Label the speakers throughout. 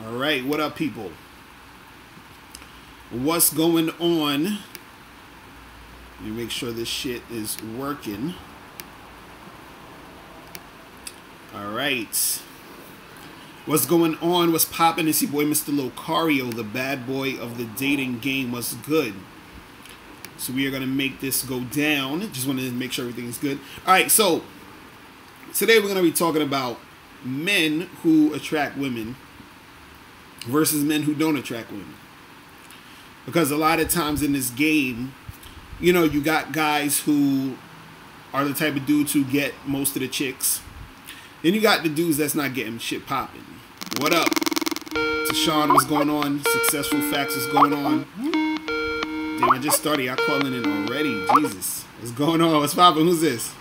Speaker 1: All right, what up, people? What's going on? Let me make sure this shit is working. All right. What's going on? What's popping? It's your boy, Mr. Locario, the bad boy of the dating game. What's good? So we are going to make this go down. Just wanted to make sure everything is good. All right, so today we're going to be talking about men who attract women versus men who don't attract women. Because a lot of times in this game, you know, you got guys who are the type of dudes who get most of the chicks. Then you got the dudes that's not getting shit popping. What up? Tashawn, what's going on? Successful Facts, what's going on? Damn, I just started. Y'all calling in already. Jesus. What's going on? What's popping? Who's this?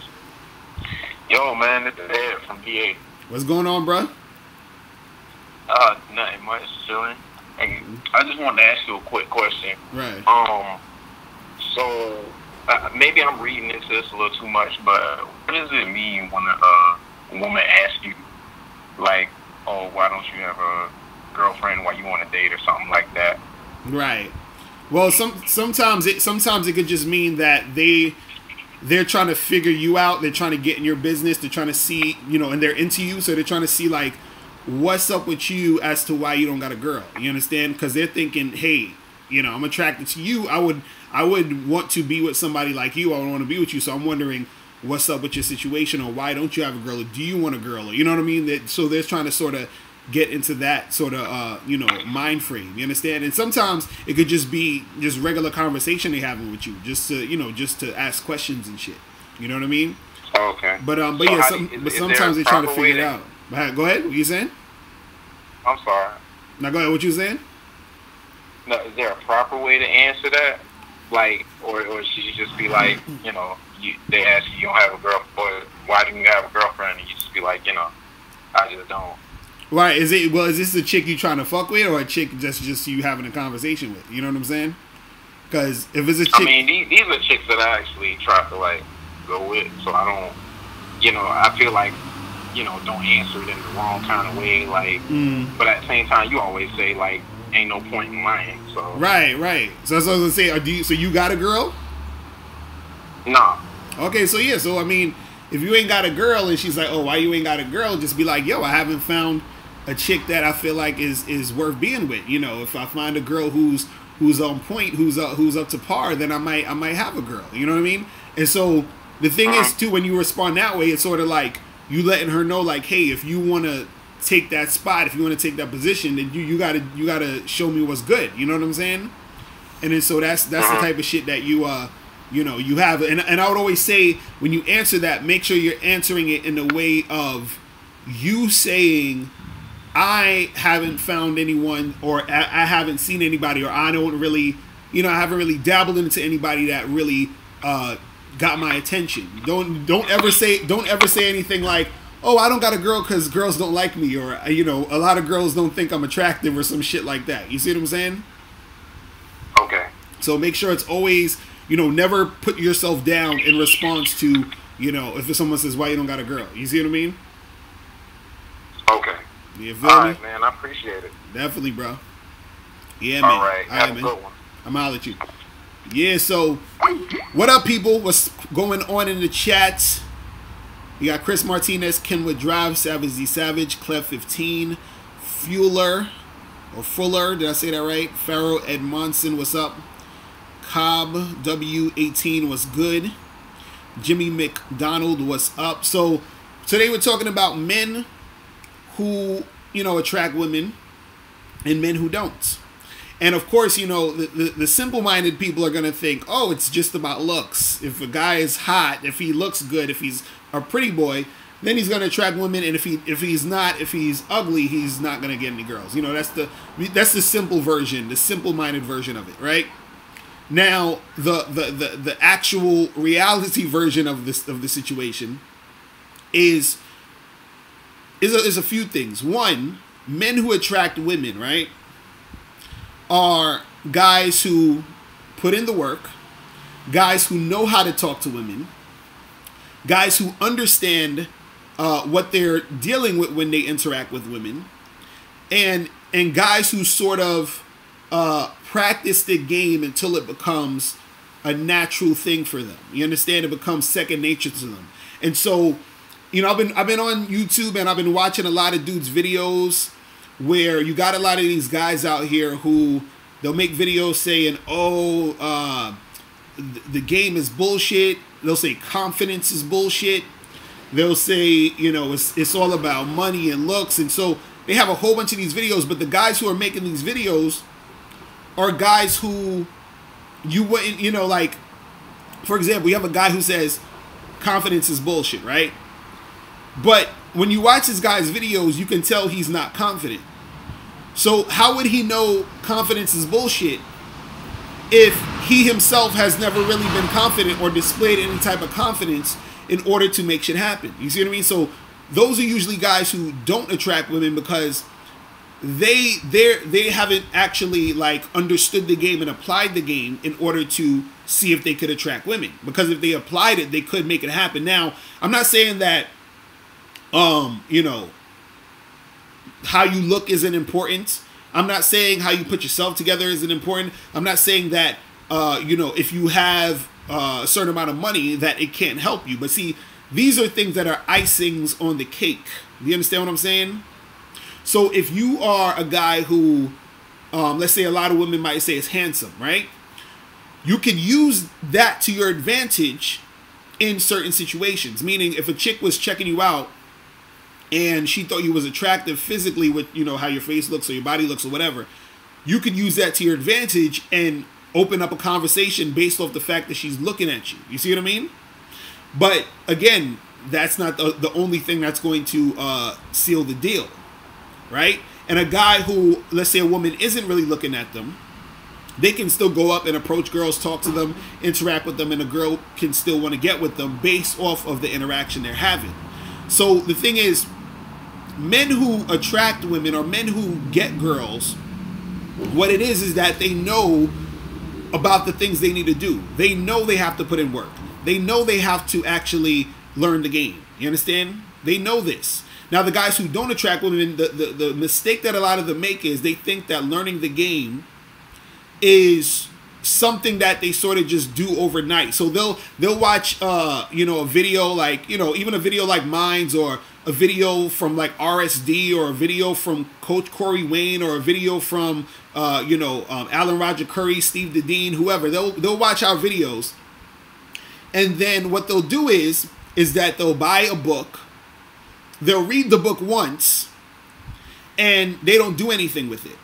Speaker 2: Yo, man, this is Ed from PA.
Speaker 1: What's going on, bro?
Speaker 2: Nothing much, chilling. And I just wanted to ask you a quick question.
Speaker 1: Right.
Speaker 2: So maybe I'm reading into this a little too much, but what does it mean when a woman asks you, like, oh, why don't you have a girlfriend, why you want to date or something like that?
Speaker 1: Right. Well, sometimes it could just mean that they're trying to figure you out. They're trying to get in your business. They're trying to see, you know, and they're into you. So they're trying to see, like, what's up with you as to why you don't got a girl. You understand? Because they're thinking, hey, you know, I'm attracted to you. I would want to be with somebody like you. I would want to be with you. So I'm wondering what's up with your situation, or why don't you have a girl, or do you want a girl, or you know what I mean? So they're trying to sort of get into that sort of you know, mind frame. You understand? And sometimes it could just be just regular conversation they having with you, just to, you know, just to ask questions and shit. You know what I mean?
Speaker 2: Okay.
Speaker 1: But
Speaker 2: so
Speaker 1: yeah, sometimes they're trying to figure it out. Go ahead. What you saying?
Speaker 2: I'm sorry.
Speaker 1: Now go ahead. What you saying?
Speaker 2: No, is there a proper way to answer that? Like, or should you just be like, you know, they ask you don't have a girlfriend, or why do you have a girlfriend? And you just be like, you know, I just don't.
Speaker 1: Right. Is this a chick you trying to fuck with, or a chick that's just you having a conversation with? You know what I'm saying? Because if it's a chick,
Speaker 2: I mean, these are chicks that I actually try to, like, go with, so I don't, you know, I feel like, you know, don't answer it in the wrong kind of way, like, but at the same time, you always say, like, ain't no point in lying, so. Right.
Speaker 1: So that's what I was gonna say. So you got a girl?
Speaker 2: Nah.
Speaker 1: Okay, so yeah, so I mean, if you ain't got a girl and she's like, oh, why you ain't got a girl? Just be like, yo, I haven't found a chick that I feel like is worth being with. You know, if I find a girl who's on point, who's up to par, then I might have a girl. You know what I mean? And so the thing is too, when you respond that way, it's sort of like you letting her know, like, hey, if you want to take that spot, if you want to take that position, then you gotta show me what's good. You know what I'm saying? And then so that's the type of shit that you know, you have. And I would always say, when you answer that, make sure you're answering it in the way of you saying, I haven't found anyone, or I haven't seen anybody, or I don't really, you know, I haven't really dabbled into anybody that really got my attention. Don't ever say anything like, oh, I don't got a girl because girls don't like me, or, you know, a lot of girls don't think I'm attractive, or some shit like that. You see what I'm saying?
Speaker 2: Okay.
Speaker 1: So make sure it's always, you know, never put yourself down in response to, you know, if someone says, why you don't got a girl. You see what I mean?
Speaker 2: Okay.
Speaker 1: You feel
Speaker 2: All
Speaker 1: me?
Speaker 2: right, man. I appreciate it.
Speaker 1: Definitely, bro. Yeah, man.
Speaker 2: All right. Have a good one.
Speaker 1: I'm out at you. Yeah, so what up, people? What's going on in the chat? You got Chris Martinez, Kenwood Drive, Savage Z Savage, Clef 15, Fuller, or Fuller, did I say that right? Pharaoh Edmondson, what's up? Cobb W18, what's good? Jimmy McDonald, what's up? So today we're talking about men who, you know, attract women and men who don't. And of course, you know, the simple-minded people are going to think, oh, it's just about looks. If a guy is hot, if he looks good, if he's a pretty boy, then he's going to attract women. And if he's ugly, he's not going to get any girls. You know, that's the simple version, the simple-minded version of it, right? Now, the actual reality version of the situation is a few things. One, men who attract women, right, are guys who put in the work, guys who know how to talk to women, guys who understand what they're dealing with when they interact with women. And and guys who sort of practice the game until it becomes a natural thing for them. You understand? It becomes second nature to them. And so, you know, I've been on YouTube and I've been watching a lot of dudes' videos where you got a lot of these guys out here who they'll make videos saying, oh, the game is bullshit. They'll say confidence is bullshit. They'll say, you know, it's all about money and looks. And so they have a whole bunch of these videos, but the guys who are making these videos are guys who you wouldn't, you know, like, for example, you have a guy who says confidence is bullshit, right? But when you watch this guy's videos, you can tell he's not confident. So how would he know confidence is bullshit if he himself has never really been confident or displayed any type of confidence in order to make shit happen? You see what I mean? So those are usually guys who don't attract women because they haven't actually like understood the game and applied the game in order to see if they could attract women. Because if they applied it, they could make it happen. Now, I'm not saying that you know, how you look isn't important. I'm not saying how you put yourself together isn't important. I'm not saying that you know, if you have a certain amount of money that it can't help you. But see, these are things that are icings on the cake. Do you understand what I'm saying? So if you are a guy who, let's say a lot of women might say is handsome, right? You can use that to your advantage in certain situations. Meaning if a chick was checking you out and she thought you was attractive physically with, you know, how your face looks or your body looks or whatever, you could use that to your advantage and open up a conversation based off the fact that she's looking at you. You see what I mean? But again, that's not the only thing that's going to seal the deal, right? And a guy who, let's say a woman isn't really looking at them, they can still go up and approach girls, talk to them, interact with them, and a girl can still want to get with them based off of the interaction they're having. So the thing is, men who attract women or men who get girls, what it is that they know about the things they need to do. They know they have to put in work. They know they have to actually learn the game. You understand? They know this. Now, the guys who don't attract women, the mistake that a lot of them make is they think that learning the game is something that they sort of just do overnight. So they'll watch you know, a video like, you know, even a video like mine's, or a video from like RSD, or a video from Coach Corey Wayne, or a video from you know, Alan Roger Curry, Steve Dedeen, whoever. They'll watch our videos, and then what they'll do is that they'll buy a book, they'll read the book once, and they don't do anything with it.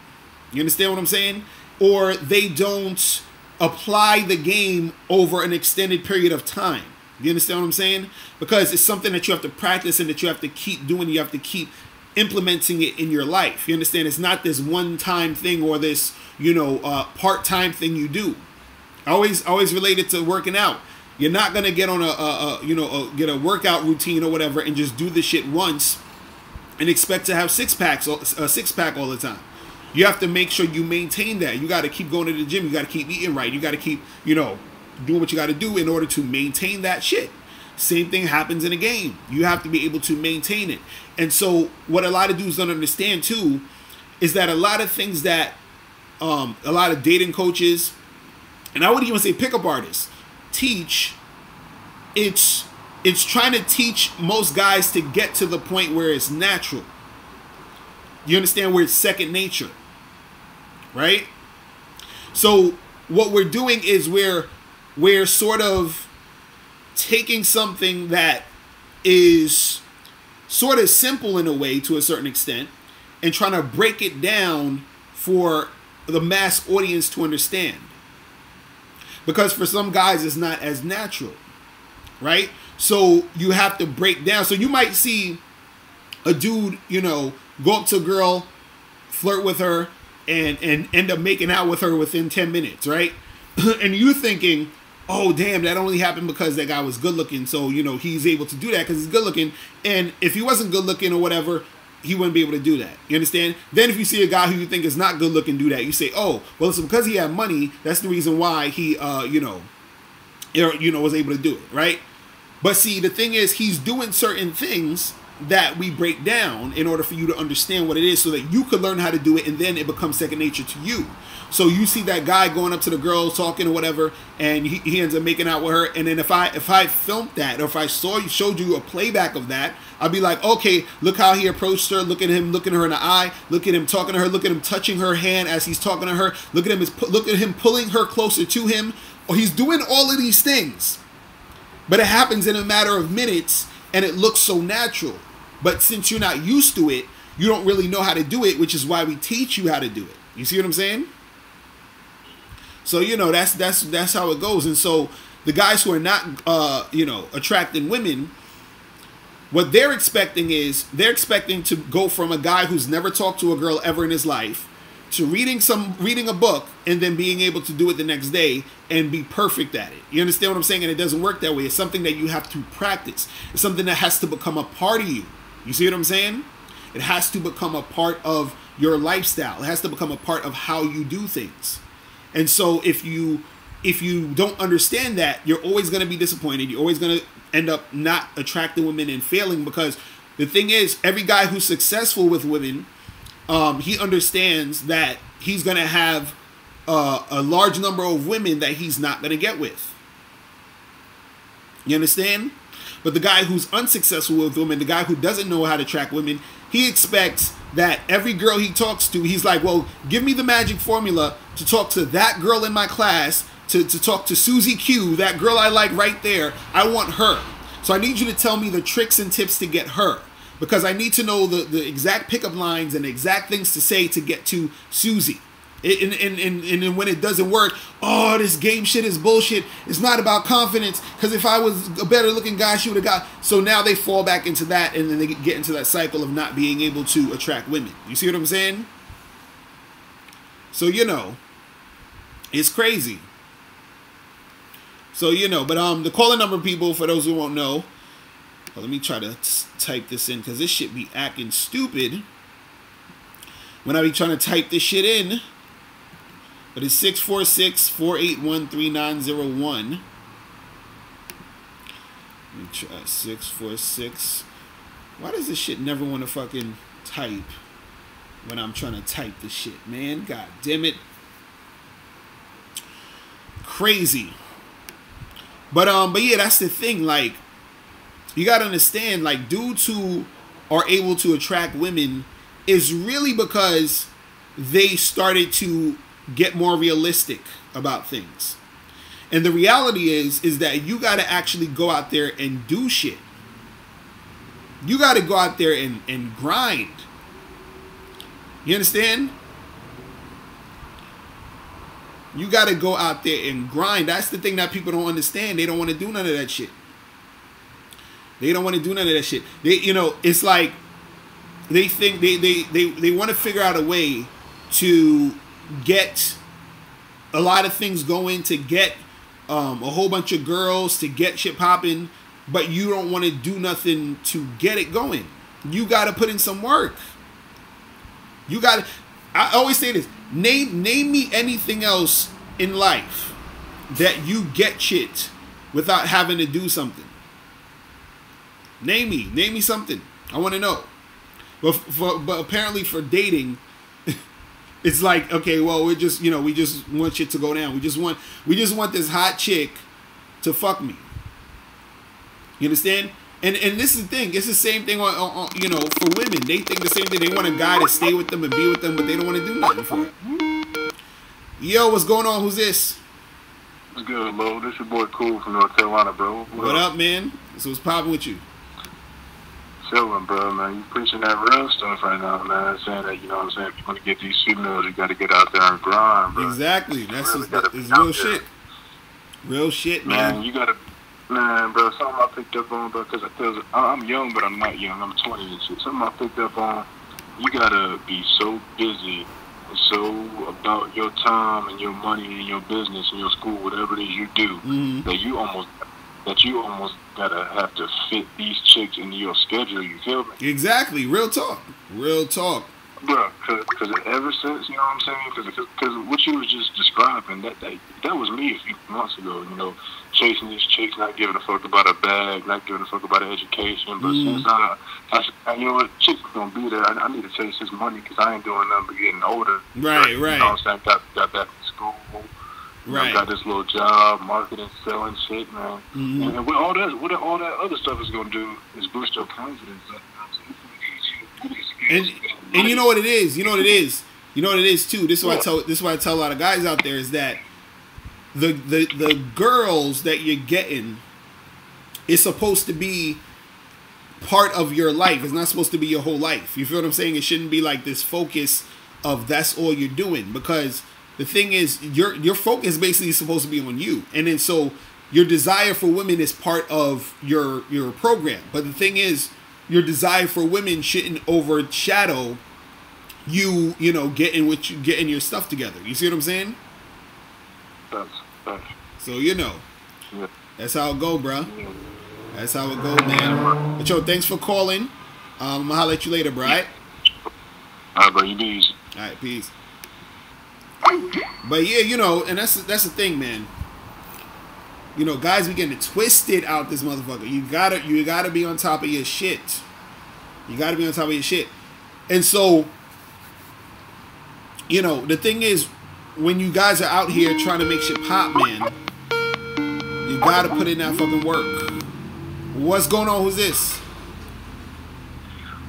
Speaker 1: You understand what I'm saying? Or they don't apply the game over an extended period of time. You understand what I'm saying? Because it's something that you have to practice and that you have to keep doing. You have to keep implementing it in your life. You understand? It's not this one-time thing or this, you know, part-time thing you do. I always relate it to working out. You're not gonna get on get a workout routine or whatever and just do this shit once and expect to have a six pack all the time. You have to make sure you maintain that. You got to keep going to the gym. You got to keep eating right. You got to keep, you know, doing what you got to do in order to maintain that shit. Same thing happens in a game. You have to be able to maintain it. And so what a lot of dudes don't understand too is that a lot of things that a lot of dating coaches, and I wouldn't even say pickup artists, teach, it's trying to teach most guys to get to the point where it's natural. You understand? Where it's second nature. Right? So what we're doing is we're sort of taking something that is sort of simple in a way to a certain extent and trying to break it down for the mass audience to understand. Because for some guys it's not as natural. Right? So you have to break down. So you might see a dude, you know, go up to a girl, flirt with her, and end up making out with her within 10 minutes, right? And you thinking, oh, damn, that only happened because that guy was good looking. So, you know, he's able to do that because he's good looking. And if he wasn't good looking or whatever, he wouldn't be able to do that. You understand? Then if you see a guy who you think is not good looking do that, you say, oh, well, it's because he had money. That's the reason why he, was able to do it, right? But see, the thing is, he's doing certain things that we break down in order for you to understand what it is so that you could learn how to do it, and then it becomes second nature to you. So you see that guy going up to the girl talking or whatever, and he ends up making out with her, and then if I filmed that, or if I showed you a playback of that, I'd be like, okay, look how he approached her, look at him looking her in the eye, look at him talking to her, look at him touching her hand as he's talking to her, look at him pulling her closer to him, or he's doing all of these things. But it happens in a matter of minutes, and it looks so natural. But since you're not used to it, you don't really know how to do it, which is why we teach you how to do it. You see what I'm saying? So, you know, that's how it goes. And so the guys who are not, you know, attracting women, what they're expecting is they're expecting to go from a guy who's never talked to a girl ever in his life to reading a book and then being able to do it the next day and be perfect at it. You understand what I'm saying? And it doesn't work that way. It's something that you have to practice. It's something that has to become a part of you. You see what I'm saying? It has to become a part of your lifestyle. It has to become a part of how you do things. And so if you don't understand that, you're always going to be disappointed. You're always going to end up not attracting women and failing, because the thing is, every guy who's successful with women, he understands that he's going to have a large number of women that he's not going to get with. You understand? But the guy who's unsuccessful with women, the guy who doesn't know how to attract women, he expects that every girl he talks to, he's like, well, give me the magic formula to talk to that girl in my class, to talk to Susie Q, that girl I like right there. I want her. So I need you to tell me the tricks and tips to get her, because I need to know the exact pickup lines and the exact things to say to get to Susie. And when it doesn't work, oh, this game shit is bullshit. It's not about confidence, because if I was a better looking guy, she would have got. So now they fall back into that, and then they get into that cycle of not being able to attract women. You see what I'm saying? So, you know, it's crazy. So, you know, but the calling number, people, for those who won't know, well, let me try to type this in, because this shit be acting stupid when I be trying to type this shit in. But it's 646-481-3901. Let me try 646. Why does this shit never want to fucking type when I'm trying to type this shit, man? God damn it. Crazy. But yeah, that's the thing. Like, you gotta understand, like, dudes who are able to attract women is really because they started to get more realistic about things. And the reality is that you got to actually go out there and do shit. You got to go out there and grind. You understand? You got to go out there and grind. That's the thing that people don't understand. They don't want to do none of that shit. They don't want to do none of that shit. They, you know, it's like they think they want to figure out a way to get a lot of things going, to get a whole bunch of girls, to get shit popping, but you don't want to do nothing to get it going. You got to put in some work. You got to. I always say this: name me anything else in life that you get shit without having to do something. Name me something. I want to know. But apparently for dating, it's like, okay, well, we just want shit to go down. We just want this hot chick to fuck me. You understand? And this is the thing. It's the same thing on you know, for women. They think the same thing. They want a guy to stay with them and be with them, but they don't want to do nothing for it. Yo, what's going on? Who's this?
Speaker 3: What's good, Lo? This your boy Cool from North Carolina, bro.
Speaker 1: What up, man? So what's popping with you?
Speaker 3: Chilling, bro, man. You preaching that real stuff right now, man. Saying that, you know what I'm saying, if you want to get these females, you got to get out there and grind, bro.
Speaker 1: Exactly. That's real shit. Real shit, man.
Speaker 3: You got to, man, bro, something I picked up on, bro, because I'm young, but I'm not young. I'm 20 and shit. Something I picked up on, you got to be so busy and so about your time and your money and your business and your school, whatever it is you do, that you almost gotta have to fit these chicks into your schedule. You feel me?
Speaker 1: Exactly. Real talk. Real talk.
Speaker 3: Bro, because ever since, you know what I'm saying? Because what you was just describing, that was me a few months ago, you know, chasing these chicks, not giving a fuck about a bag, not giving a fuck about an education. But since you know what, chicks gonna be there. I need to chase this money because I ain't doing nothing but getting older.
Speaker 1: Right.
Speaker 3: You know what I'm saying? Got back to school.
Speaker 1: Right.
Speaker 3: Got this little job, marketing, selling shit, man. And what all that other stuff is gonna do is boost your confidence.
Speaker 1: And you know what it is. You know what it is. You know what it is too. This is why I tell a lot of guys out there is that the girls that you're getting is supposed to be part of your life. It's not supposed to be your whole life. You feel what I'm saying? It shouldn't be like this focus of that's all you're doing, because the thing is your focus basically is supposed to be on you. And then so your desire for women is part of your program. But the thing is, your desire for women shouldn't overshadow you know, getting your stuff together. You see what I'm saying? So, you know, that's how it go, bro. That's how it go, man. But yo, thanks for calling. I'm gonna holler at you later, bro. All
Speaker 3: right, bro. You be easy.
Speaker 1: All right, peace. But yeah, you know, and that's the thing, man. You know, guys be getting it twisted out this motherfucker. You gotta be on top of your shit. You gotta be on top of your shit. And so, you know, the thing is, when you guys are out here trying to make shit pop, man, you gotta put in that fucking work. What's going on? Who's this?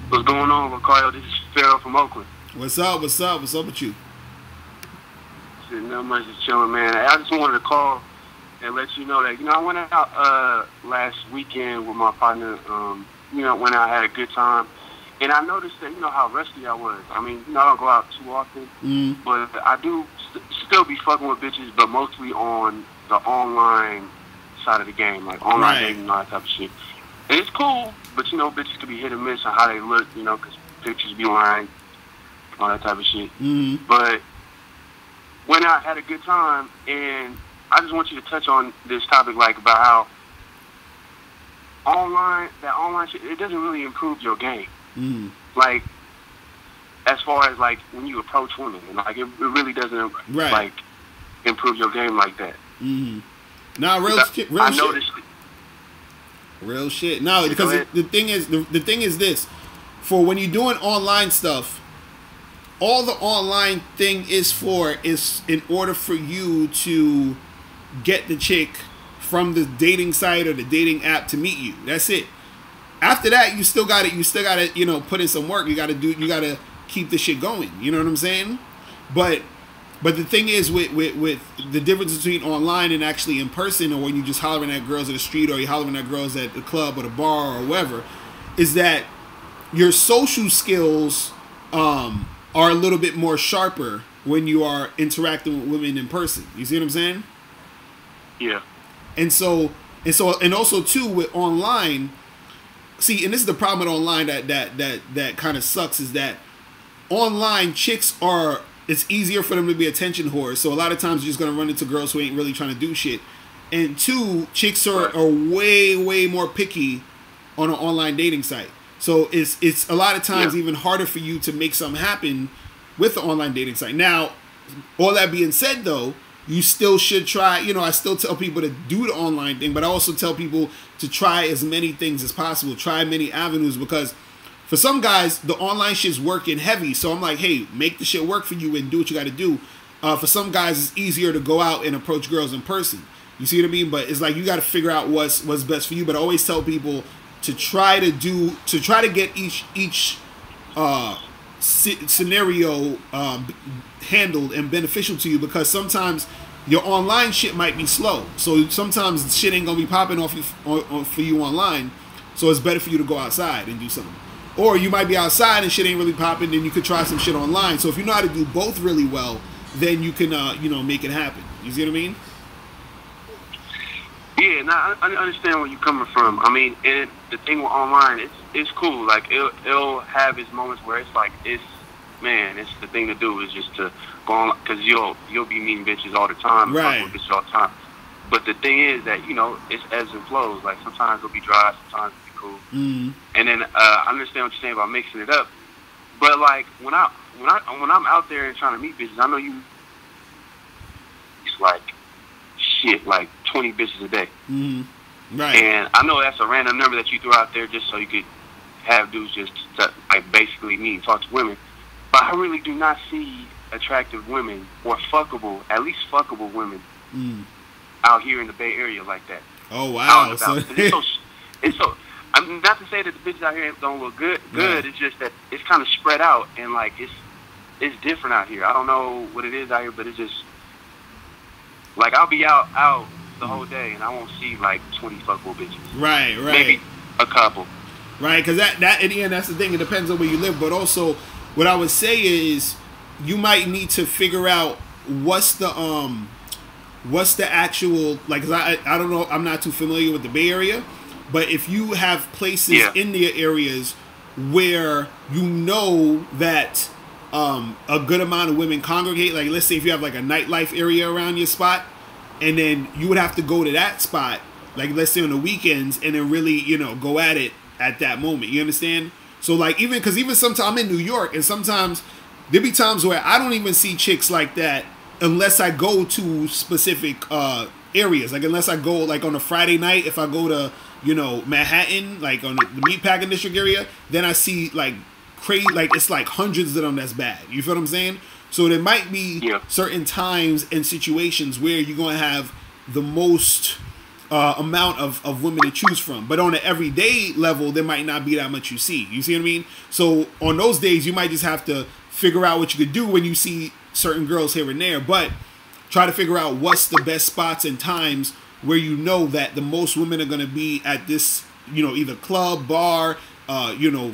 Speaker 4: What's going on, Locario? This is Pharaoh from Oakland.
Speaker 1: What's up? What's up? What's up with you?
Speaker 4: Shit, not much, just chilling, man. I just wanted to call and let you know that, you know, I went out last weekend with my partner. You know, went out, had a good time. And I noticed that, you know, how rusty I was. I mean, you know, I don't go out too often, but I do still be fucking with bitches, but mostly on the online side of the game, like online dating and all that type of shit. And it's cool, but, you know, bitches could be hit or miss on how they look, you know, because pictures be lying, all that type of shit. But went out, had a good time, and I just want you to touch on this topic, like, about how online shit, it doesn't really improve your game. Like, as far as, like, when you approach women, like, it really doesn't, like, improve your game like that.
Speaker 1: Nah, real shit.
Speaker 4: I noticed it.
Speaker 1: Real shit. No, because the thing is this. For when you're doing online stuff, all the online thing is in order for you to get the chick from the dating site or the dating app to meet you. That's it. After that, you still got to, you know, put in some work. You got to keep the shit going. You know what I'm saying? But the thing is with the difference between online and actually in person, or when you just hollering at girls at the street, or you hollering at girls at the club or the bar or wherever, is that your social skills are a little bit more sharper when you are interacting with women in person. You see what I'm saying?
Speaker 4: Yeah.
Speaker 1: And also too with online. See, and this is the problem with online that kind of sucks, is that online chicks it's easier for them to be attention whores. So a lot of times you're just going to run into girls who ain't really trying to do shit. And two, chicks are way, way more picky on an online dating site. So it's a lot of times even harder for you to make something happen with the online dating site. Now, all that being said, though, you still should try. You know, I still tell people to do the online thing, but I also tell people to try as many things as possible. Try many avenues, because for some guys, the online shit's working heavy. So I'm like, hey, make the shit work for you and do what you got to do. For some guys, it's easier to go out and approach girls in person. You see what I mean? But it's like you got to figure out what's best for you. But I always tell people to try to get each scenario handled and beneficial to you, because sometimes your online shit might be slow. So sometimes shit ain't gonna be popping off for you online. So it's better for you to go outside and do something. Or you might be outside and shit ain't really popping, and you could try some shit online. So if you know how to do both really well, then you can you know, make it happen. You see what I mean?
Speaker 4: Yeah, now I understand where you're coming from. I mean, and the thing with online, it's cool. Like it'll have its moments where it's like it's the thing to do is just to go on, because you'll be meeting bitches all the time,
Speaker 1: right?
Speaker 4: With bitches all the time. But the thing is that, you know, it's ebbs and flows. Like sometimes it'll be dry, sometimes it'll be cool. And then I understand what you're saying about mixing it up. But like when I'm out there and trying to meet bitches, I know it's like shit, like 20 bitches a day.
Speaker 1: Right.
Speaker 4: And I know that's a random number that you threw out there just so you could have dudes just to, like, basically meet and talk to women. But I really do not see attractive women or fuckable, at least fuckable women out here in the Bay Area like that.
Speaker 1: Oh, wow.
Speaker 4: So, it's so, I'm not to say that the bitches out here don't look good. It's just that it's kind of spread out and, like, it's different out here. I don't know what it is out here, but it's just, like, I'll be out the whole day and I won't see, like, 20 fuckable bitches.
Speaker 1: Right.
Speaker 4: Maybe a couple.
Speaker 1: Right, because that in the end, that's the thing. It depends on where you live, but also what I would say is you might need to figure out what's the actual, like, 'cause I don't know, I'm not too familiar with the Bay Area, but if you have places in the areas where you know that a good amount of women congregate, like let's say if you have like a nightlife area around your spot, and then you would have to go to that spot, like let's say on the weekends, and then really, you know, go at it at that moment. You understand? So like even sometimes I'm in New York, and sometimes there be times where I don't even see chicks like that unless I go to specific areas. Like unless I go like on a Friday night, if I go to, you know, Manhattan, like on the meatpacking district area, then I see like crazy, like it's like hundreds of them that's bad. You feel what I'm saying? So there might be certain times and situations where you're going to have the most amount of women to choose from. But on an everyday level, there might not be that much you see. You see what I mean? So on those days, you might just have to figure out what you could do when you see certain girls here and there. But try to figure out what's the best spots and times where you know that the most women are going to be at this, you know, either club, bar, you know,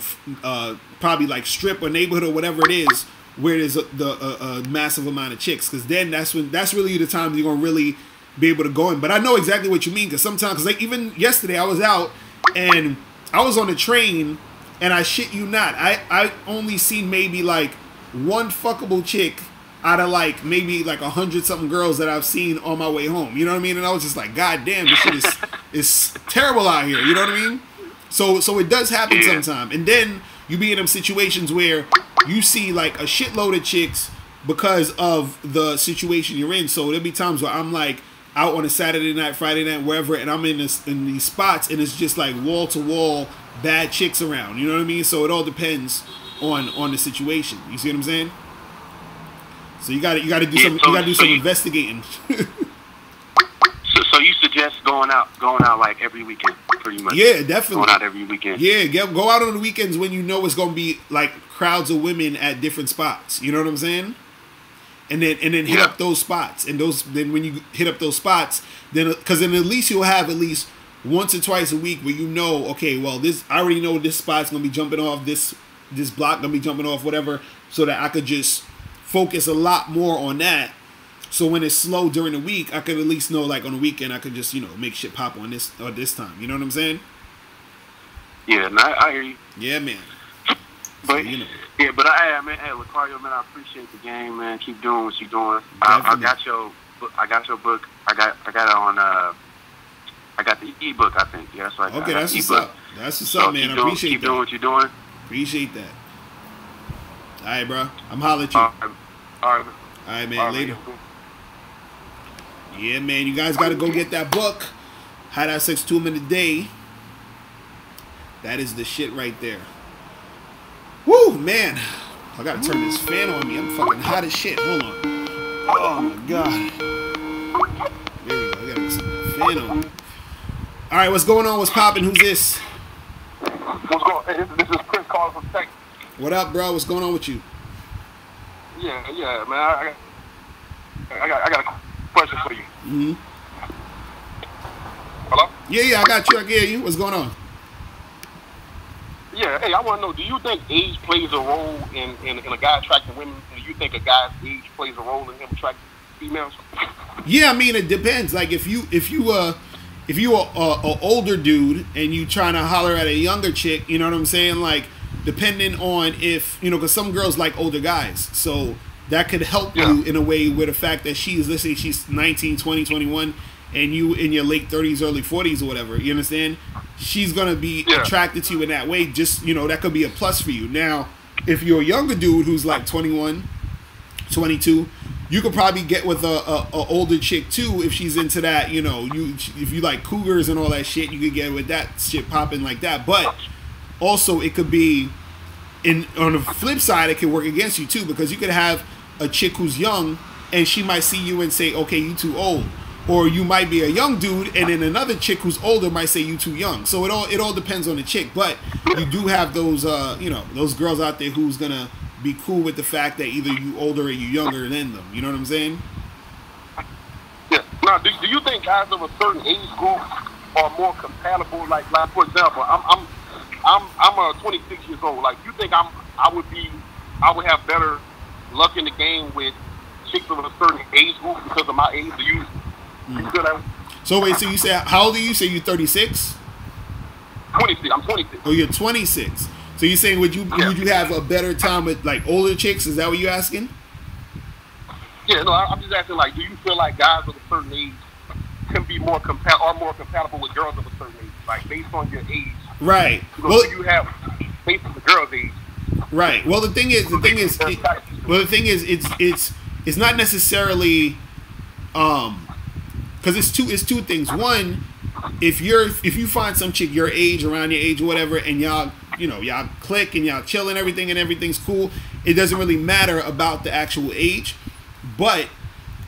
Speaker 1: probably like strip or neighborhood or whatever it is, where there's a massive amount of chicks. Because then that's really the time you're going to really be able to go in. But I know exactly what you mean, because sometimes, cause like even yesterday I was out and I was on the train, and I shit you not, I only seen maybe like one fuckable chick out of like maybe like 100-something girls that I've seen on my way home. You know what I mean? And I was just like, God damn, this shit is terrible out here. You know what I mean? So it does happen sometimes. And then you be in them situations where you see like a shitload of chicks because of the situation you're in. So there'll be times where I'm like out on a Saturday night, Friday night, wherever, and I'm in these spots, and it's just like wall to wall bad chicks around. You know what I mean? So it all depends on the situation. You see what I'm saying? So you got to do some investigating.
Speaker 4: So you suggest going out like every weekend, pretty much?
Speaker 1: Yeah, definitely.
Speaker 4: Going out every weekend.
Speaker 1: Yeah, go out on the weekends when you know it's gonna be like crowds of women at different spots. You know what I'm saying? And then hit up those spots, and then when you hit up those spots, then because then at least you'll have at least once or twice a week where you know, okay, well I already know this spot's gonna be jumping off, this block gonna be jumping off, whatever, so that I could just focus a lot more on that. So when it's slow during the week, I could at least know, like on the weekend, I could just, you know, make shit pop on this or this time. You know what I'm saying?
Speaker 4: Yeah, no, I hear you.
Speaker 1: Yeah, man.
Speaker 4: But
Speaker 1: so, you know.
Speaker 4: yeah, but hey, Locario, man, I appreciate the game, man. Keep doing what you're doing. I got your book. I got it on. I got the ebook, I think. Yeah, so
Speaker 1: okay, that's what's up. That's what's up, man. I appreciate that.
Speaker 4: Keep doing what you're doing.
Speaker 1: Appreciate that. All right, bro. I'm hollering at you.
Speaker 4: All
Speaker 1: right, man. Later. Yeah, man. You guys got to go get that book. How to Have Sex 2 Minute Day. That is the shit right there. Woo, man. I got to turn this fan on me. I'm fucking hot as shit. Hold on. Oh, my God. There we go. I got to get some fan on me. All right, what's going on? What's popping? Who's this?
Speaker 5: What's going on? This is Chris calling from Texas.
Speaker 1: What up, bro? What's going on with you?
Speaker 5: Yeah, man. I got a question for you.
Speaker 1: Mm-hmm.
Speaker 5: Hello?
Speaker 1: Yeah, I got you. I get you. What's going on?
Speaker 5: Yeah, hey, I want to know, do you think age plays a role in a guy attracting women? Do you think a guy's age plays a role in him attracting females?
Speaker 1: Yeah, I mean, it depends. Like, if you a older dude and you trying to holler at a younger chick, you know what I'm saying? Like, depending on if, you know, because some girls like older guys. So that could help you in a way with the fact that let's say she's 19, 20, 21, and you in your late 30s, early 40s or whatever. You understand? She's going to be attracted to you in that way. Just, you know, that could be a plus for you. Now, if you're a younger dude who's like 21, 22, you could probably get with a older chick too if she's into that. You know, if you like cougars and all that shit, you could get with that shit popping like that. But also, it could be on the flip side, it could work against you too, because you could have a chick who's young and she might see you and say, okay, you too old. Or you might be a young dude, and then another chick who's older might say you too young. So it all depends on the chick. But you do have those those girls out there who's gonna be cool with the fact that either you older or you younger than them. You know what I'm saying?
Speaker 5: Yeah. Now, do you think guys of a certain age group are more compatible? Like for example, I'm 26 years old. Like, you think I would have better luck in the game with chicks of a certain age group because of my age? Do you?
Speaker 1: So wait, so you say, how old are you? Say you're 36?
Speaker 5: 26. I'm 26.
Speaker 1: Oh, you're 26. So you're saying would you have a better time with like older chicks? Is that what you're asking?
Speaker 5: Yeah, no, I'm just asking, like, do you feel like guys of a certain age can be more compatible with girls of a certain age, like based on your age?
Speaker 1: Right.
Speaker 5: Well, you have based on the girl's age.
Speaker 1: Right. Well, the thing is, it's not necessarily because it's two things. One, if you find some chick your age, around your age or whatever, and y'all click and y'all chill and everything's cool, it doesn't really matter about the actual age. But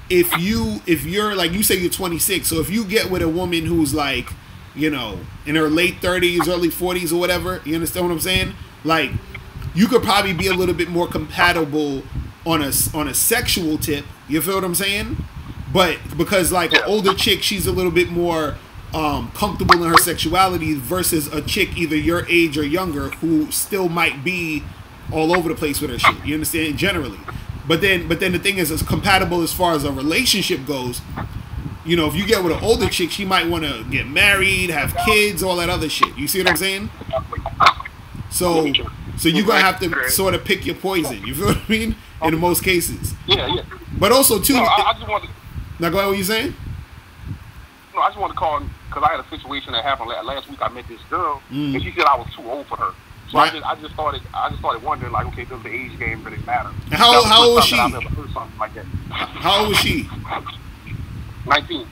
Speaker 1: if you're like, you say you're 26, so if you get with a woman who's like, you know, in her late 30s, early 40s or whatever, you understand what I'm saying? Like, you could probably be a little bit more compatible on a sexual tip. You feel what I'm saying? But because like an older chick, she's a little bit more comfortable in her sexuality versus a chick either your age or younger who still might be all over the place with her shit. You understand? Generally. But then the thing is, it's compatible as far as a relationship goes. You know, if you get with an older chick, she might want to get married, have kids, all that other shit. You see what I'm saying? So you're going to have to sort of pick your poison. You feel what I mean? In most cases.
Speaker 5: Yeah.
Speaker 1: But also, too...
Speaker 5: No, I just wanted...
Speaker 1: Now, go ahead, what you saying?
Speaker 5: No, I just want to call because I had a situation that happened last week. I met this girl, and she said I was too old for her. So right. I just started wondering, like, okay, does the age game really matter?
Speaker 1: And how old was she?
Speaker 5: I've never heard something like that.
Speaker 1: How old was she?
Speaker 5: 19.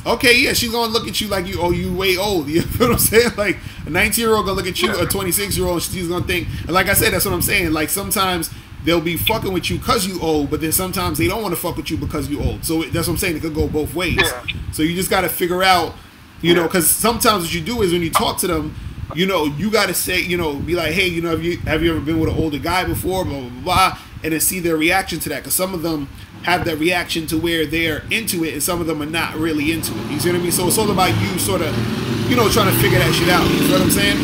Speaker 1: Okay, yeah, she's gonna look at you like you way old. You know what I'm saying? Like a 19-year-old gonna look at you, a 26-year-old, she's gonna think. And like I said, that's what I'm saying. Like sometimes they'll be fucking with you because you old, but then sometimes they don't want to fuck with you because you old. So that's what I'm saying. It could go both ways. Yeah. So you just got to figure out, you know, because sometimes what you do is when you talk to them, you know, you got to say, you know, be like, hey, you know, have you ever been with an older guy before, blah, blah, blah, and then see their reaction to that. Because some of them have that reaction to where they're into it, and some of them are not really into it. You see what I mean? So it's all about you sort of, you know, trying to figure that shit out. You know what I'm saying?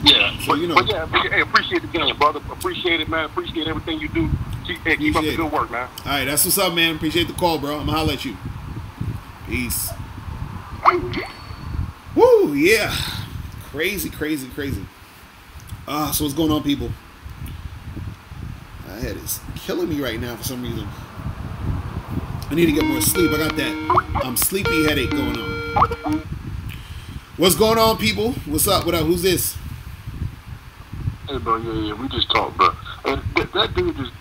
Speaker 5: Yeah,
Speaker 1: so, you know.
Speaker 5: But hey, appreciate the game, brother. Appreciate it, man. Appreciate everything you do. Keep up the good work, man.
Speaker 1: All right, that's what's up, man. Appreciate the call, bro. I'm gonna holler at you. Peace. Woo, yeah. Crazy. So what's going on, people? My head is killing me right now for some reason. I need to get more sleep. I got that sleepy headache going on. What's going on, people? What's up? What up? Who's this?
Speaker 3: Hey, bro, yeah, we just talked, bro. And that dude just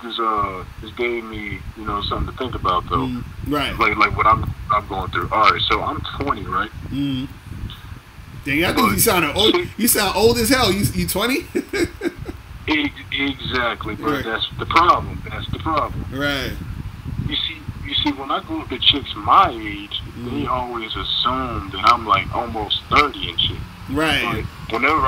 Speaker 3: gave me, you know, something to think about, though.
Speaker 1: Right.
Speaker 3: Like what I'm going through. All right, so I'm 20, right?
Speaker 1: Dang, I think you sound old. You sound old as hell. You 20?
Speaker 3: Exactly, bro.
Speaker 1: Right.
Speaker 3: That's the problem.
Speaker 1: Right.
Speaker 3: You see, when I go to chicks my age, they always assume that I'm like almost 30 and shit.
Speaker 1: Right.
Speaker 3: Like, whenever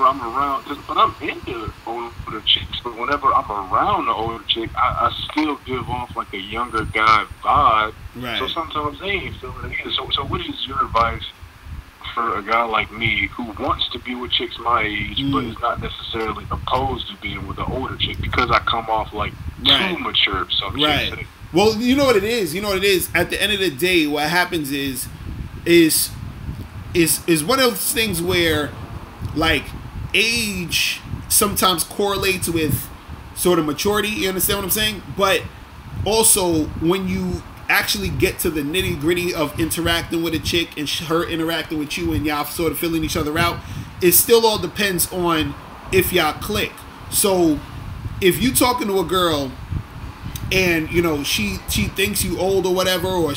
Speaker 3: I'm around, but I'm into older chicks, but whenever I'm around the older chick, I still give off like a younger guy vibe.
Speaker 1: Right.
Speaker 3: So sometimes they ain't feeling it either. So what is your advice for a guy like me who wants to be with chicks my age, but is not necessarily opposed to being with an older chick because I come off like too mature for some chicks today?
Speaker 1: Well, you know what it is. At the end of the day, what happens is one of those things where, like, age sometimes correlates with sort of maturity. You understand what I'm saying? But also, when you actually get to the nitty gritty of interacting with a chick and her interacting with you and y'all sort of filling each other out, it still all depends on if y'all click. So if you talking to a girl and you know she thinks you old or whatever, or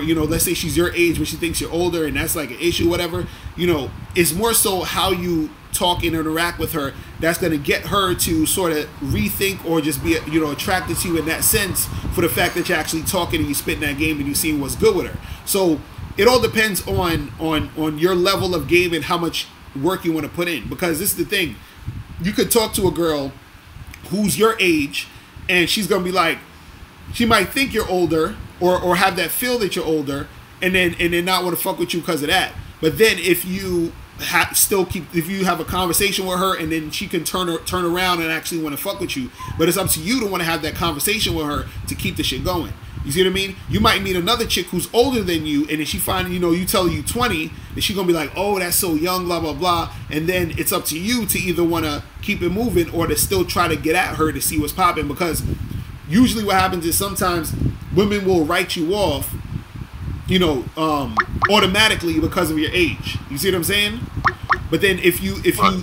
Speaker 1: you know, let's say she's your age but she thinks you're older, and that's like an issue, whatever, you know, it's more so how you talk and interact with her that's going to get her to sort of rethink or just be, you know, attracted to you in that sense, for the fact that you're actually talking and you spitting that game and you seeing what's good with her. So it all depends on your level of game and how much work you want to put in, because this is the thing, you could talk to a girl who's your age and she's gonna be like, she might think you're older or have that feel that you're older, and then not want to fuck with you because of that. But then if you if you have a conversation with her, and then she can turn around and actually want to fuck with you, but it's up to you to want to have that conversation with her to keep the shit going. You see what I mean? You might meet another chick who's older than you, and then she find, you know, you tell her you 20, and she's gonna be like, oh, that's so young, blah blah blah. And then it's up to you to either want to keep it moving or to still try to get at her to see what's popping, because usually what happens is sometimes women will write you off, you know, automatically because of your age. You see what I'm saying? But then if you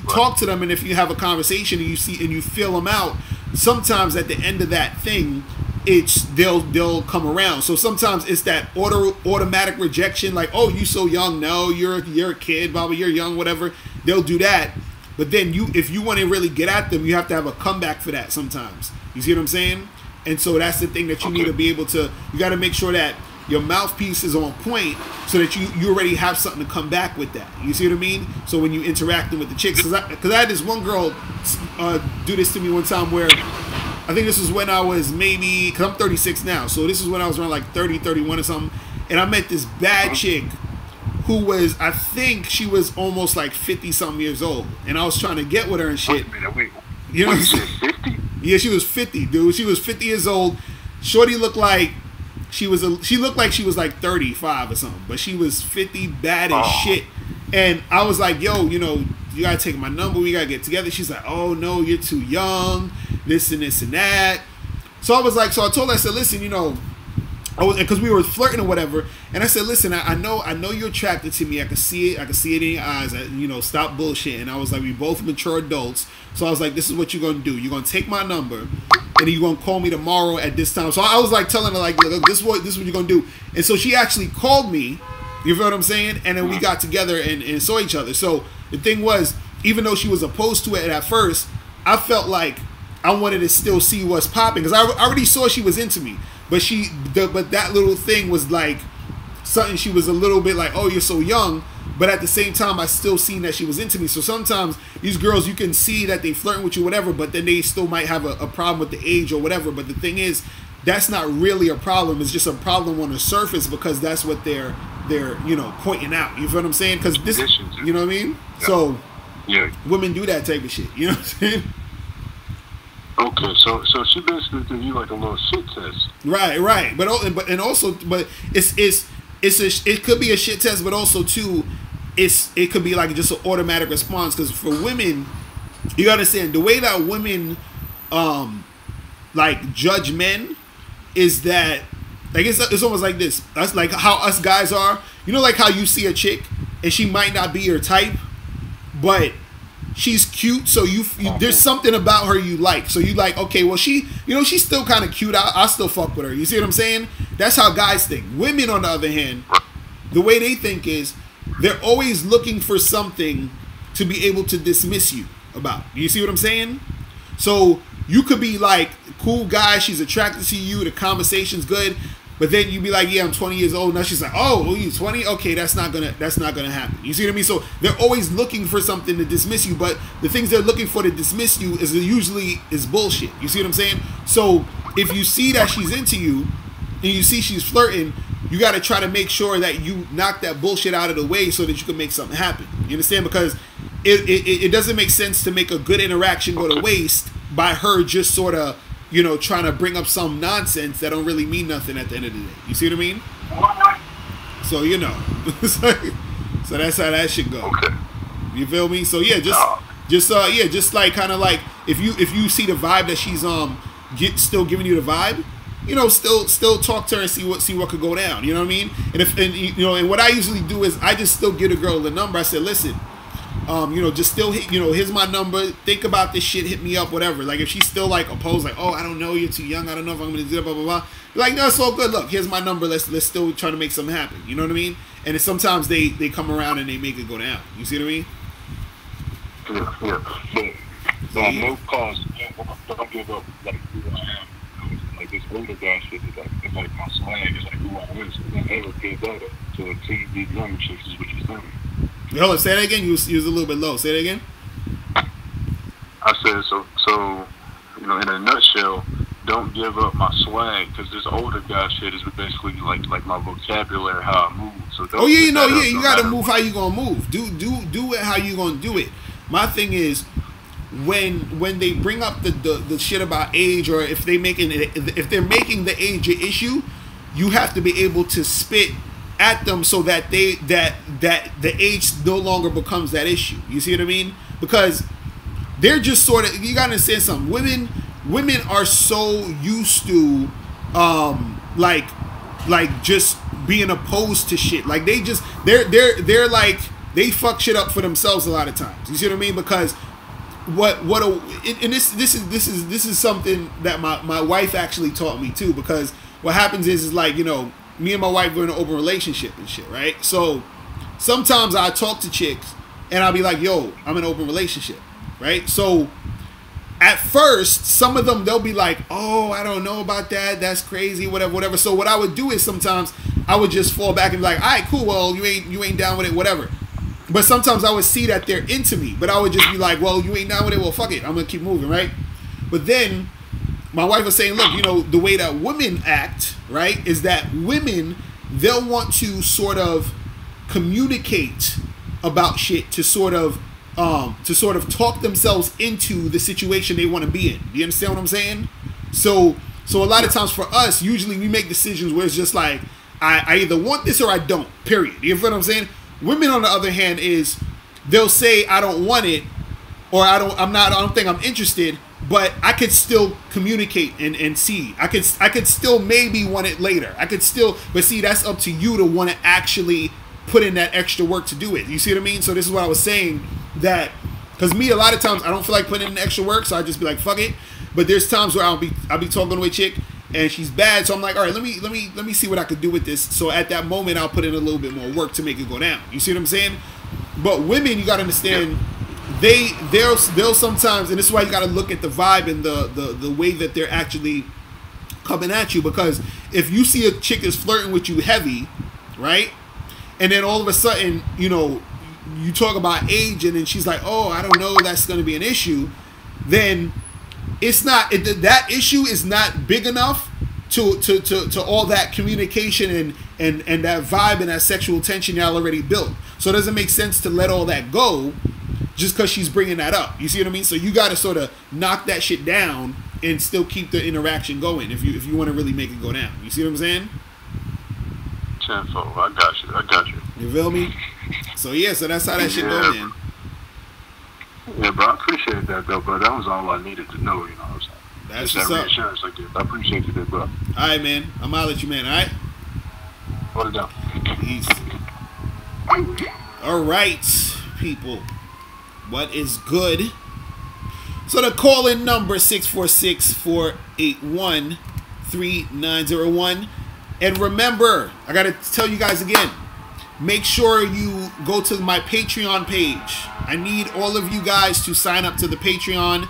Speaker 1: talk to them, and if you have a conversation and you feel them out, sometimes at the end of that thing, they'll come around. So sometimes it's that automatic rejection, like, oh, you so young, no, you're a kid, blah, blah, you're young, whatever. They'll do that. But then if you want to really get at them, you have to have a comeback for that sometimes. You see what I'm saying? And so that's the thing that you need to be able to, you got to make sure that your mouthpiece is on point, so that you already have something to come back with that. You see what I mean? So when you interacting with the chicks, because I had this one girl do this to me one time where, I think this was when I was maybe, because I'm 36 now, so this is when I was around like 30, 31 or something, and I met this bad chick who was, I think she was almost like 50-something years old, and I was trying to get with her and shit.
Speaker 3: Wait.
Speaker 1: You know what I'm saying?
Speaker 3: 50?
Speaker 1: Yeah, she was 50, dude. She was 50 years old. Shorty looked like she looked like she was like 35 or something, but she was 50, bad as shit. And I was like, yo, you know, you gotta take my number, we gotta get together. She's like, oh no, you're too young, this and that. So I was like, so I told her, I said, listen, you know, because we were flirting or whatever, and I said, listen, I know you're attracted to me. I can see it in your eyes. You know, stop bullshitting. And I was like, we both mature adults. So I was like, this is what you're gonna do. You're gonna take my number, and then you're gonna call me tomorrow at this time. So I was like telling her, like, look, this is what you're gonna do. And so she actually called me. You feel what I'm saying? And then we got together and saw each other. So the thing was, even though she was opposed to it at first, I felt like I wanted to still see what's popping, because I already saw she was into me. But but that little thing was like something, she was a little bit like, oh, you're so young. But at the same time, I still seen that she was into me. So sometimes these girls, you can see that they flirting with you, whatever, but then they still might have a problem with the age or whatever. But the thing is, that's not really a problem. It's just a problem on the surface, because that's what they're you know, pointing out. You feel what I'm saying? Because this, you know what I mean? Yeah. So yeah, women do that type of shit. You know what I'm saying?
Speaker 3: Okay, so she basically did you like a little shit test.
Speaker 1: Right. But it could be a shit test, but also too, it could be like just an automatic response. Because for women, you gotta understand the way that women like judge men is that, like, it's almost like this. That's like how us guys are. You know, like how you see a chick and she might not be your type, but she's cute, so there's something about her you like. So you like, okay, well, she's still kind of cute. I still fuck with her. You see what I'm saying? That's how guys think. Women, on the other hand, the way they think is they're always looking for something to be able to dismiss you about. You see what I'm saying? So you could be like, cool guy, she's attracted to you, the conversation's good, but then you be like, yeah, I'm 20 years old. Now she's like, oh, you 20? Okay, that's not gonna happen. You see what I mean? So they're always looking for something to dismiss you, but the things they're looking for to dismiss you usually is bullshit. You see what I'm saying? So if you see that she's into you and you see she's flirting, you got to try to make sure that you knock that bullshit out of the way so that you can make something happen. You understand? Because it doesn't make sense to make a good interaction go to waste by her just sort of, you know, trying to bring up some nonsense that don't really mean nothing at the end of the day. You see what I mean? So, you know. So that's how that should go. Okay. You feel me? So yeah, just like kind of like if you see the vibe that she's still giving you the vibe, you know, still talk to her and see what could go down. You know what I mean? And you know, and what I usually do is I just still give a girl the number. I said, listen, you know, just still hit, you know, here's my number, think about this shit, hit me up, whatever. Like if she's still like opposed, like, oh, I don't know, you're too young, I don't know if I'm gonna do that, blah blah blah. You're like, no, it's all good. Look, here's my number. Let's still try to make something happen. You know what I mean? And sometimes they come around and they make it go down. You see what I mean?
Speaker 3: Yeah. But most cars don't give up like who I am. Like this older guy shit is like, it's like my swag, it's like who I was. I never give that up to a TV young shit is what you're saying.
Speaker 1: Hold on, say that again. You was a little bit low. Say that again.
Speaker 3: I said so. You know, in a nutshell, don't give up my swag because this older guy shit is basically like my vocabulary, how I move. So don't
Speaker 1: you know, you gotta move how you gonna move. Do it how you gonna do it. My thing is when they bring up the shit about age, or if they're making the age an issue, you have to be able to spit at them so that that the age no longer becomes that issue. You see what I mean? Because they're just sort of, you gotta understand something. Women are so used to like just being opposed to shit. Like they're like, they fuck shit up for themselves a lot of times. You see what I mean? Because this is something that my wife actually taught me too. Because what happens is like, you know, me and my wife, we're in an open relationship and shit, right? So sometimes I talk to chicks and I'll be like, yo, I'm in an open relationship, right? So at first, some of them, they'll be like, oh, I don't know about that, that's crazy, whatever. So what I would do is sometimes I would just fall back and be like, all right, cool, well, you ain't down with it, whatever. But sometimes I would see that they're into me, but I would just be like, well, you ain't down with it, well, fuck it, I'm gonna keep moving, right? But then my wife was saying, look, you know, the way that women act, right, is that women, they'll want to sort of communicate about shit to sort of talk themselves into the situation they want to be in. Do you understand what I'm saying? So a lot of times for us, usually we make decisions where it's just like, I either want this or I don't, period. You feel what I'm saying? Women, on the other hand, is they'll say I don't want it, or I don't think I'm interested, but I could still communicate and see. I could still maybe want it later. I could still, but see, that's up to you to want to actually put in that extra work to do it. You see what I mean? So this is what I was saying, that because me, a lot of times I don't feel like putting in extra work, so I just be like, fuck it. But there's times where I'll be talking to a chick and she's bad, so I'm like, all right, let me see what I could do with this. So at that moment, I'll put in a little bit more work to make it go down. You see what I'm saying? But women, you gotta understand, they'll sometimes, and this is why you gotta look at the vibe and the way that they're actually coming at you. Because if you see a chick is flirting with you heavy, right, and then all of a sudden, you know, you talk about age, and then she's like, oh, I don't know, that's going to be an issue, then it's not, that issue is not big enough to all that communication and that vibe and that sexual tension y'all already built. So it doesn't make sense to let all that go just because she's bringing that up. You see what I mean? So you got to sort of knock that shit down and still keep the interaction going if you want to really make it go down. You see what I'm saying?
Speaker 3: Tenfold. I got you.
Speaker 1: You feel me? So yeah, so that's how that shit go, man.
Speaker 3: Yeah, bro, I appreciate that though, bro. That was all I needed to know, you know what I'm saying?
Speaker 1: That's
Speaker 3: just
Speaker 1: what's
Speaker 3: that reassurance like this. I appreciate you, there, bro.
Speaker 1: Alright, man. I'm out at you, man, alright?
Speaker 3: Hold it down.
Speaker 1: Peace. Alright, people. What is good? So the call-in number 646-481-3901. And remember, I gotta tell you guys again, make sure you go to my Patreon page. I need all of you guys to sign up to the Patreon.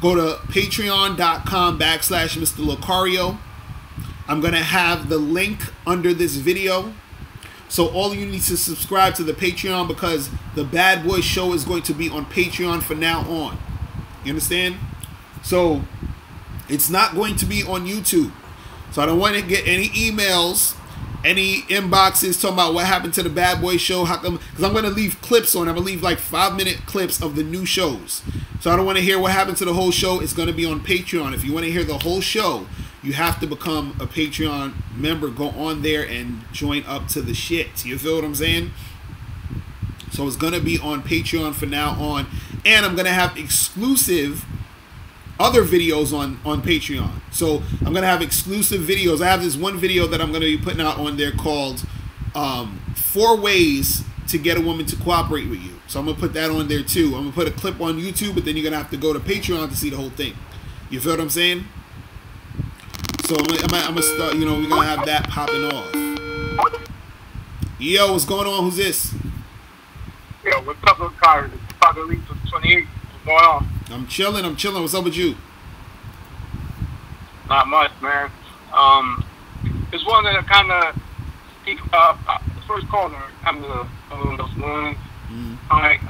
Speaker 1: Go to patreon.com/Mr. Locario. I'm gonna have the link under this video. So all you need to subscribe to the Patreon, because the Bad Boy Show is going to be on Patreon from now on. You understand? So it's not going to be on YouTube. So I don't want to get any emails, any inboxes talking about what happened to the Bad Boy Show. How come? Because I'm going to leave clips on. I'm going to leave like 5-minute clips of the new shows. So I don't want to hear what happened to the whole show. It's going to be on Patreon. If you want to hear the whole show, you have to become a Patreon member. Go on there and join up to the shit. You feel what I'm saying? So it's going to be on Patreon from now on. And I'm going to have exclusive other videos on Patreon. So I'm going to have exclusive videos. I have this one video that I'm going to be putting out on there called 4 ways to get a woman to cooperate with you. So I'm gonna put that on there too. I'm gonna put a clip on YouTube, but then you're gonna have to go to Patreon to see the whole thing. You feel what I'm saying? So I'm gonna start. You know, we're gonna have that popping off. Yo, what's going on? Who's this?
Speaker 4: Yo, what's up, Locario? Compatibility 28. What's going on?
Speaker 1: I'm chilling. What's up with you?
Speaker 4: Not much, man. It's one that kind of the first caller kind of those ones. Like,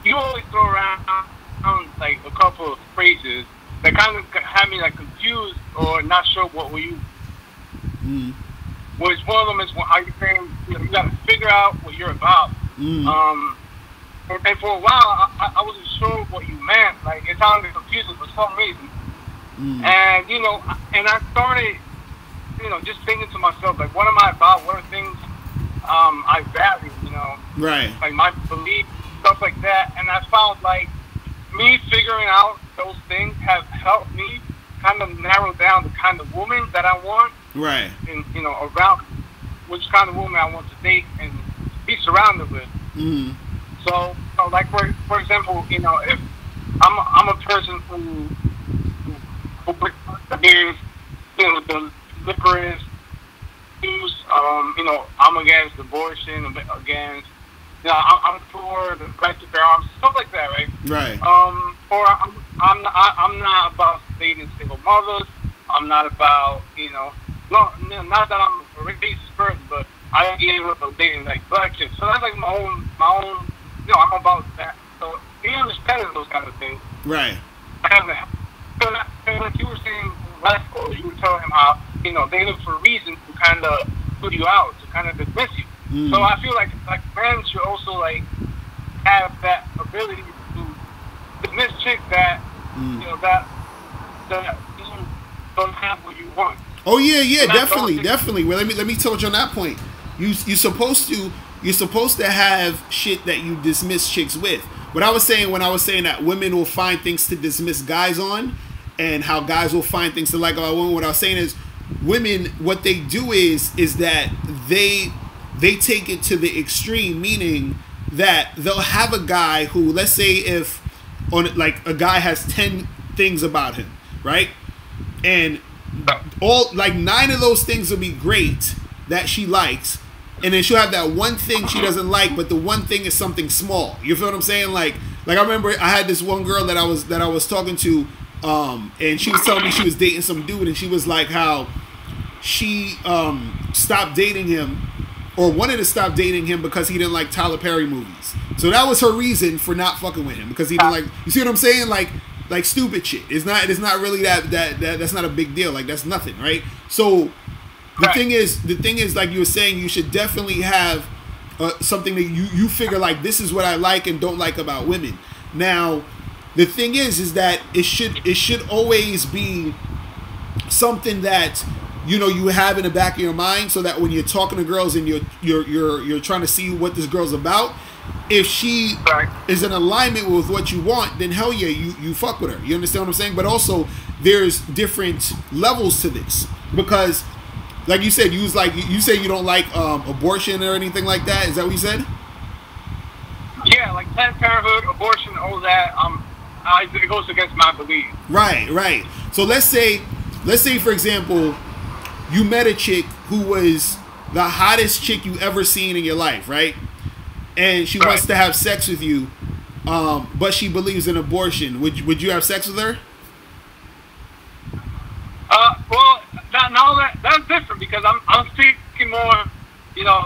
Speaker 4: you always throw around like a couple of phrases that kind of had me like confused or not sure what were you. Which one of them is how you saying you got to figure out what you're about. And for a while I wasn't sure what you meant. Like it sounded confusing for some reason. And you know, and I started, you know, just thinking to myself like, what am I about? What are things I value? You know,
Speaker 1: right?
Speaker 4: Like my beliefs, stuff like that. And I found like me figuring out those things have helped me kind of narrow down the kind of woman that I want.
Speaker 1: Right.
Speaker 4: And you know, around which kind of woman I want to date and be surrounded with. So like for example, you know, if I'm a person who against, you know, the licorice use, you know, I'm against abortion, against, you know, I'm for the right to bear arms, stuff like that, right?
Speaker 1: Right.
Speaker 4: Or I'm not about dating single mothers. I'm not about, you know, not that I'm a racist person, but I don't get with dating like black chicks. So that's like my own, you know, I'm about that. So he understands those kind of things.
Speaker 1: Right.
Speaker 4: And like you were saying last call, you were telling him how, you know, they look for a reason to kind of put you out, to kind of dismiss you. So I feel like men should also like have that ability to dismiss chicks that you know that you don't have what you want.
Speaker 1: Oh yeah, definitely. Well, let me touch on that point. You're supposed to have shit that you dismiss chicks with. What I was saying when I was saying that women will find things to dismiss guys on, and how guys will find things to like about women. What I was saying is, women, what they do is that they take it to the extreme, meaning that they'll have a guy who, let's say if on like a guy has 10 things about him, right? And all like 9 of those things will be great that she likes, and then she'll have that one thing she doesn't like, but the one thing is something small. You feel what I'm saying? Like I remember I had this one girl that I was talking to, and she was telling me she was dating some dude, and she was like how she stopped dating him, or wanted to stop dating him because he didn't like Tyler Perry movies. So that was her reason for not fucking with him, because he didn't like. You see what I'm saying? Like stupid shit. It's not really that's not a big deal. Like that's nothing, right? So the thing is, like you were saying, you should definitely have something that you figure like, this is what I like and don't like about women. Now, the thing is that it should always be something that, you know, you have in the back of your mind, so that when you're talking to girls and you're trying to see what this girl's about, if she is in alignment with what you want, then hell yeah, you fuck with her. You understand what I'm saying? But also, there's different levels to this, because like you said, you say you don't like abortion or anything like that. Is that what you said?
Speaker 4: Yeah, like Planned Parenthood, abortion, all that. It goes against my belief.
Speaker 1: Right. So let's say for example, you met a chick who was the hottest chick you ever seen in your life, right? And she wants to have sex with you, but she believes in abortion. Would you have sex with her?
Speaker 4: Well, that's different, because I'm speaking more, you know,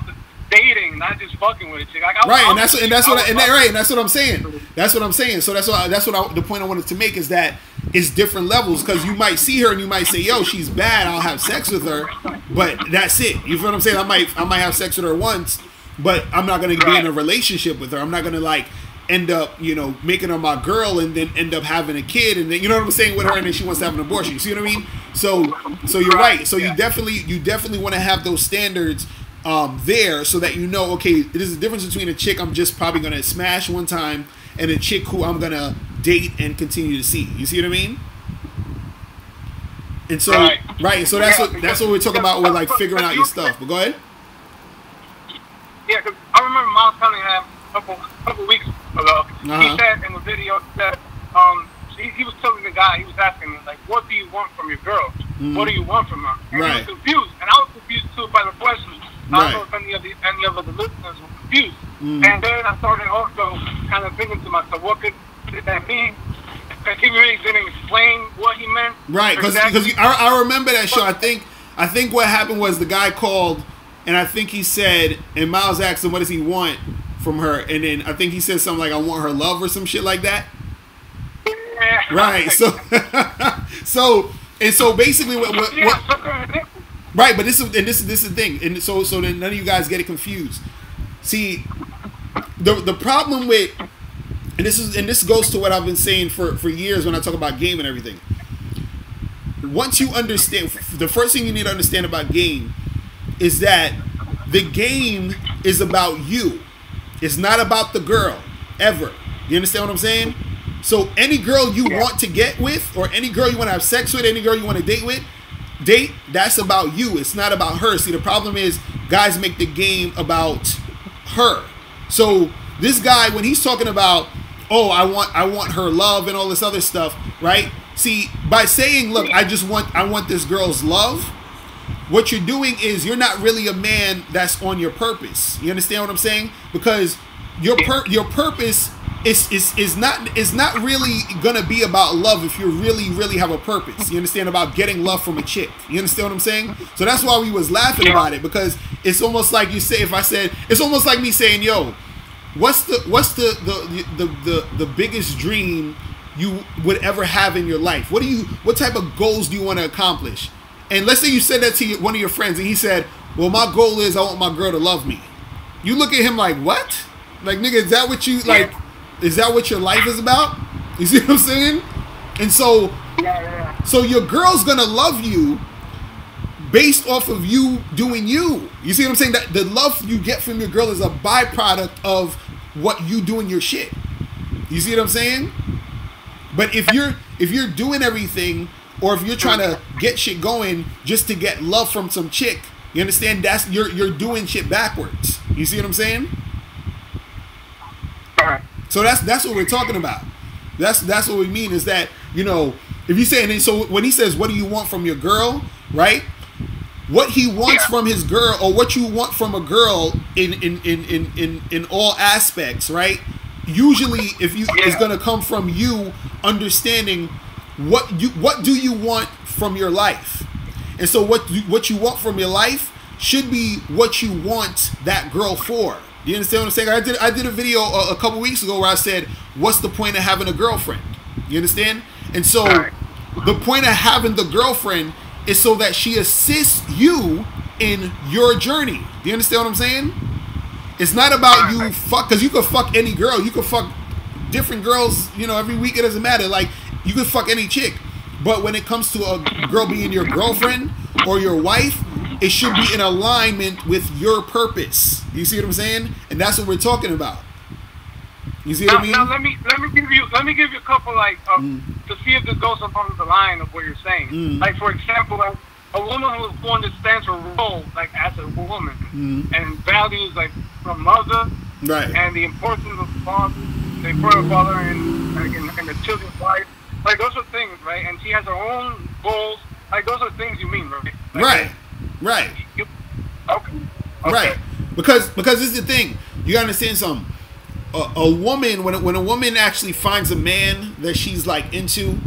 Speaker 4: dating, not just fucking with a chick. Like,
Speaker 1: that's what I'm saying. That's what I'm saying. So the point I wanted to make is that it's different levels, because you might see her and you might say, yo, she's bad, I'll have sex with her, but that's it. You feel what I'm saying? I might have sex with her once, but I'm not gonna be in a relationship with her. I'm not gonna like end up, you know, making her my girl and then end up having a kid, and then, you know what I'm saying, with her, and then she wants to have an abortion. You see what I mean? So you're right. So you definitely want to have those standards there, so that you know, okay, there's a difference between a chick I'm just probably gonna smash one time and a chick who I'm gonna date and continue to see. You see what I mean? And so so that's what we're talking about with like figuring out your stuff. But go ahead.
Speaker 4: Yeah, because I remember
Speaker 6: couple weeks ago. He said in the video that he was telling the guy, he was asking him, like, what do you want from your girl? What do you want from her? And he was confused, and I was confused too by the question. I don't know if any of the listeners were confused. And then I started also kind of thinking to myself, what did that mean? Because he really didn't explain what he meant.
Speaker 1: Right, because I remember that show. I think what happened was the guy called, and I think he said, and Miles asked him, what does he want from her? And then I think he said something like, I want her love or some shit like that.
Speaker 6: Yeah.
Speaker 1: Right, so basically what right, but this is the thing, and so then none of you guys get it confused. See, the problem with, and this goes to what I've been saying for years when I talk about game and everything. Once you understand, the first thing you need to understand about game is that the game is about you. It's not about the girl, ever. You understand what I'm saying? So any girl you want to get with, or any girl you want to have sex with, any girl you want to date, that's about you. It's not about her. See, the problem is guys make the game about her. So this guy, when he's talking about, oh, I want her love and all this other stuff, right? See, by saying, look, I want this girl's love, what you're doing is you're not really a man that's on your purpose. You understand what I'm saying? Because your purpose is not really gonna be about love if you really have a purpose. You understand, about getting love from a chick. You understand what I'm saying? So that's why we was laughing about it, because it's almost like you say, if I said, it's almost like me saying, yo, what's the biggest dream you would ever have in your life? What type of goals do you want to accomplish? And let's say you said that to one of your friends, and he said, well, my goal is I want my girl to love me. You look at him like, what? Like, nigga, is that what you like? Is that what your life is about? You see what I'm saying? And so your girl's gonna love you based off of you doing you. You see what I'm saying? That the love you get from your girl is a byproduct of what you doing your shit. You see what I'm saying? But if you're doing everything, or if you're trying to get shit going just to get love from some chick, you understand? That's you're doing shit backwards. You see what I'm saying? So that's what we're talking about. That's what we mean, is that, you know, if you say, and so when he says, what do you want from your girl, right? What he wants from his girl, or what you want from a girl in all aspects, right? Usually, it's gonna come from you understanding what do you want from your life, and so what you want from your life should be what you want that girl for. You understand what I'm saying? I did a video a couple weeks ago where I said, what's the point of having a girlfriend? You understand? And so the point of having the girlfriend is so that she assists you in your journey. Do you understand what I'm saying? It's not about you fuck, because you could fuck any girl. You could fuck different girls, you know, every week. It doesn't matter. Like, you could fuck any chick. But when it comes to a girl being your girlfriend or your wife, it should be in alignment with your purpose. You see what I'm saying? And that's what we're talking about. You see what I mean?
Speaker 6: Now let me give you a couple, like, to see if this goes along the line of what you're saying. Like, for example, like, a woman who is born to stand her role, like, as a woman, and values, like, her mother, and the importance of the father, the importance of father, and the children's life. Like, those are things, right? And she has her own goals. Like, those are things you mean, right? Like,
Speaker 1: Right.
Speaker 6: Okay.
Speaker 1: Right. Because this is the thing. You gotta understand something. A woman, when a woman actually finds a man that she's like into,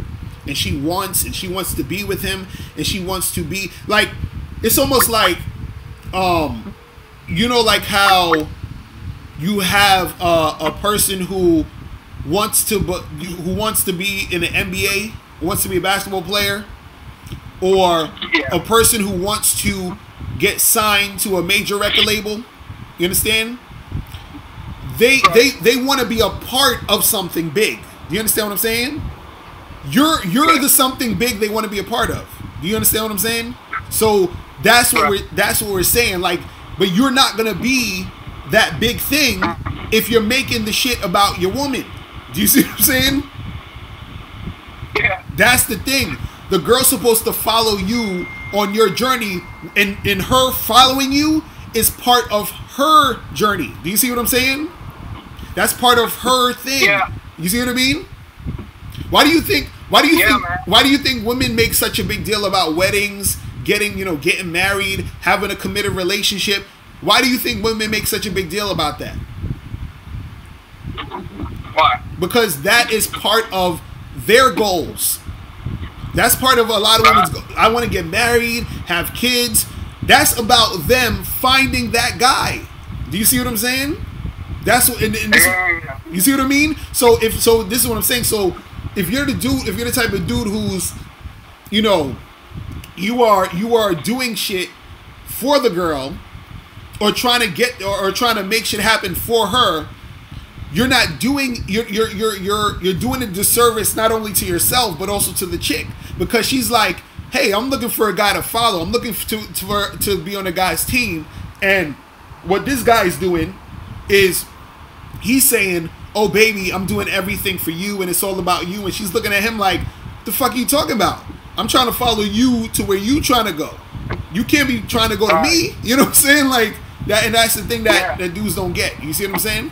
Speaker 1: and she wants to be with him, and she wants to be like, it's almost like, you know, like how you have a person who wants to be in the NBA, wants to be a basketball player, or a person who wants to get signed to a major record label. You understand? They want to be a part of something big. Do you understand what I'm saying? You're the something big they want to be a part of. Do you understand what I'm saying? So that's what we're saying. Like, but you're not gonna be that big thing if you're making the shit about your woman. Do you see what I'm saying?
Speaker 6: Yeah.
Speaker 1: That's the thing. The girl's supposed to follow you on your journey, and her following you is part of her journey. Do you see what I'm saying? That's part of her thing.
Speaker 6: Yeah.
Speaker 1: You see what I mean? Why do you think? Why do you think?
Speaker 6: Man.
Speaker 1: Why do you think women make such a big deal about weddings, getting married, having a committed relationship? Why do you think women make such a big deal about that?
Speaker 6: Why?
Speaker 1: Because that is part of their goals. That's part of a lot of women's goals. I want to get married, have kids. That's about them finding that guy. Do you see what I'm saying? That's what. And this, you see what I mean? So this is what I'm saying. So if you're the dude, if you're the type of dude who's, you are doing shit for the girl, or trying to get or trying to make shit happen for her, you're doing a disservice not only to yourself but also to the chick, because she's like, hey, I'm looking for a guy to follow. I'm looking to be on a guy's team, and what this guy's doing is he's saying, oh baby, I'm doing everything for you and it's all about you, and she's looking at him like, the fuck are you talking about? I'm trying to follow you to where you trying to go. You can't be trying to go to me. You know what I'm saying? Like that, and that's the thing that dudes don't get. You see what I'm saying?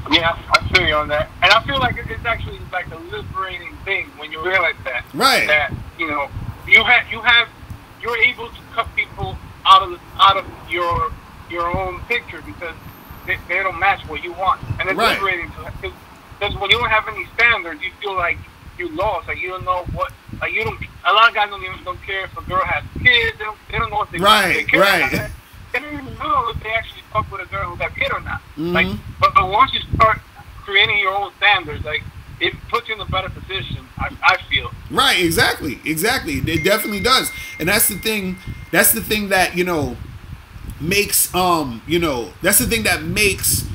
Speaker 6: Yeah, I feel you on that, and I feel like it's actually like a liberating thing when you realize that.
Speaker 1: Right.
Speaker 6: That you're able to cut people out of your own picture because they don't match what you want, and it's liberating because when you don't have any standards, you feel like you lost. Like you don't know what. Like you don't. A lot of guys don't care if a girl has kids. They don't know if they care or not. They don't even know if they actually fuck with a girl who got a kid or not.
Speaker 1: Mm-hmm.
Speaker 6: Like, but once you start creating your own standards, like it puts you in a better position. I feel. Right.
Speaker 1: Exactly. It definitely does, and that's the thing. That's the thing that makes that's the thing that makes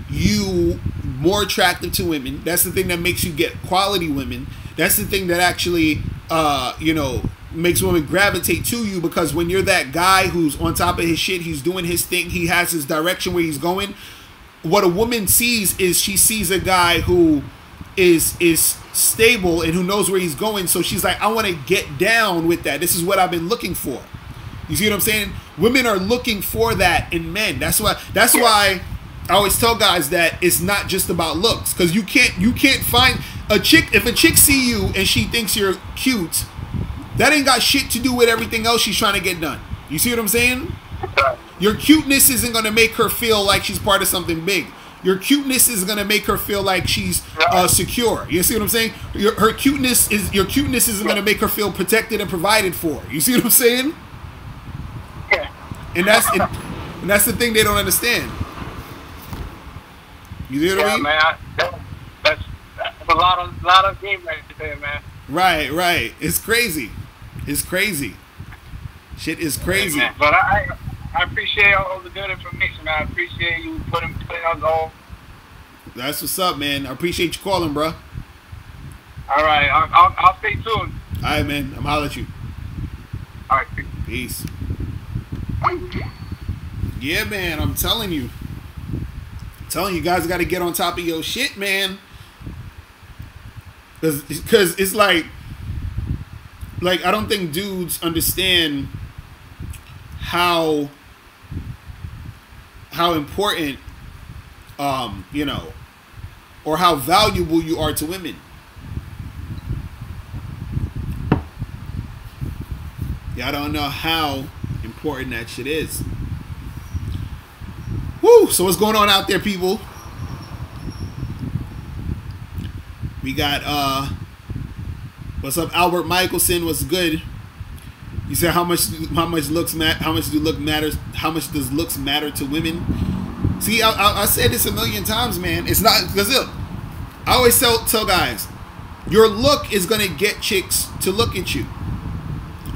Speaker 1: you more attractive to women. That's the thing that makes you get quality women. That's the thing that actually makes women gravitate to you, because when you're that guy who's on top of his shit, he's doing his thing, he has his direction where he's going, what a woman sees is she sees a guy who is stable and who knows where he's going. So she's like, I want to get down with that. This is what I've been looking for. You see what I'm saying? Women are looking for that in men. That's why I always tell guys that it's not just about looks, because you can't find a chick. If a chick see you and she thinks you're cute, that ain't got shit to do with everything else she's trying to get done. You see what I'm saying? Your cuteness isn't going to make her feel like she's part of something big. Your cuteness is going to make her feel like she's secure. You see what I'm saying? Your cuteness isn't going to make her feel protected and provided for. You see what I'm saying? And that's the thing they don't understand. You see what I mean?
Speaker 6: Man, that's a lot of game right there, man.
Speaker 1: Right. It's crazy. Shit is crazy.
Speaker 6: Yeah, but I appreciate all the good information, man. I appreciate you putting us all.
Speaker 1: That's what's up, man. I appreciate you calling, bro.
Speaker 6: All right, I'll stay tuned. All
Speaker 1: right, man. I'm holler at you.
Speaker 6: All right.
Speaker 1: Peace. Yeah, man. I'm telling you. You guys got to get on top of your shit, man. Because it's like I don't think dudes understand how important or how valuable you are to women. Y'all don't know how important that shit is. Woo! So what's going on out there, people? We got what's up, Albert Michelson? What's good? You said how much does looks matter to women? See, I said this a million times, man. It's not, because look, I always tell guys, your look is gonna get chicks to look at you.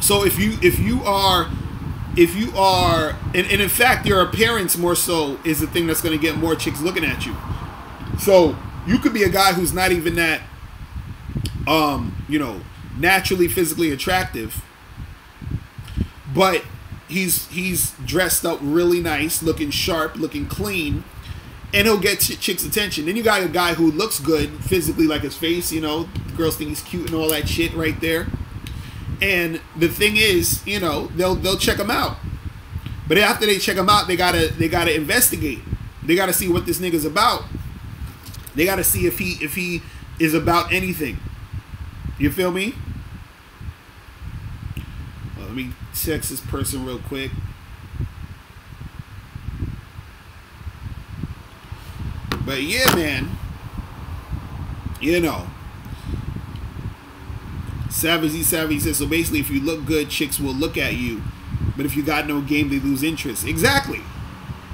Speaker 1: So if you are, and in fact, your appearance more so is the thing that's gonna get more chicks looking at you. So you could be a guy who's not even that, naturally physically attractive, but he's dressed up really nice, looking sharp, looking clean, and he'll get chicks' attention. Then you got a guy who looks good physically, like his face, girls think he's cute and all that shit right there. And the thing is, they'll check him out, but after they check him out, they gotta investigate. They got to see what this nigga's about. They got to see if he is about anything. You feel me? Well, let me text this person real quick. But yeah, man. You know. Savage says, so basically if you look good, chicks will look at you. But if you got no game, they lose interest. Exactly.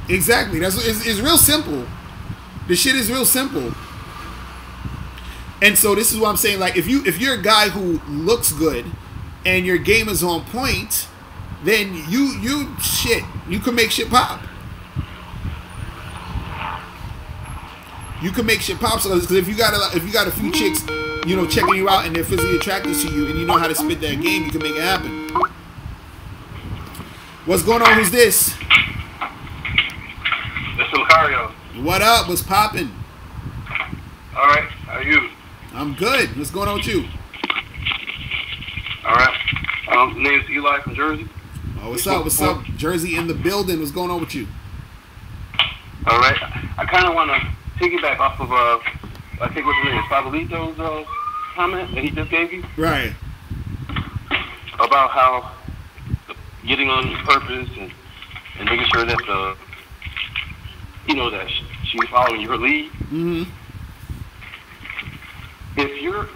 Speaker 1: Exactly. It's real simple. The shit is real simple. And so this is what I'm saying. Like if you're a guy who looks good and your game is on point, then you can make shit pop. You can make shit pop. So if you got a few chicks, you know, checking you out and they're physically attracted to you and you know how to spit that game, you can make it happen. What's going on? Who's this?
Speaker 7: This is Locario.
Speaker 1: What up? What's popping?
Speaker 7: All right. How are you?
Speaker 1: I'm good. What's going on with you?
Speaker 7: All right. Name's Eli from Jersey.
Speaker 1: Oh, what's up? What's up? Jersey in the building. What's going on with you?
Speaker 7: All right. I kind of want to piggyback off of, I think what's his name, Fabolito's comment that he just gave you.
Speaker 1: Right.
Speaker 7: About how getting on purpose and making sure that that she's following your lead.
Speaker 1: Mm-hmm.
Speaker 7: If you're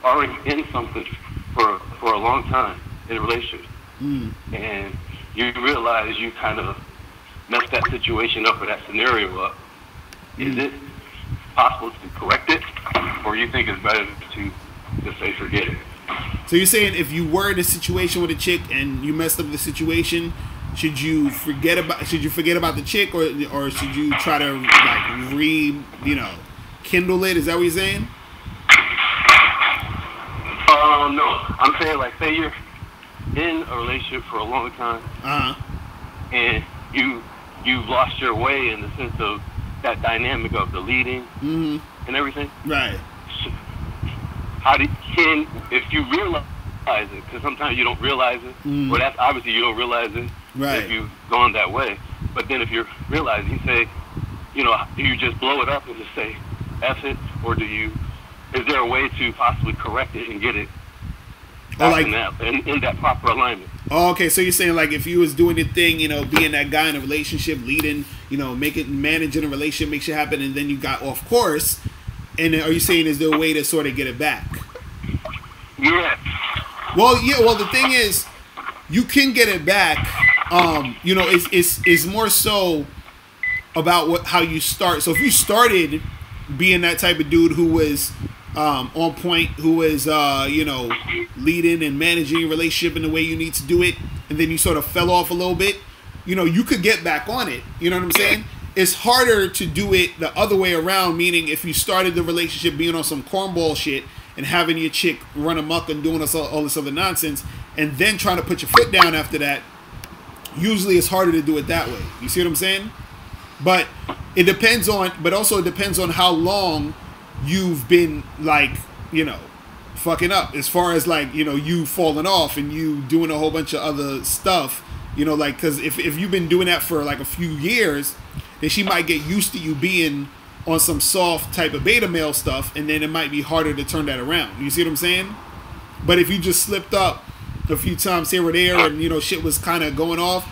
Speaker 7: already in something for a long time in a relationship, and you realize you kind of messed that situation up or that scenario up, is it possible to correct it, or you think it's better to just say forget it?
Speaker 1: So you're saying if you were in a situation with a chick and you messed up the situation, should you forget about the chick, or should you try to like kindle it? Is that what you're saying?
Speaker 7: No, I'm saying like say you're in a relationship for a long time, and you've lost your way in the sense of that dynamic of the leading and everything.
Speaker 1: Right.
Speaker 7: If you realize it, because sometimes you don't realize it, well, that's obviously you don't realize it if you've gone that way. But then if you realize, you say, do you just blow it up and just say F it, or is there a way to possibly correct it and get it back in that proper alignment?
Speaker 1: Oh, okay. So you're saying like if you was doing your thing, being that guy in a relationship, leading, managing a relationship, make shit happen, and then you got off course, and then are you saying is there a way to sort of get it back?
Speaker 7: Yeah.
Speaker 1: Well, yeah. Well, the thing is, you can get it back. It's more so about how you start. So if you started being that type of dude who was on point, who was leading and managing your relationship in the way you need to do it, and then you sort of fell off a little bit, you could get back on it. You know what I'm saying? It's harder to do it the other way around, meaning if you started the relationship being on some cornball shit and having your chick run amok and doing all this other nonsense, and then trying to put your foot down after that, usually it's harder to do it that way. You see what I'm saying? But it depends on how long you've been fucking up, as far as you falling off and you doing a whole bunch of other stuff, because if you've been doing that for like a few years, then she might get used to you being on some soft type of beta male stuff, and then it might be harder to turn that around. You see what I'm saying? But if you just slipped up a few times here or there and shit was kind of going off,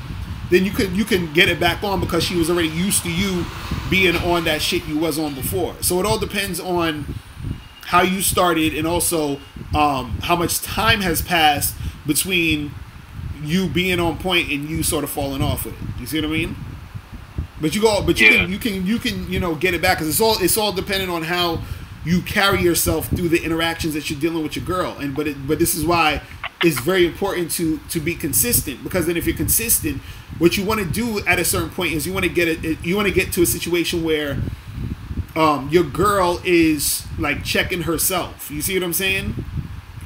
Speaker 1: then you can get it back on because she was already used to you being on that shit you was on before. So it all depends on how you started, and also how much time has passed between you being on point and you sort of falling off with it. You see what I mean? But you can get it back, because it's all dependent on how you carry yourself through the interactions that you're dealing with your girl. But this is why it's very important to be consistent, because then if you're consistent, what you want to do at a certain point is you want to get to a situation where your girl is like checking herself. You see what I'm saying?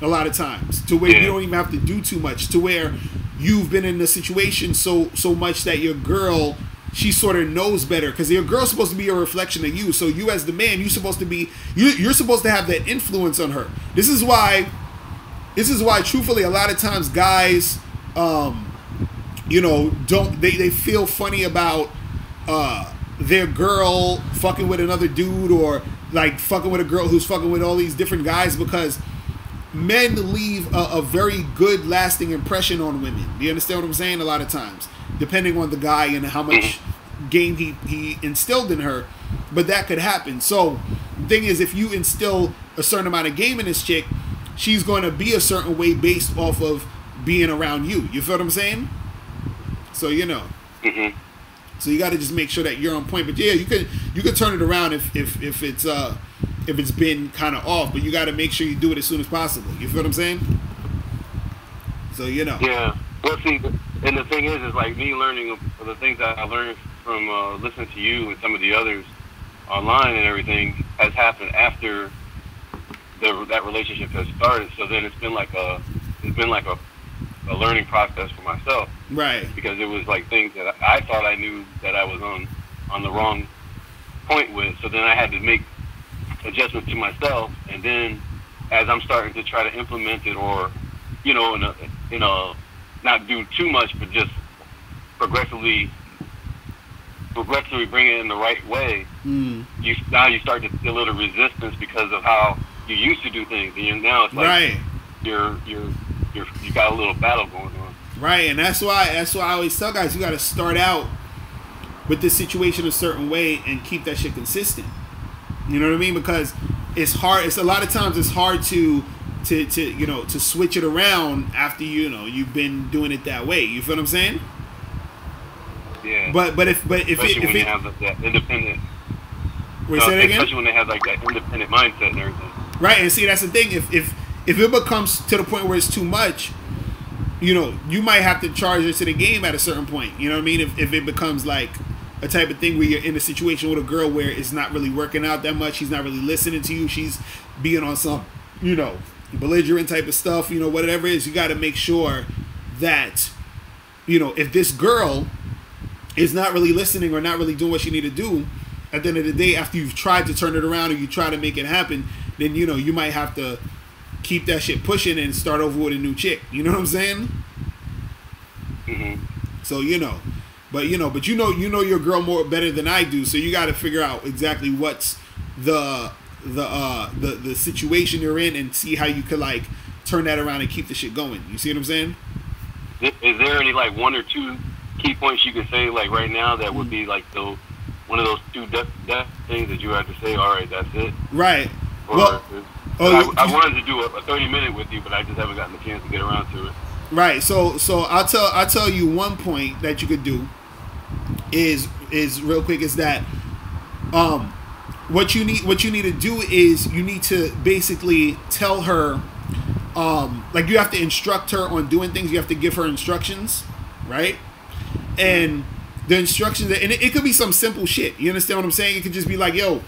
Speaker 1: A lot of times, to where you don't even have to do too much, to where you've been in the situation so much that your girl, she sort of knows better, because your girl's supposed to be a reflection of you. So you as the man, you're supposed to have that influence on her. This is why truthfully a lot of times guys they feel funny about their girl fucking with another dude, or like fucking with a girl who's fucking with all these different guys, because men leave a very good lasting impression on women. Do you understand what I'm saying? A lot of times, depending on the guy and how much game he instilled in her, but that could happen. So the thing is, if you instill a certain amount of game in this chick, she's going to be a certain way based off of being around you. You feel what I'm saying? So you know. So you got to just make sure that you're on point. But yeah, you could turn it around if it's been kind of off, but you got to make sure you do it as soon as possible. You feel what I'm saying? So you know.
Speaker 7: Yeah. Well, see, and the thing is like me learning the things that I learned from listening to you and some of the others online and everything has happened after that relationship has started. So then it's been like a learning process for myself.
Speaker 1: Right.
Speaker 7: Because it was like things that I thought I knew that I was on the wrong point with. So then I had to make adjustments to myself, and then as I'm starting to try to implement it, or you know, not do too much, but just progressively bring it in the right way. You start to feel a little resistance because of how you used to do things, and now it's like you got a little battle going on.
Speaker 1: Right, and that's why I always tell guys, you got to start out with this situation a certain way and keep that shit consistent. You know what I mean? Because it's hard. It's a lot of times it's hard to switch it around after you've been doing it that way. You feel what I'm saying?
Speaker 7: Yeah.
Speaker 1: But if
Speaker 7: especially when you have that independent.
Speaker 1: Wait, say that again?
Speaker 7: Especially when they have like that independent mindset and everything.
Speaker 1: Right, and see, that's the thing. If it becomes to the point where it's too much, you might have to charge her to the game at a certain point. You know what I mean? If it becomes like a type of thing where you're in a situation with a girl where it's not really working out that much, she's not really listening to you, she's being on some, belligerent type of stuff, whatever it is, you got to make sure that, if this girl is not really listening or not really doing what she need to do, at the end of the day, after you've tried to turn it around or you try to make it happen, then, you might have to keep that shit pushing and start over with a new chick. You know what I'm saying? So, but you know your girl better than I do, so you got to figure out exactly what's the situation you're in and see how you could like turn that around and keep the shit going. You see what I'm saying?
Speaker 7: Is there any like one or two key points you could say like right now that would be like one of those two death things that you have to say? All right, that's it.
Speaker 1: Right.
Speaker 7: Or
Speaker 1: well,
Speaker 7: I wanted to do a 30-minute with you, but I just haven't gotten the chance to get around to it.
Speaker 1: Right. So I'll tell you one point that you could do is real quick is that what you need to do is you need to basically tell her like you have to instruct her on doing things. You have to give her instructions, right? And the instructions, and it could be some simple shit. You understand what I'm saying? It could just be like, yo,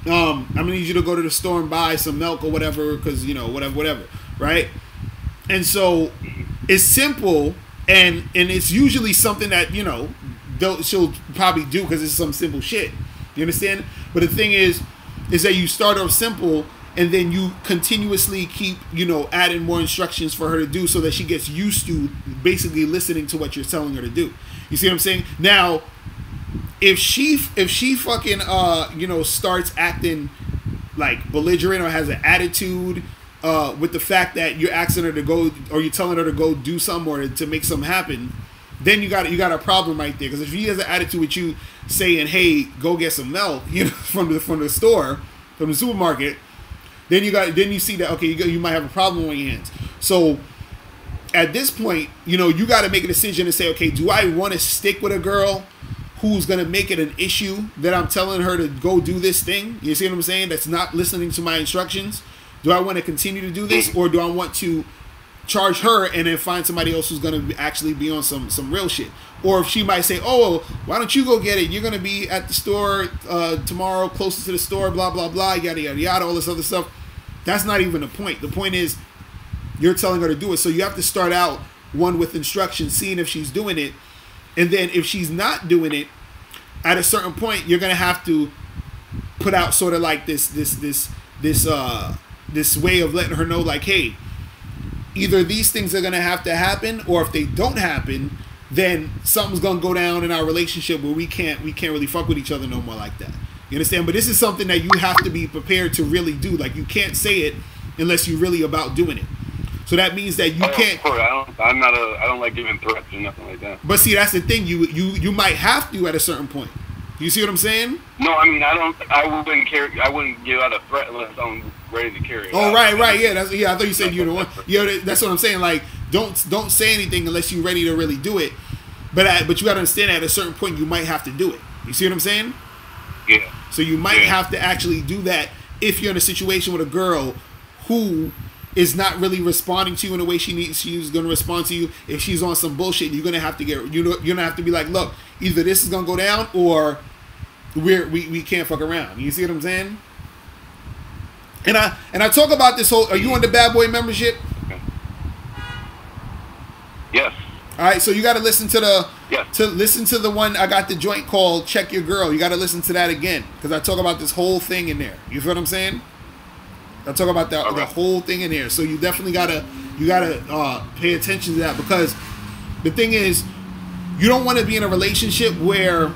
Speaker 1: I'm gonna need you to go to the store and buy some milk or whatever, because whatever, right? And so it's simple, and it's usually something that she'll probably do because it's some simple shit. You understand? But the thing is that you start off simple, and then you continuously keep adding more instructions for her to do, so that she gets used to basically listening to what you're telling her to do. You see what I'm saying? Now, if she fucking starts acting like belligerent or has an attitude with the fact that you're asking her to go, or you're telling her to go do something or to make something happen, then you got a problem right there. Because if she has an attitude with you saying, "Hey, go get some milk," from the store, from the supermarket, then you see that you might have a problem on your hands. So at this point, you got to make a decision and say, okay, do I want to stick with a girl who's going to make it an issue that I'm telling her to go do this thing? You see what I'm saying? That's not listening to my instructions. Do I want to continue to do this, or do I want to charge her and then find somebody else who's going to actually be on some real shit? Or if she might say, oh, why don't you go get it? You're going to be at the store tomorrow, closest to the store, blah, blah, blah, yada, yada, yada, all this other stuff. That's not even the point. The point is you're telling her to do it. So you have to start out, one, with instructions, seeing if she's doing it. And then if she's not doing it, at a certain point, you're going to have to put out sort of like this way of letting her know, like, hey, either these things are going to happen, or if they don't happen, then something's gonna go down in our relationship where we can't really fuck with each other no more like that. You understand? But this is something that you have to be prepared to really do. Like, you can't say it unless you're really about doing it. So that means that you can't.
Speaker 7: I don't like giving threats or nothing like that.
Speaker 1: But see, that's the thing. You might have to at a certain point. You see what I'm saying?
Speaker 7: No, I mean, I wouldn't give out a threat unless I'm ready to carry it.
Speaker 1: Oh,
Speaker 7: out.
Speaker 1: right. Yeah, I thought you said you're the one. Yeah, that's what I'm saying. Like, don't say anything unless you're ready to really do it. But you got to understand that at a certain point you might have to do it. You see what I'm saying?
Speaker 7: Yeah.
Speaker 1: So you might have to actually do that if you're in a situation with a girl who is not really responding to you in the way she's going to respond to you. If she's on some bullshit, you're going to have to you're going to have to be like, look, either this is going to go down or we can't fuck around. You see what I'm saying? And I talk about this whole. Are you on the Bad Boy membership?
Speaker 7: Yes.
Speaker 1: All right, so you got to listen to the one I got the joint called "Check Your Girl." You got to listen to that again because I talk about this whole thing in there. You feel what I'm saying? I talk about the whole thing in there. So you definitely gotta pay attention to that because the thing is, you don't want to be in a relationship where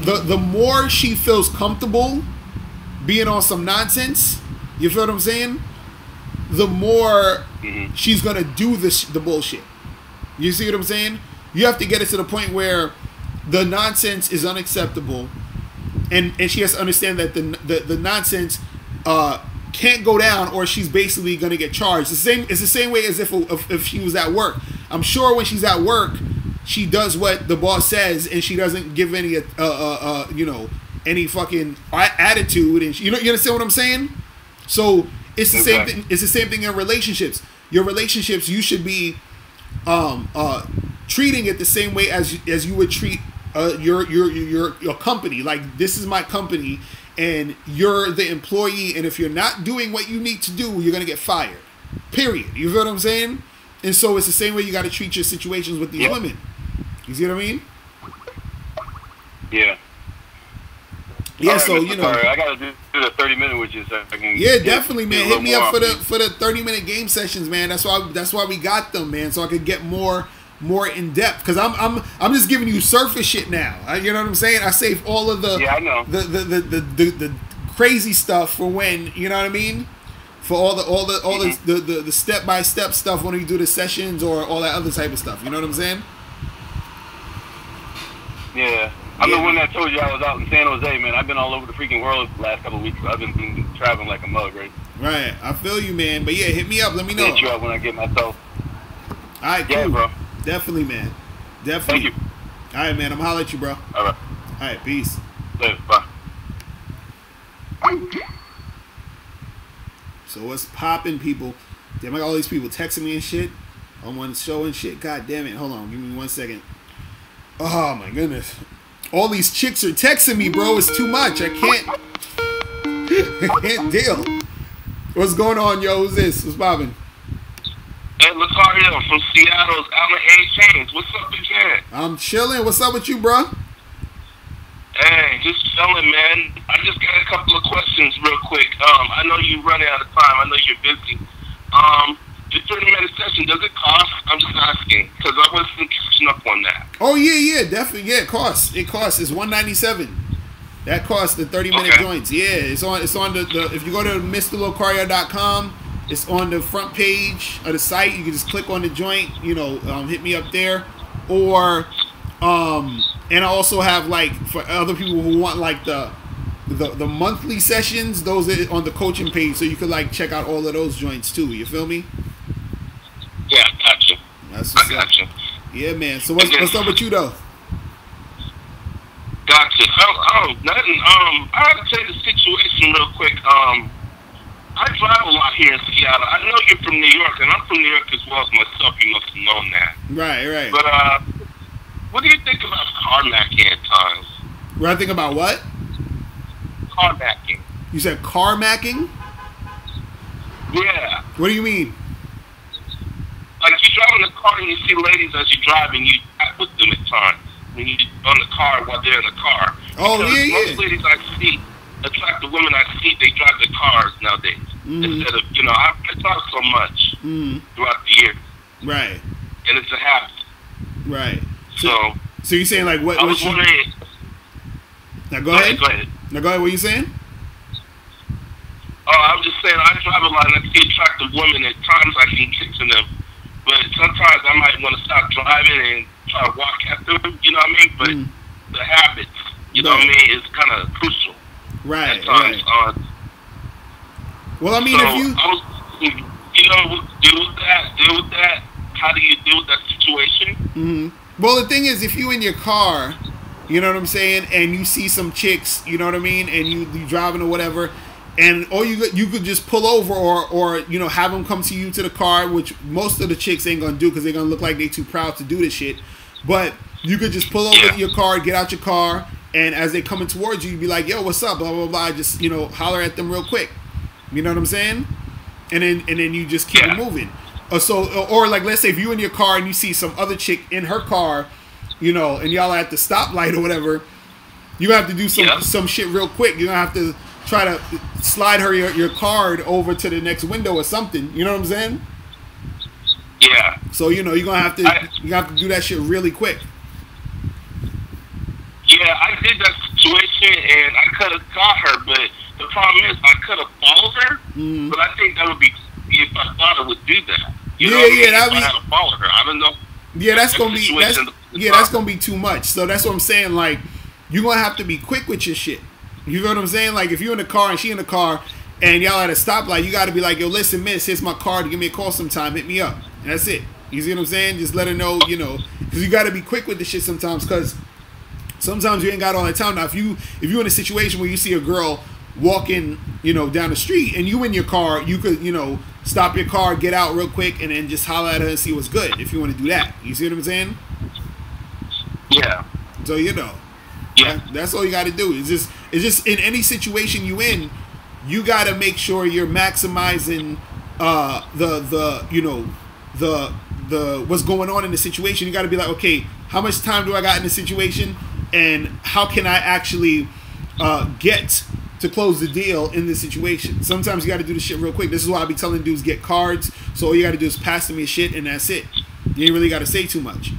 Speaker 1: the more she feels comfortable being on some nonsense, you feel what I'm saying? The more she's gonna do the bullshit. You see what I'm saying? You have to get it to the point where the nonsense is unacceptable, and she has to understand that the nonsense can't go down, or she's basically gonna get charged. It's the same way as if she was at work. I'm sure when she's at work, she does what the boss says, and she doesn't give any any fucking attitude, and you understand what I'm saying? So it's the same thing. It's the same thing in relationships. Your relationships, you should be treating it the same way as you would treat your company. Like, this is my company, and you're the employee, and if you're not doing what you need to do, you're gonna get fired. Period. You feel what I'm saying? And so it's the same way you got to treat your situations with these women. You see what I mean?
Speaker 7: Yeah.
Speaker 1: Yeah,
Speaker 7: right,
Speaker 1: so
Speaker 7: I gotta do the 30-minute with you, so I can.
Speaker 1: Yeah, definitely, man. Hit me up for the 30-minute game sessions, man. That's why we got them, man. So I could get more in depth. Because I'm just giving you surface shit now. You know what I'm saying? I save all of the
Speaker 7: I know
Speaker 1: the crazy stuff for when, you know what I mean? For all the step-by-step stuff when you do the sessions or all that other type of stuff. You know what I'm saying?
Speaker 7: Yeah. I'm the one that told you I was out in San Jose, man. I've been all over the freaking world the last couple of weeks. I've been traveling like a mug, right?
Speaker 1: Right. I feel you, man. But yeah, hit me up. Let me know.
Speaker 7: Hit you up when I get myself.
Speaker 1: All right, cool.
Speaker 7: Yeah, bro.
Speaker 1: Definitely, man. Definitely.
Speaker 7: Thank you.
Speaker 1: All right, man. I'm holler at you, bro.
Speaker 7: All right.
Speaker 1: All right, peace.
Speaker 7: Later. Bye.
Speaker 1: So what's popping, people? Damn, I got all these people texting me and shit on one show and shit. God damn it. Hold on. Give me 1 second. Oh, my goodness. All these chicks are texting me, bro. It's too much. I can't deal. What's going on, yo? Who's this? What's popping?
Speaker 5: Hey, Locario from Seattle's Alan A. James. What's up again?
Speaker 1: I'm chilling. What's up with you, bro?
Speaker 5: Hey, just chilling, man. I just got a couple of questions real quick. I know you're running out of time. I know you're busy. The 30-minute session, does it cost? I'm just asking, because I wasn't catching up on that.
Speaker 1: Oh, yeah, definitely. Yeah, it costs. It's $197. That costs the 30-minute joints. Yeah, it's on the if you go to MrLocario.com, it's on the front page of the site. You can just click on the joint, hit me up there. Or and I also have, like, for other people who want, like, the monthly sessions, those are on the coaching page, so you could, like, check out all of those joints too. You feel me?
Speaker 5: Yeah, gotcha.
Speaker 1: That's what's up. Yeah, man. So what's up with you though?
Speaker 5: Gotcha. Nothing. I have to tell you the situation real quick. I drive a lot here in Seattle. I know you're from New York, and I'm from New York as well as myself. You must have known that.
Speaker 1: Right.
Speaker 5: But what do you think about carjacking at times?
Speaker 1: What I think about what?
Speaker 5: Carjacking.
Speaker 1: You said carjacking?
Speaker 5: Yeah.
Speaker 1: What do you mean?
Speaker 5: Like, you drive in the car and you see ladies as you drive and you chat with them at times. When you're on the car while they're in the car.
Speaker 1: Oh,
Speaker 5: because
Speaker 1: yeah.
Speaker 5: Most ladies I see, attractive women I see, they drive their cars nowadays. Instead of, I talk so much throughout the year.
Speaker 1: Right.
Speaker 5: And it's a habit.
Speaker 1: Right.
Speaker 2: So
Speaker 1: you're saying like what?
Speaker 2: I was wondering.
Speaker 1: Now go ahead.
Speaker 2: Go ahead.
Speaker 1: Now go ahead. What are you saying?
Speaker 2: Oh, I was just saying, I drive a lot and I see attractive women. At times I can kiss in them, but sometimes I might want to stop driving and try to walk after them. You know what I mean? But the habits, you know what I mean, is kind of crucial.
Speaker 1: Right.
Speaker 2: At times.
Speaker 1: Right. Well, I mean,
Speaker 2: so
Speaker 1: if you,
Speaker 2: deal with that. How do you deal with that situation?
Speaker 1: Well, the thing is, if you in your car, you know what I'm saying, and you see some chicks, you know what I mean, and you driving or whatever, and or you could just pull over or you know, have them come to you to the car, which most of the chicks ain't gonna do because they're gonna look like they too proud to do this shit. But you could just pull over your car, get out your car, and as they coming towards you, you'd be like, yo, what's up, blah blah blah, just, you know, holler at them real quick. You know what I'm saying? And then you just keep it moving. Or like, let's say if you in your car and you see some other chick in her car, you know, and y'all are at the stoplight or whatever, you have to do some shit real quick. You're gonna have to try to slide her your card over to the next window or something. You know what I'm saying?
Speaker 2: Yeah.
Speaker 1: So you know you're gonna have to do that shit really quick.
Speaker 2: Yeah, I did that situation and I could have caught her, but the problem is I could have followed her. But I think that would be if I thought I would do that. You know what I mean? If I had to follow her, I don't know.
Speaker 1: Yeah, that's gonna be too much. So that's what I'm saying. Like, you're gonna have to be quick with your shit. You know what I'm saying? Like, if you're in the car and she in the car and y'all at a stoplight, you gotta be like, yo, listen, miss, here's my card. Give me a call sometime. Hit me up. And that's it. You see what I'm saying? Just let her know, you know, because you gotta be quick with the shit sometimes. Because sometimes you ain't got all that time. Now, if you're in a situation where you see a girl walking, you know, down the street and you in your car, you could, you know, stop your car, get out real quick, and then just holler at her and see what's good if you want to do that. You see what I'm saying?
Speaker 2: Yeah.
Speaker 1: So you know, that's all you got to do. It's just in any situation you in, you got to make sure you're maximizing the what's going on in the situation. You got to be like, okay, how much time do I got in the situation, and how can I actually get to close the deal in this situation. Sometimes you got to do the shit real quick. This is why I be telling dudes get cards. So all you got to do is pass them your shit, and that's it. You ain't really got to say too much.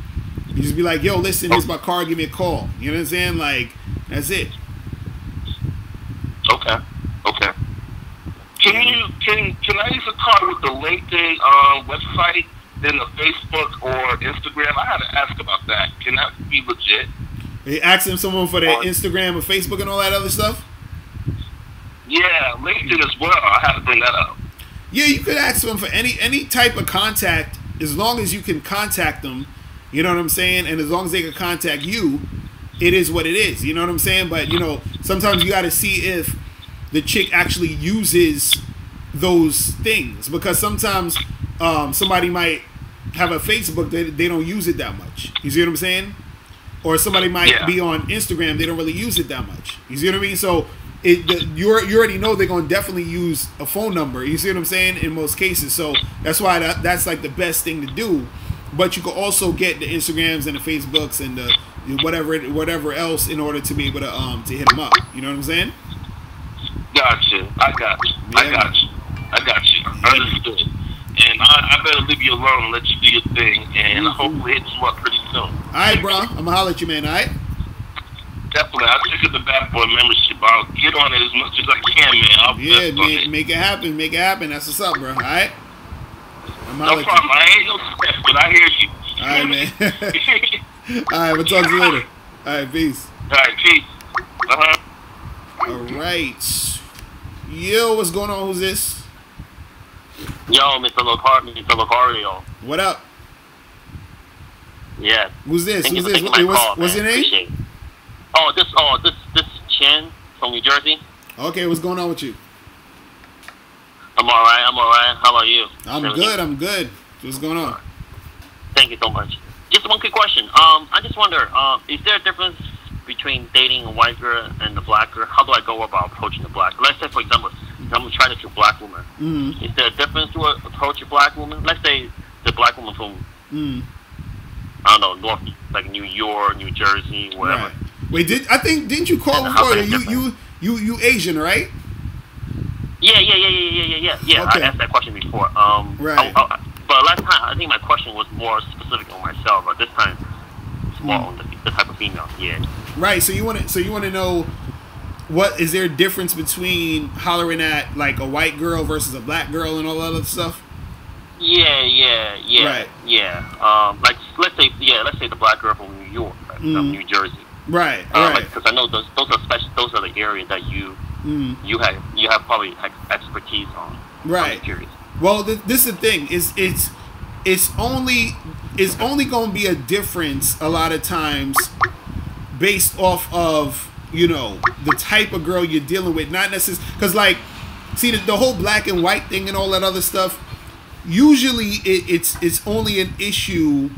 Speaker 1: You just be like, yo, listen, here's my card. Give me a call. You know what I'm saying? Like, that's it.
Speaker 2: Okay. Can I use a card with the LinkedIn website than the Facebook or Instagram? I had to ask about that. Can that be legit?
Speaker 1: Are you asking someone for their Instagram or Facebook and all that other stuff?
Speaker 2: Yeah, LinkedIn as well. I had to bring that up.
Speaker 1: Yeah, you could ask them for any type of contact, as long as you can contact them. You know what I'm saying? And as long as they can contact you, it is what it is. You know what I'm saying? But, you know, sometimes you got to see if the chick actually uses those things. Because sometimes somebody might have a Facebook, they don't use it that much. You see what I'm saying? Or somebody might be on Instagram, they don't really use it that much. You see what I mean? So you already know they're gonna definitely use a phone number. You see what I'm saying? In most cases, so that's why that's like the best thing to do. But you can also get the Instagrams and the Facebooks and the whatever else in order to be able to hit them up. You know what I'm saying?
Speaker 2: Gotcha. I got you. Understood. And I better leave you alone and let you do your thing. And hopefully hit you up pretty soon.
Speaker 1: All right, bro. I'm gonna holler at you, man. All right.
Speaker 2: Definitely. I'll check out the Bad Boy membership. I'll get on it as much as I can, man.
Speaker 1: Make it happen. Make it happen. That's what's up, bro. All right.
Speaker 2: No problem. I ain't no step, but I hear you.
Speaker 1: All right, man. All right, we'll talk to you later. All right, peace.
Speaker 2: All right, peace.
Speaker 1: All right. Yo, what's going on? Who's this?
Speaker 8: Yo, Mr. Locario.
Speaker 1: What up?
Speaker 8: Yeah.
Speaker 1: Who's this?
Speaker 8: Thank
Speaker 1: Who's this? What's your name?
Speaker 8: This Chen from New Jersey.
Speaker 1: Okay, what's going on with you?
Speaker 8: I'm alright. How about you?
Speaker 1: I'm good. What's going on?
Speaker 8: Thank you so much. Just one quick question. I just wonder, is there a difference between dating a white girl and the black girl? How do I go about approaching the black? Let's say, for example, I'm trying to a black woman. Mm-hmm. Is there a difference to approach a black woman? Let's say the black woman from, I don't know, north, like New York, New Jersey, wherever.
Speaker 1: Right. Wait, didn't you call before? You Asian, right?
Speaker 8: Yeah.
Speaker 1: Okay.
Speaker 8: I asked that question before.
Speaker 1: Right.
Speaker 8: But last time, I think my question was more specific on myself. But this time, more on the type of female. Yeah.
Speaker 1: Right. So you want to know what is there a difference between hollering at like a white girl versus a black girl and all that other stuff?
Speaker 8: Yeah.
Speaker 1: Right.
Speaker 8: Yeah. Like let's say the black girl from New York, right, from New Jersey.
Speaker 1: Right.
Speaker 8: Because I know those are special. Those are the areas that you have probably expertise on.
Speaker 1: Right.
Speaker 8: I'm curious.
Speaker 1: Well, this is the thing. It's only going to be a difference a lot of times based off of, you know, the type of girl you're dealing with. Not necessarily because, like, see the whole black and white thing and all that other stuff. Usually, it's only an issue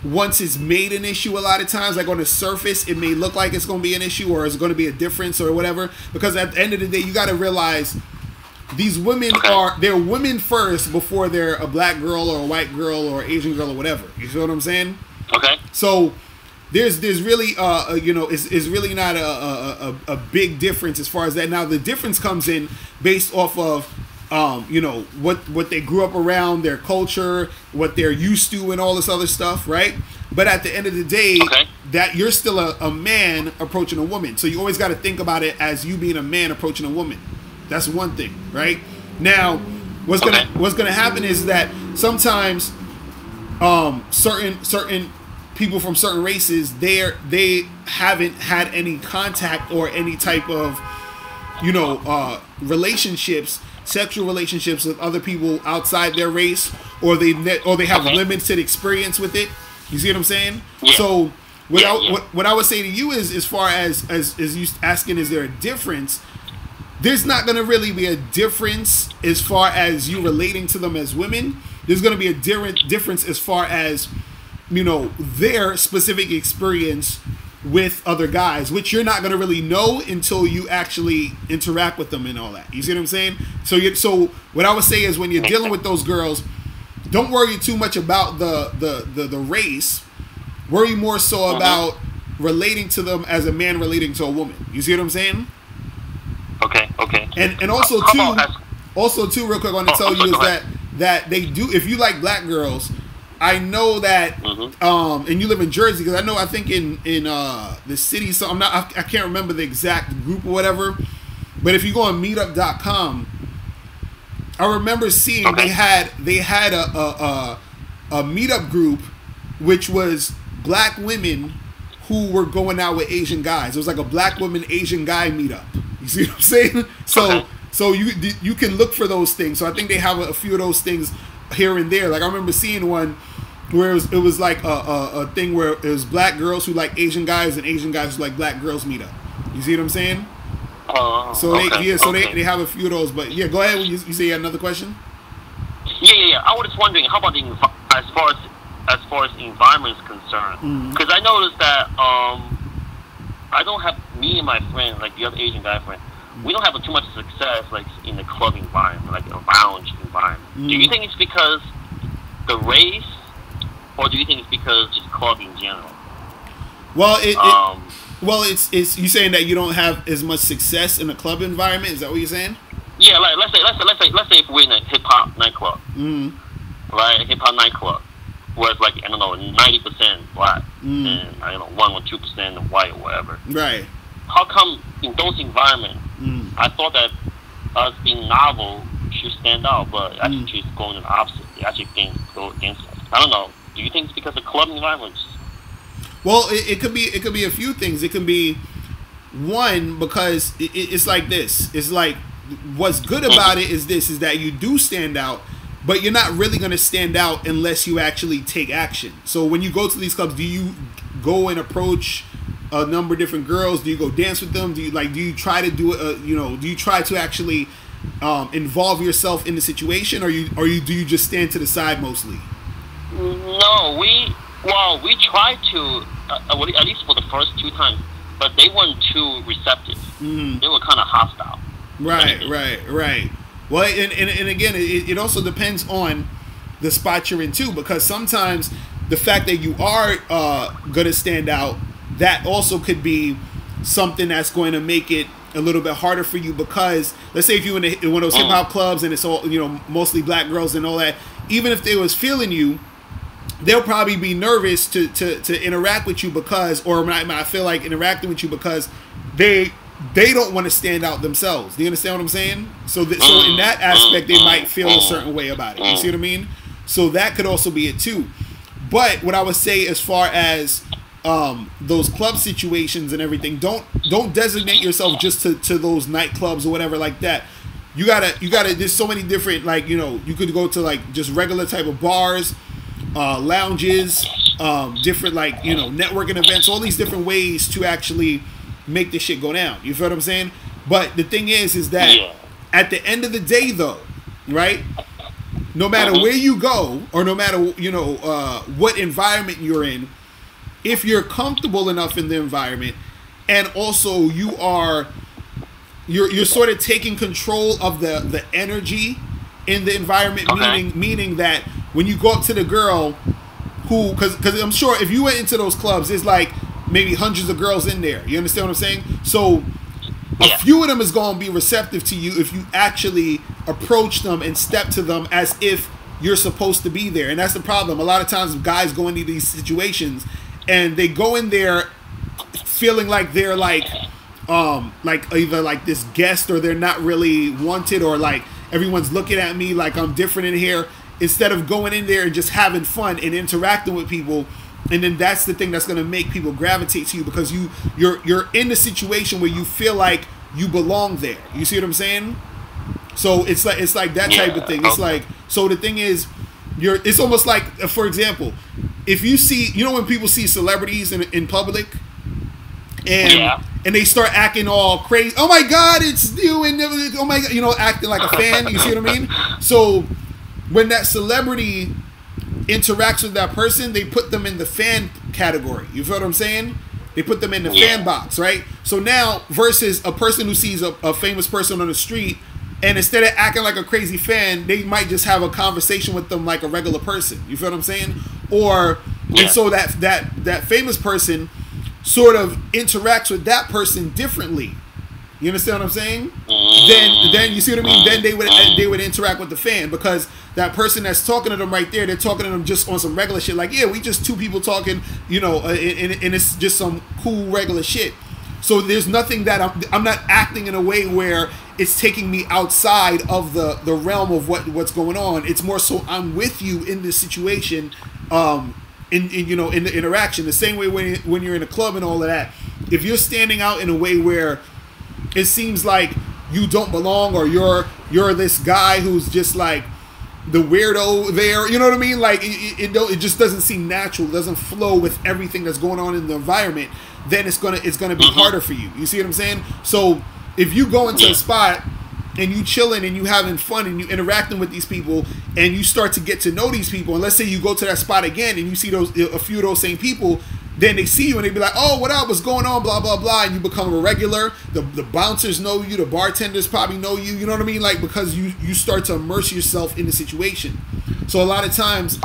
Speaker 1: once it's made an issue. A lot of times, like on the surface, it may look like it's going to be an issue or it's going to be a difference or whatever. Because at the end of the day, you got to realize these women they're women first before they're a black girl or a white girl or Asian girl or whatever. You see what I'm saying?
Speaker 8: Okay.
Speaker 1: So there's really you know, it's really not a big difference as far as that. Now the difference comes in based off of you know, what they grew up around, their culture, what they're used to, and all this other stuff, right? But at the end of the day, that you're still a man approaching a woman. So you always got to think about it as you being a man approaching a woman. That's one thing, right? Now, what's gonna happen is that sometimes certain people from certain races, they haven't had any contact or any type of, you know, relationships, sexual relationships with other people outside their race, or they have limited experience with it. You see what I'm saying?
Speaker 8: Yeah.
Speaker 1: So what I would say to you is, as far as you asking, is there a difference? There's not going to really be a difference as far as you relating to them as women. There's going to be a difference as far as, you know, their specific experience with other guys, which you're not going to really know until you actually interact with them and all that. You see what I'm saying? So what I would say is, when you're dealing with those girls, don't worry too much about the race. Worry more so about relating to them as a man relating to a woman. You see what I'm saying?
Speaker 8: Okay.
Speaker 1: And also too, real quick, I want to tell you is that they do. If you like black girls, I know that, and you live in Jersey, because I think in the city, so I can't remember the exact group or whatever, but if you go on Meetup.com, I remember seeing they had a meetup group, which was black women who were going out with Asian guys. It was like a black woman Asian guy meetup. You see what I'm saying? So you can look for those things. So I think they have a few of those things here and there. Like I remember seeing one where it was like a thing where it was black girls who like Asian guys and Asian guys who like black girls meet up. You see what I'm saying? They have a few of those. But yeah, go ahead. You say you had another question?
Speaker 8: Yeah. I was just wondering, how about as far as the environment is concerned? Because I noticed that I don't have, me and my friend, like the other Asian guy friend, we don't have too much success like in the club environment, like a lounge environment. Do you think it's because the race, or do you think it's because just club in general?
Speaker 1: Well, it's you saying that you don't have as much success in a club environment? Is that what you're saying?
Speaker 8: Yeah, like let's say if we're in a hip hop nightclub, right? A hip hop nightclub, where it's like, I don't know, 90% black and I don't know 1 or 2% white or whatever.
Speaker 1: Right.
Speaker 8: How come in those environments, I thought that us being novel should stand out, but actually it's going in the opposite. It actually go against us. I don't know. Do you think it's because of club environments?
Speaker 1: Well, it could be a few things. It can be one, because it's like this. It's like, what's good about it is that you do stand out, but you're not really going to stand out unless you actually take action. So when you go to these clubs, do you go and approach a number of different girls? Do you go dance with them? Do you try to do it? Do you try to actually involve yourself in the situation, or do you just stand to the side mostly?
Speaker 8: No, we tried to, at least for the first 2 times, but they weren't too receptive. They were kind of hostile.
Speaker 1: Right. Well, and again, it also depends on the spot you're in too, because sometimes the fact that you are going to stand out, that also could be something that's going to make it a little bit harder for you, because let's say if you're in one of those hip hop clubs and it's all, mostly black girls and all that, even if they was feeling you, they'll probably be nervous to interact with you because, or I feel like interacting with you because they don't want to stand out themselves. Do you understand what I'm saying? So so in that aspect, they might feel a certain way about it. You see what I mean? So that could also be it too. But what I would say as far as those club situations and everything, don't designate yourself just to those nightclubs or whatever like that. You gotta there's so many different, like, you know, you could go to like just regular type of bars, lounges, different, like, you know, networking events, all these different ways to actually make this shit go down. You feel what I'm saying? But the thing is that at the end of the day though, right, no matter where you go or no matter, you know, what environment you're in, if you're comfortable enough in the environment and also you're sort of taking control of the energy in the environment, meaning that when you go up to the girl who, because I'm sure if you went into those clubs, there's like maybe hundreds of girls in there. You understand what I'm saying? So a few of them is going to be receptive to you if you actually approach them and step to them as if you're supposed to be there. And that's the problem. A lot of times guys go into these situations and they go in there feeling like they're like either like this guest or they're not really wanted, or like everyone's looking at me like I'm different in here, instead of going in there and just having fun and interacting with people. And then that's the thing that's going to make people gravitate to you, because you're in a situation where you feel like you belong there. You see what I'm saying? So it's like that type of thing. It's like, so the thing is, it's almost like, for example, if you see, you know, when people see celebrities in public and they start acting all crazy, oh my God, it's you, and oh my God, you know, acting like a fan. You see what I mean? So when that celebrity interacts with that person, they put them in the fan category. You feel what I'm saying? They put them in the fan box, right? So now versus a person who sees a famous person on the street, and instead of acting like a crazy fan, they might just have a conversation with them like a regular person. You feel what I'm saying? Or and so that famous person sort of interacts with that person differently. You understand what I'm saying? Then you see what I mean? Then they would interact with the fan, because that person that's talking to them right there, they're talking to them just on some regular shit. Like, yeah, we just two people talking, you know, and it's just some cool regular shit. So there's nothing that I'm not acting in a way where it's taking me outside of the realm of what's going on. It's more so I'm with you in this situation, in you know, in the interaction. The same way when you're in a club and all of that. If you're standing out in a way where it seems like you don't belong, or you're this guy who's just like the weirdo there, you know what I mean? Like it just doesn't seem natural, doesn't flow with everything that's going on in the environment. Then it's gonna be harder for you. You see what I'm saying? So if you go into a spot and you chilling and you having fun and you interacting with these people and you start to get to know these people, and let's say you go to that spot again and you see a few of those same people, then they see you and they be like, oh, what up, what's going on, blah blah blah, and you become a regular. The bouncers know you, the bartenders probably know you, you know what I mean? Like, because you start to immerse yourself in the situation. So a lot of times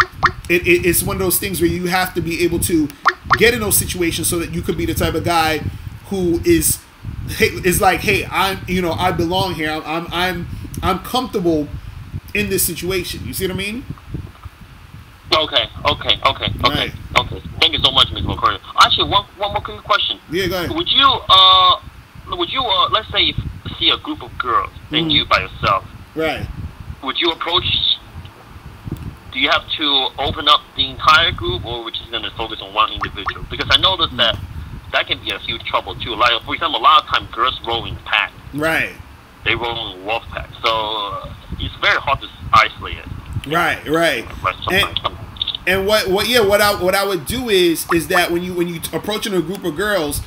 Speaker 1: it's one of those things where you have to be able to get in those situations so that you could be the type of guy who is like, hey, I belong here. I'm comfortable in this situation. You see what I mean?
Speaker 8: Okay.
Speaker 1: Right.
Speaker 8: Okay. Thank you so much, Mr. Locario. Actually, one more quick question.
Speaker 1: Yeah, go ahead.
Speaker 8: Would you let's say you see a group of girls and you by yourself,
Speaker 1: right?
Speaker 8: Would you approach? Do you have to open up the entire group, or would you going to focus on one individual? Because I noticed that can be a huge trouble too. Like, for example, a lot of times girls roll in pack.
Speaker 1: Right.
Speaker 8: They roll in wolf pack, so it's very hard to isolate it.
Speaker 1: Right. And what I would do is that when you approaching a group of girls,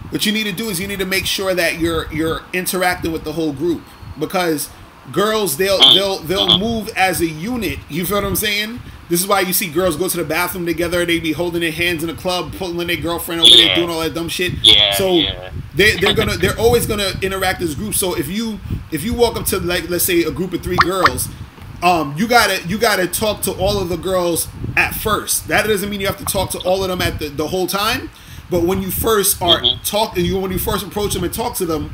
Speaker 1: what you need to do is you need to make sure that you're interacting with the whole group, because girls they'll move as a unit. You feel what I'm saying? This is why you see girls go to the bathroom together. They be holding their hands in the club, pulling their girlfriend over there, doing all that dumb shit. They're always gonna interact as groups. So if you walk up to, like, let's say a group of 3 girls, you gotta talk to all of the girls at first. That doesn't mean you have to talk to all of them at the whole time. But when you first are talking, when you first approach them and talk to them,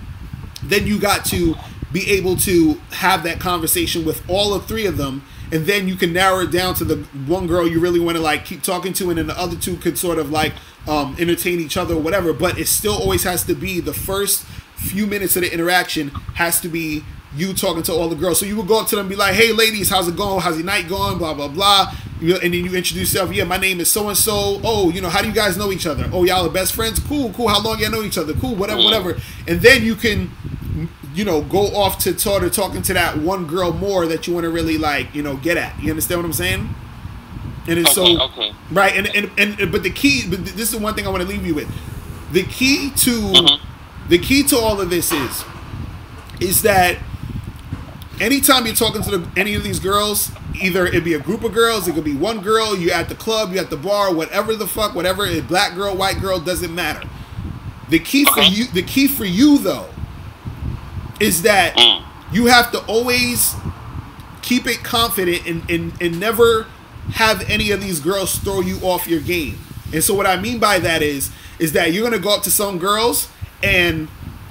Speaker 1: then you got to be able to have that conversation with all of 3 of them. and then you can narrow it down to the one girl you really want to like keep talking to, and then the other two could sort of like entertain each other or whatever. But it still always has to be the first few minutes of the interaction has to be you talking to all the girls. So you would go up to them and be like, hey ladies, how's it going? How's your night going? Blah, blah, blah. And then you introduce yourself. Yeah, my name is so-and-so. Oh, you know, how do you guys know each other? Oh, y'all are best friends? Cool. How long y'all know each other? Cool, whatever. And then you can, you know, go off to talking to that one girl more that you want to really like, you know, get at. You understand what I'm saying? And it's right. And but the key, but this is the one thing I want to leave you with. The key to all of this is that anytime you're talking to any of these girls, either it be a group of girls, it could be one girl, you're at the club, you're at the bar, whatever the fuck, whatever, a black girl, white girl, doesn't matter. The key for you though, is that you have to always keep it confident and never have any of these girls throw you off your game. And so what I mean by that is that you're gonna go up to some girls and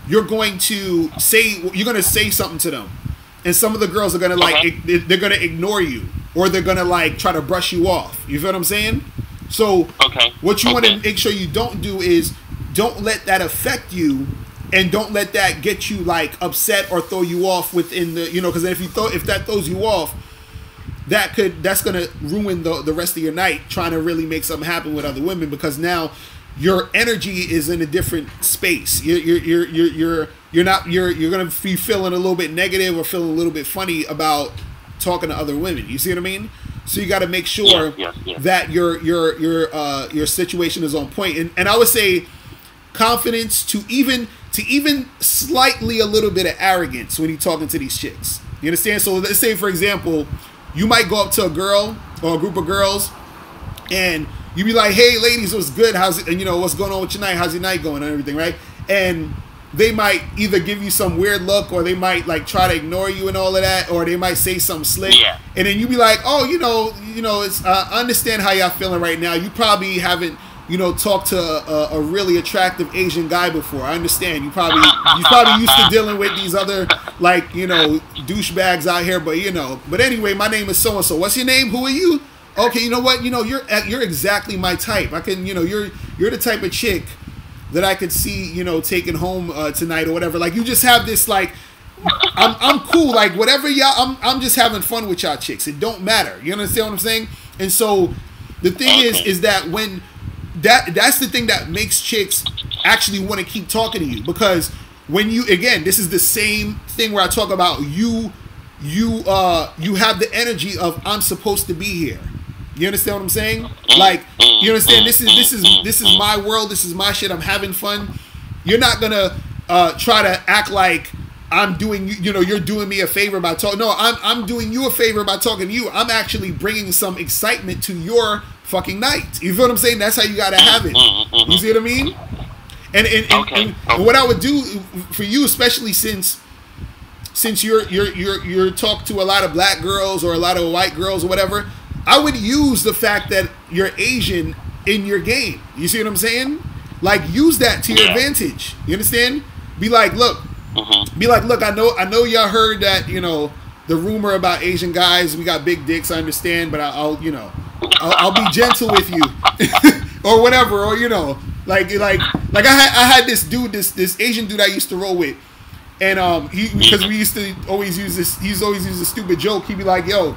Speaker 1: you're going to say something to them. And some of the girls are gonna like they're gonna ignore you, or they're gonna like try to brush you off. You feel what I'm saying? So what you want to make sure you don't do is don't let that affect you, and don't let that get you like upset or throw you off within the, you know, because if that throws you off, that's gonna ruin the rest of your night trying to really make something happen with other women, because now your energy is in a different space. You're gonna be feeling a little bit negative or feeling a little bit funny about talking to other women. You see what I mean? So you got to make sure that your situation is on point. And I would say confidence to even slightly a little bit of arrogance when you're talking to these chicks. You understand? So let's say, for example, you might go up to a girl or a group of girls and you be like, hey ladies, what's good? How's it? And you know, what's going on with your night? How's your night going and everything, right? And they might either give you some weird look, or they might like try to ignore you and all of that, or they might say something slick. And then you be like, oh, you know, it's I understand how y'all feeling right now. You probably haven't, you know, talked to a really attractive Asian guy before. I understand. You probably used to dealing with these other like, you know, douchebags out here, but you know. But anyway, my name is so and so. What's your name? Who are you? Okay, you know what? You know, you're exactly my type. I can, you know, you're the type of chick that I could see, you know, taking home tonight or whatever. Like, you just have this like, I'm cool. Like, whatever y'all, I'm just having fun with y'all chicks. It don't matter. You understand what I'm saying? And so the thing is that when that's the thing that makes chicks actually want to keep talking to you, because when you, again, this is the same thing where I talk about you have the energy of I'm supposed to be here. You understand what I'm saying? Like, you understand, this is my world, this is my shit, I'm having fun. You're not gonna try to act like I'm doing, you know, you're doing me a favor by talking. No, I'm doing you a favor by talking to you. I'm actually bringing some excitement to your fucking night. You feel what I'm saying? That's how you gotta have it. You see what I mean? And what I would do for you, especially since you're talking to a lot of black girls or a lot of white girls or whatever, I would use the fact that you're Asian in your game. You see what I'm saying? Like, use that to your advantage. You understand? Be like, look, I know y'all heard that, you know, the rumor about Asian guys, we got big dicks, I understand, but I'll be gentle with you. Or whatever, or, you know, like I had this dude, this Asian dude I used to roll with. And because we used to always use this, he's always used a stupid joke. He'd be like, yo,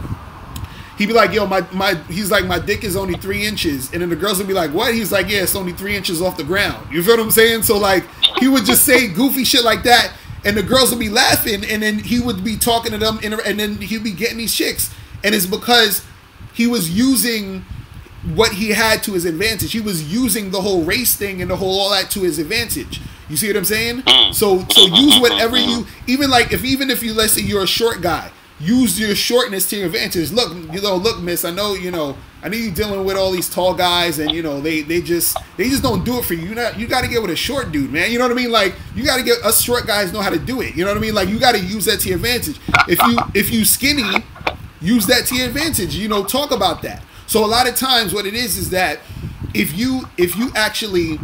Speaker 1: he's like, my dick is only 3 inches. And then the girls would be like, what? He's like, yeah, it's only 3 inches off the ground. You feel what I'm saying? So like, he would just say goofy shit like that, and the girls would be laughing, and then he would be talking to them, and then he'd be getting these chicks. And it's because he was using what he had to his advantage. He was using the whole race thing and the whole all that to his advantage. You see what I'm saying? So use whatever you, even if you, let's say you're a short guy, use your shortness to your advantage. Look, miss, I know you dealing with all these tall guys, and you know they just don't do it for you. You got to get with a short dude, man. You know what I mean? Like, you got to get, us short guys know how to do it. You know what I mean? Like, you got to use that to your advantage. If you skinny, use that to your advantage. You know, talk about that. So a lot of times what it is that if you actually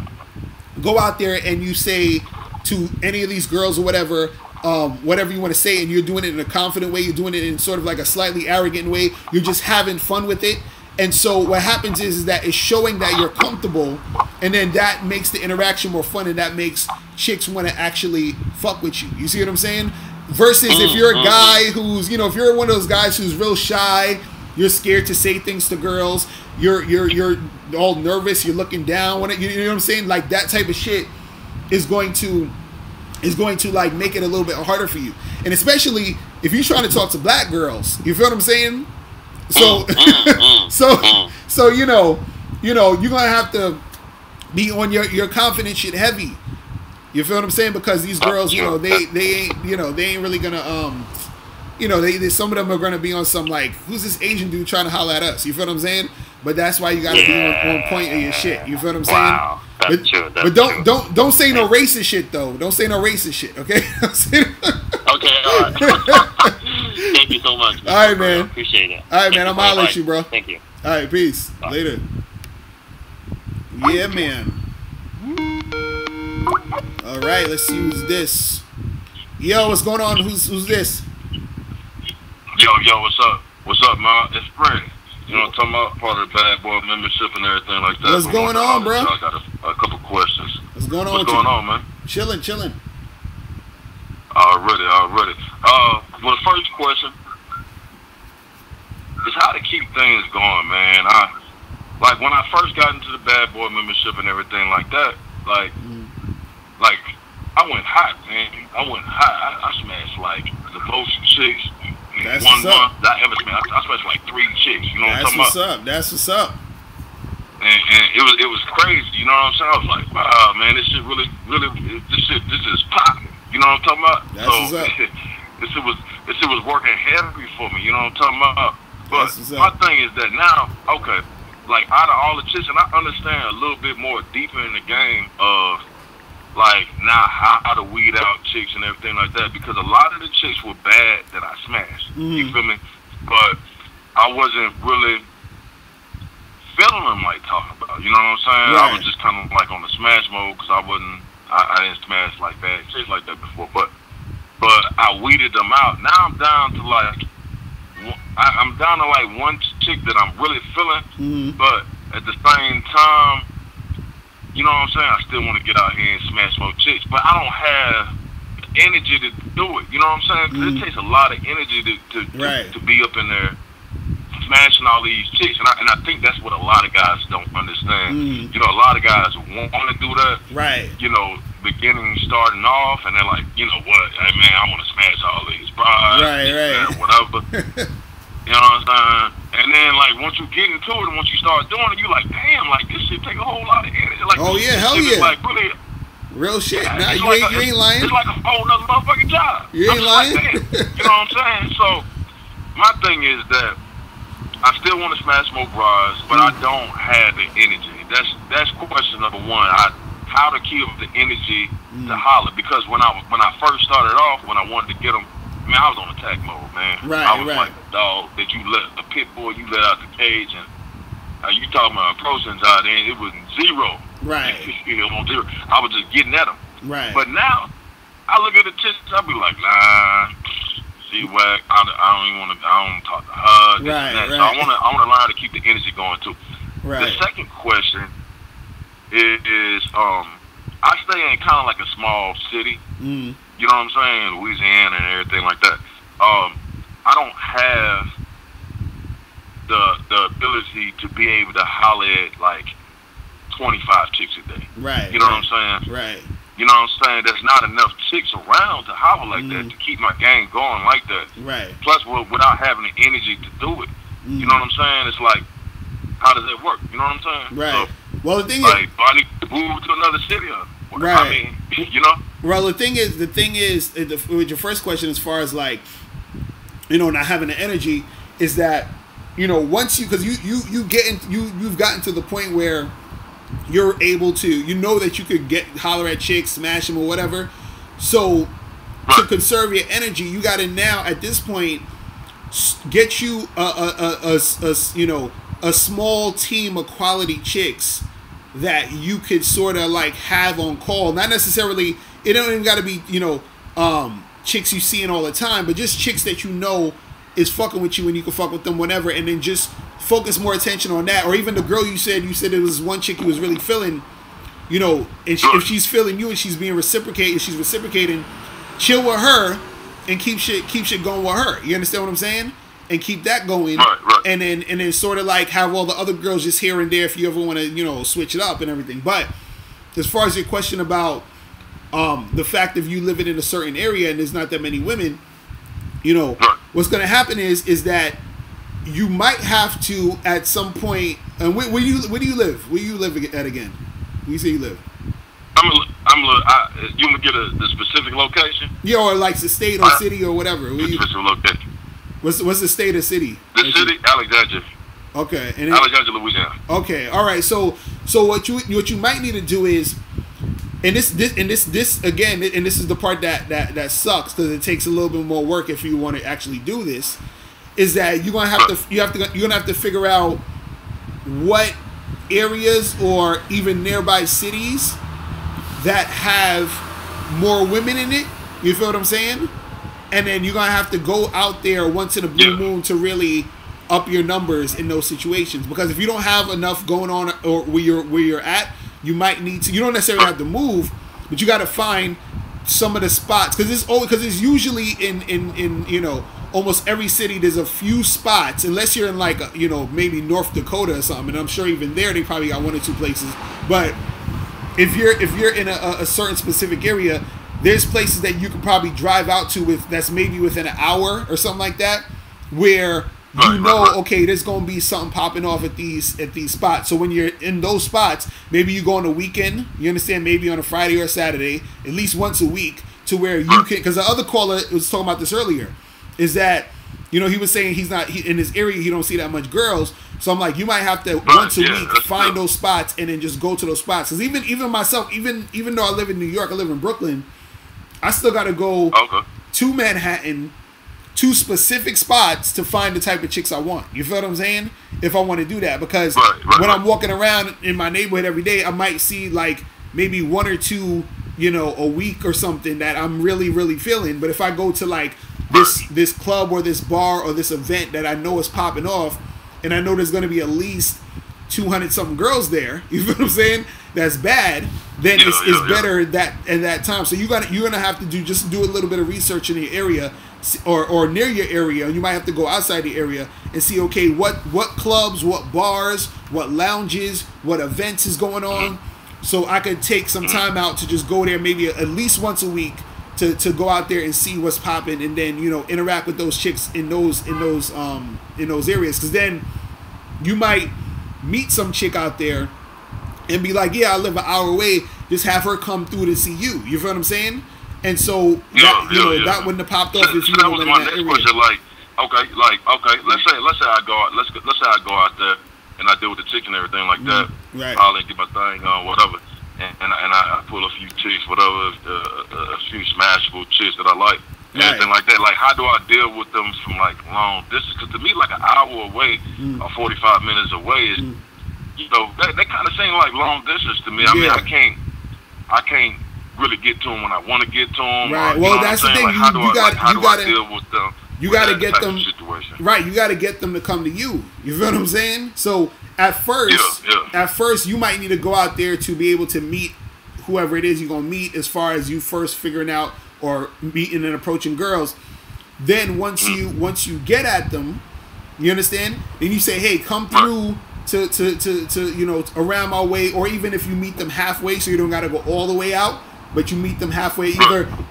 Speaker 1: go out there and you say to any of these girls or whatever, whatever you want to say, and you're doing it in a confident way, you're doing it in sort of like a slightly arrogant way, you're just having fun with it. And so what happens is that it's showing that you're comfortable, and then that makes the interaction more fun, and that makes chicks want to actually fuck with you. You see what I'm saying? Versus if you're a guy who's, you know, if you're one of those guys who's real shy, you're scared to say things to girls, you're all nervous, you're looking down when it, you know what I'm saying? Like that type of shit is going to like make it a little bit harder for you. And especially if you're trying to talk to black girls, you feel what I'm saying? So so you know you're gonna have to be on your confident shit heavy. You feel what I'm saying? Because these girls, you know, they ain't, you know, they ain't really gonna you know, they some of them are gonna be on some like, who's this Asian dude trying to holler at us? You feel what I'm saying? But that's why you gotta be on point of your shit. You feel what I'm saying?
Speaker 8: Wow, that's true.
Speaker 1: But don't say no racist shit though. Don't say no racist shit, okay?
Speaker 8: Okay, all right. Thank you so much.
Speaker 1: All right, man.
Speaker 8: Appreciate it.
Speaker 1: All right, man. I'm holler at you, bro.
Speaker 8: Thank you.
Speaker 1: All right, peace.
Speaker 8: Bye.
Speaker 1: Later. Yeah, man. All right, let's see who's this. Yo, what's going on? Who's this?
Speaker 5: Yo, what's up? What's up, man? It's Fred. You know what I'm talking about? Part of the Bad Boy membership and everything like that.
Speaker 1: What's going on, bro?
Speaker 5: I got a couple questions.
Speaker 1: What's going on?
Speaker 5: What's going on, man?
Speaker 1: Chilling.
Speaker 5: Already. Well, the first question is how to keep things going, man. Like when I first got into the Bad Boy membership and everything like that, like I went hot, man. I smashed like the most chicks in
Speaker 1: That's
Speaker 5: 1
Speaker 1: what's up.
Speaker 5: month that I ever smashed. I smashed like 3 chicks. You know what I'm talking about?
Speaker 1: That's what's up.
Speaker 5: And it was crazy. You know what I'm saying? I was like, wow, man, this shit really, this is popping. You know what I'm talking about?
Speaker 1: That's what's up.
Speaker 5: This shit was working heavy for me. You know what I'm talking about? But
Speaker 1: That's what's
Speaker 5: my
Speaker 1: up.
Speaker 5: thing is that now, okay, like out of all the chicks, and I understand a little bit more deeper in the game of like now how to weed out chicks and everything like that, because a lot of the chicks were bad that I smashed. You feel me? But I wasn't really feeling them like talking about. You know what I'm saying?
Speaker 1: Right.
Speaker 5: I was just kind of like on the smash mode because I didn't smash like bad chicks like that before. But I weeded them out. Now I'm down to like one chick that I'm really feeling, but at the same time, you know what I'm saying, I still want to get out here and smash more chicks, but I don't have the energy to do it. You know what I'm saying? 'Cause it takes a lot of energy to be up in there smashing all these chicks, and I think that's what a lot of guys don't understand. You know, a lot of guys want to do that.
Speaker 1: Right.
Speaker 5: You know, starting off, and they're like, you know what, hey man, I want to smash all these brides,
Speaker 1: right,
Speaker 5: whatever. You know what I'm saying? And then like once you get into it and once you start doing it, you like, damn, like this shit take a whole lot of energy. Like,
Speaker 1: oh yeah, hell
Speaker 5: yeah.
Speaker 1: yeah.
Speaker 5: Like really,
Speaker 1: real shit.
Speaker 5: yeah,
Speaker 1: Nah, you
Speaker 5: like
Speaker 1: ain't lying.
Speaker 5: It's like a whole nother motherfucking job.
Speaker 1: You ain't lying.
Speaker 5: Like, you know what I'm saying? So my thing is that I still want to smash more bras, but I don't have the energy. That's question number one. How to keep the energy to holler, because when I first started off, when I wanted to get them, man, I was on attack mode, man.
Speaker 1: Right,
Speaker 5: I was
Speaker 1: right.
Speaker 5: like a dog that a pit bull you let out the cage, and you talking about approaching out there, it was zero.
Speaker 1: Right.
Speaker 5: You know, on zero. I was just getting at them.
Speaker 1: Right.
Speaker 5: But now, I look at the chicks, I be like, nah, she whack. I don't even want to. I don't talk to her. This and that. So I want to learn how to keep the energy going too.
Speaker 1: Right.
Speaker 5: The second question is I stay in kind of like a small city. You know what I'm saying? Louisiana and everything like that. I don't have the ability to be able to holler at like 25 chicks a day.
Speaker 1: Right.
Speaker 5: You know what I'm saying?
Speaker 1: Right.
Speaker 5: You know what I'm saying? There's not enough chicks around to holler like that, to keep my game going like that.
Speaker 1: Right.
Speaker 5: Plus, without having the energy to do it. You know what I'm saying? It's like, how does that work? You know what I'm saying?
Speaker 1: Right.
Speaker 5: So,
Speaker 1: well, the thing
Speaker 5: like,
Speaker 1: is,
Speaker 5: do I need to move to another city? Or,
Speaker 1: right.
Speaker 5: I mean, you know?
Speaker 1: Well, the thing is, with your first question, as far as like, you know, not having the energy, is that, you know, once because you've gotten to the point where you're able to, you know, that you could holler at chicks, smash them or whatever. So to conserve your energy, you got to now at this point get you a small team of quality chicks that you could sort of like have on call. Not necessarily, it don't even got to be, you know, chicks you seeing all the time, but just chicks that you know is fucking with you and you can fuck with them whenever, and then just focus more attention on that. Or even the girl you said it was one chick you was really feeling, you know, and if she's feeling you and she's being reciprocating, chill with her and keep shit going with her. You understand what I'm saying? And keep that going,
Speaker 5: right.
Speaker 1: and then sort of like have all the other girls just here and there if you ever want to, you know, switch it up and everything. But as far as your question about the fact of you living in a certain area and there's not that many women, you know, what's going to happen is that you might have to at some point. And where do you live? Where do you live at again? Where you say you live?
Speaker 5: You want to get the specific location?
Speaker 1: Yeah, or like the state or city or whatever.
Speaker 5: Specific location.
Speaker 1: What's the state or city?
Speaker 5: The city, Alexandria.
Speaker 1: Okay, and
Speaker 5: Alexandria, Louisiana.
Speaker 1: Okay, all right. So what you might need to do is, and this again, and this is the part that sucks because it takes a little bit more work if you want to actually do this, is that you're gonna have to figure out what areas or even nearby cities that have more women in it. You feel what I'm saying? And then you're gonna have to go out there once in a blue moon to really up your numbers in those situations. Because if you don't have enough going on or where you're at, you might need to. You don't necessarily have to move, but you got to find some of the spots because it's usually in you know, almost every city there's a few spots, unless you're in like you know, maybe North Dakota or something. And I'm sure even there they probably got one or two places. But if you're in a certain specific area, there's places that you could probably drive out to that's maybe within an hour or something like that, where you know, okay, there's gonna be something popping off at these spots. So when you're in those spots, maybe you go on a weekend, you understand, maybe on a Friday or a Saturday, at least once a week, to where you can. Because the other caller was talking about this earlier, is that, you know, he was saying in his area he don't see that much girls. So I'm like, you might have to once a week find those spots and then just go to those spots. Because even myself, even though I live in New York, I live in Brooklyn, I still got to go to Manhattan, to specific spots to find the type of chicks I want. You feel what I'm saying? If I want to do that. Because when I'm walking around in my neighborhood every day, I might see like maybe one or two, you know, a week or something that I'm really, really feeling. But if I go to like this club or this bar or this event that I know is popping off, and I know there's going to be at least 200 something girls there, you feel what I'm saying? That's bad. Then it's better that at that time. So you're gonna have to do a little bit of research in your area or near your area. You might have to go outside the area and see, okay, what clubs, what bars, what lounges, what events is going on. So I could take some time out to just go there maybe at least once a week to go out there and see what's popping, and then, you know, interact with those chicks in those areas. Because then you might meet some chick out there and be like, yeah, I live an hour away, just have her come through to see you. You feel what I'm saying? And so that wouldn't have popped off if you
Speaker 5: that
Speaker 1: were
Speaker 5: was
Speaker 1: in
Speaker 5: my
Speaker 1: that
Speaker 5: next
Speaker 1: area.
Speaker 5: question. Okay, let's say I go out there and I deal with the chick and everything like that.
Speaker 1: Right.
Speaker 5: I'll get my thing on, whatever, and I pull a few chicks, whatever, a few smashable chicks that I like. Anything like that. Like, how do I deal with them from like long distance? Because to me, like an hour away or 45 minutes away is, you know, they kind of seem like long distance to me. I mean, I can't really get to them when I want to get to them.
Speaker 1: Right.
Speaker 5: Or,
Speaker 1: well, that's the thing.
Speaker 5: Like, how do I deal with them?
Speaker 1: You got to get them. Right. You got to get them to come to you. You feel what I'm saying? So at first, you might need to go out there to be able to meet whoever it is you're gonna meet. As far as you first figuring out or meeting and approaching girls, then once you get at them, you understand? Then you say, hey, come through to you know, around my way, or even if you meet them halfway, so you don't gotta go all the way out, but you meet them halfway.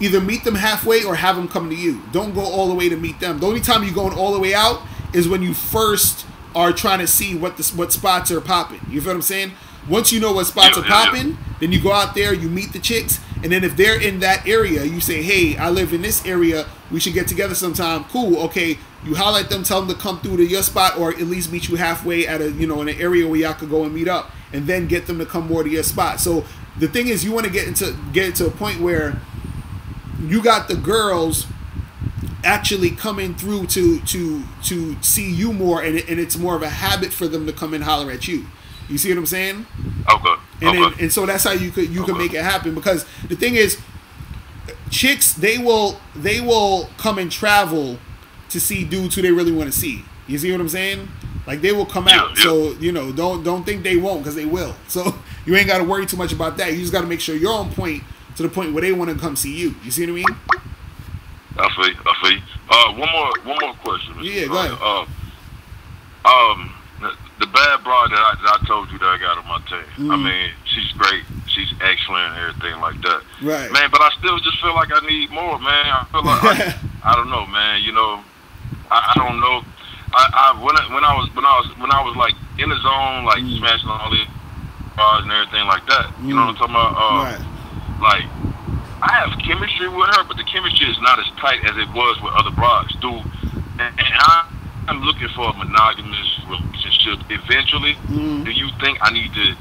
Speaker 1: Either meet them halfway or have them come to you. Don't go all the way to meet them. The only time you're going all the way out is when you first are trying to see what spots are popping. You feel what I'm saying? Once you know what spots are popping, then you go out there, you meet the chicks, and then if they're in that area, you say, hey, I live in this area, we should get together sometime. Cool, okay. You holler at them, tell them to come through to your spot, or at least meet you halfway at a, you know, in an area where y'all could go and meet up, and then get them to come more to your spot. So the thing is, you want to get it to a point where you got the girls actually coming through to see you more, and it's more of a habit for them to come and holler at you. You see what I'm saying?
Speaker 5: Okay.
Speaker 1: And so that's how you could make it happen. Because the thing is, chicks, they will come and travel to see dudes who they really want to see. You see what I'm saying? Like, they will come out.
Speaker 5: Yeah.
Speaker 1: So, you know, don't think they won't, because they will. So you ain't got to worry too much about that. You just got to make sure you're on point to the point where they want to come see you. You see what I mean?
Speaker 5: I feel you. One more question. Mr.
Speaker 1: Yeah, go ahead.
Speaker 5: The bad broad that I told you that I got on my team. I mean, she's great. She's excellent and everything like that.
Speaker 1: Right.
Speaker 5: Man, but I still just feel like I need more, man. I feel like I don't know, man. You know, I don't know. When I was like in the zone, like smashing all these bars and everything like that. You know what I'm talking about?
Speaker 1: Right.
Speaker 5: Like, I have chemistry with her, but the chemistry is not as tight as it was with other broads, dude. And I'm looking for a monogamous relationship eventually. Do you think I need to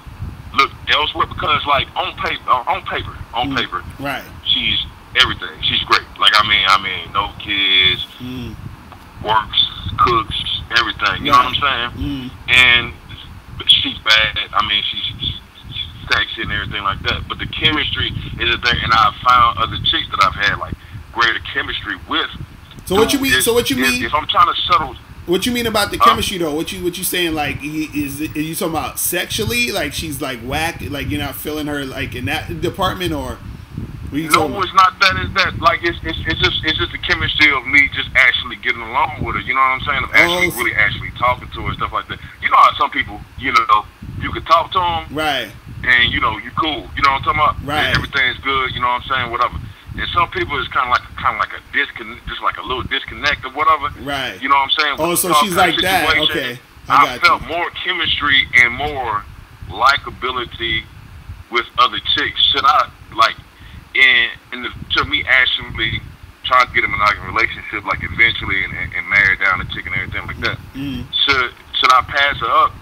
Speaker 5: look elsewhere? Because, like, on paper,
Speaker 1: right,
Speaker 5: she's everything. She's great. Like, I mean, no kids, works, cooks, everything. You know what I'm saying? And she's bad. I mean, she's sexy and everything like that. But the chemistry isn't there. And I've found other chicks that I've had like greater chemistry with.
Speaker 1: So what you mean? So what you mean?
Speaker 5: If I'm trying to settle.
Speaker 1: What you mean about the chemistry though? What you saying? Like, are you talking about sexually? Like, she's like whack? Like, you're not feeling her like in that department, or?
Speaker 5: No, it's not that. It's that. Like, it's just the chemistry of me just actually getting along with her. You know what I'm saying? Of actually really actually talking to her and stuff like that. You know how some people, you know, you could talk to them,
Speaker 1: right?
Speaker 5: And you know, you cool. You know what I'm talking about?
Speaker 1: Right.
Speaker 5: And everything's good. You know what I'm saying? Whatever. And some people it's kind of like a disconnect, just like a little disconnect or whatever.
Speaker 1: Right.
Speaker 5: You know what I'm saying?
Speaker 1: Oh, so she's like that. Okay.
Speaker 5: I felt more chemistry and more likability with other chicks. Should I like to me actually trying to get a monogamous relationship, like eventually and marry down the chick and everything like that? Should I pass her up?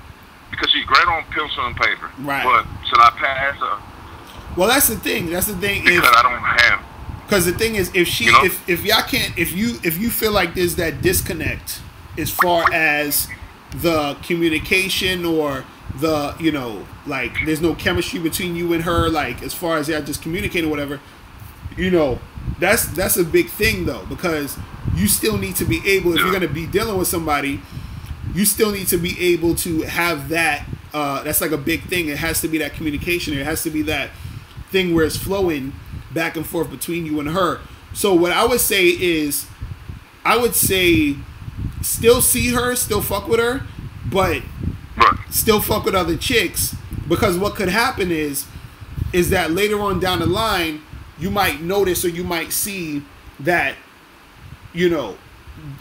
Speaker 5: Because she's great on pencil and paper.
Speaker 1: Right.
Speaker 5: But should I pass her?
Speaker 1: Well, that's the thing. That's the thing.
Speaker 5: Because I don't have.
Speaker 1: Because the thing is, if she, you know? if y'all can't, if you feel like there's that disconnect as far as the communication or the, you know, like there's no chemistry between you and her, like as far as y'all just communicating or whatever, you know, that's a big thing though, because you still need to be able, if you're gonna be dealing with somebody, you still need to be able to have that. That's like a big thing. It has to be that communication. It has to be that thing where it's flowing back and forth between you and her. So what I would say is, I would say still see her, still fuck with her, but still fuck with other chicks, because what could happen is that later on down the line you might notice or you might see that, you know,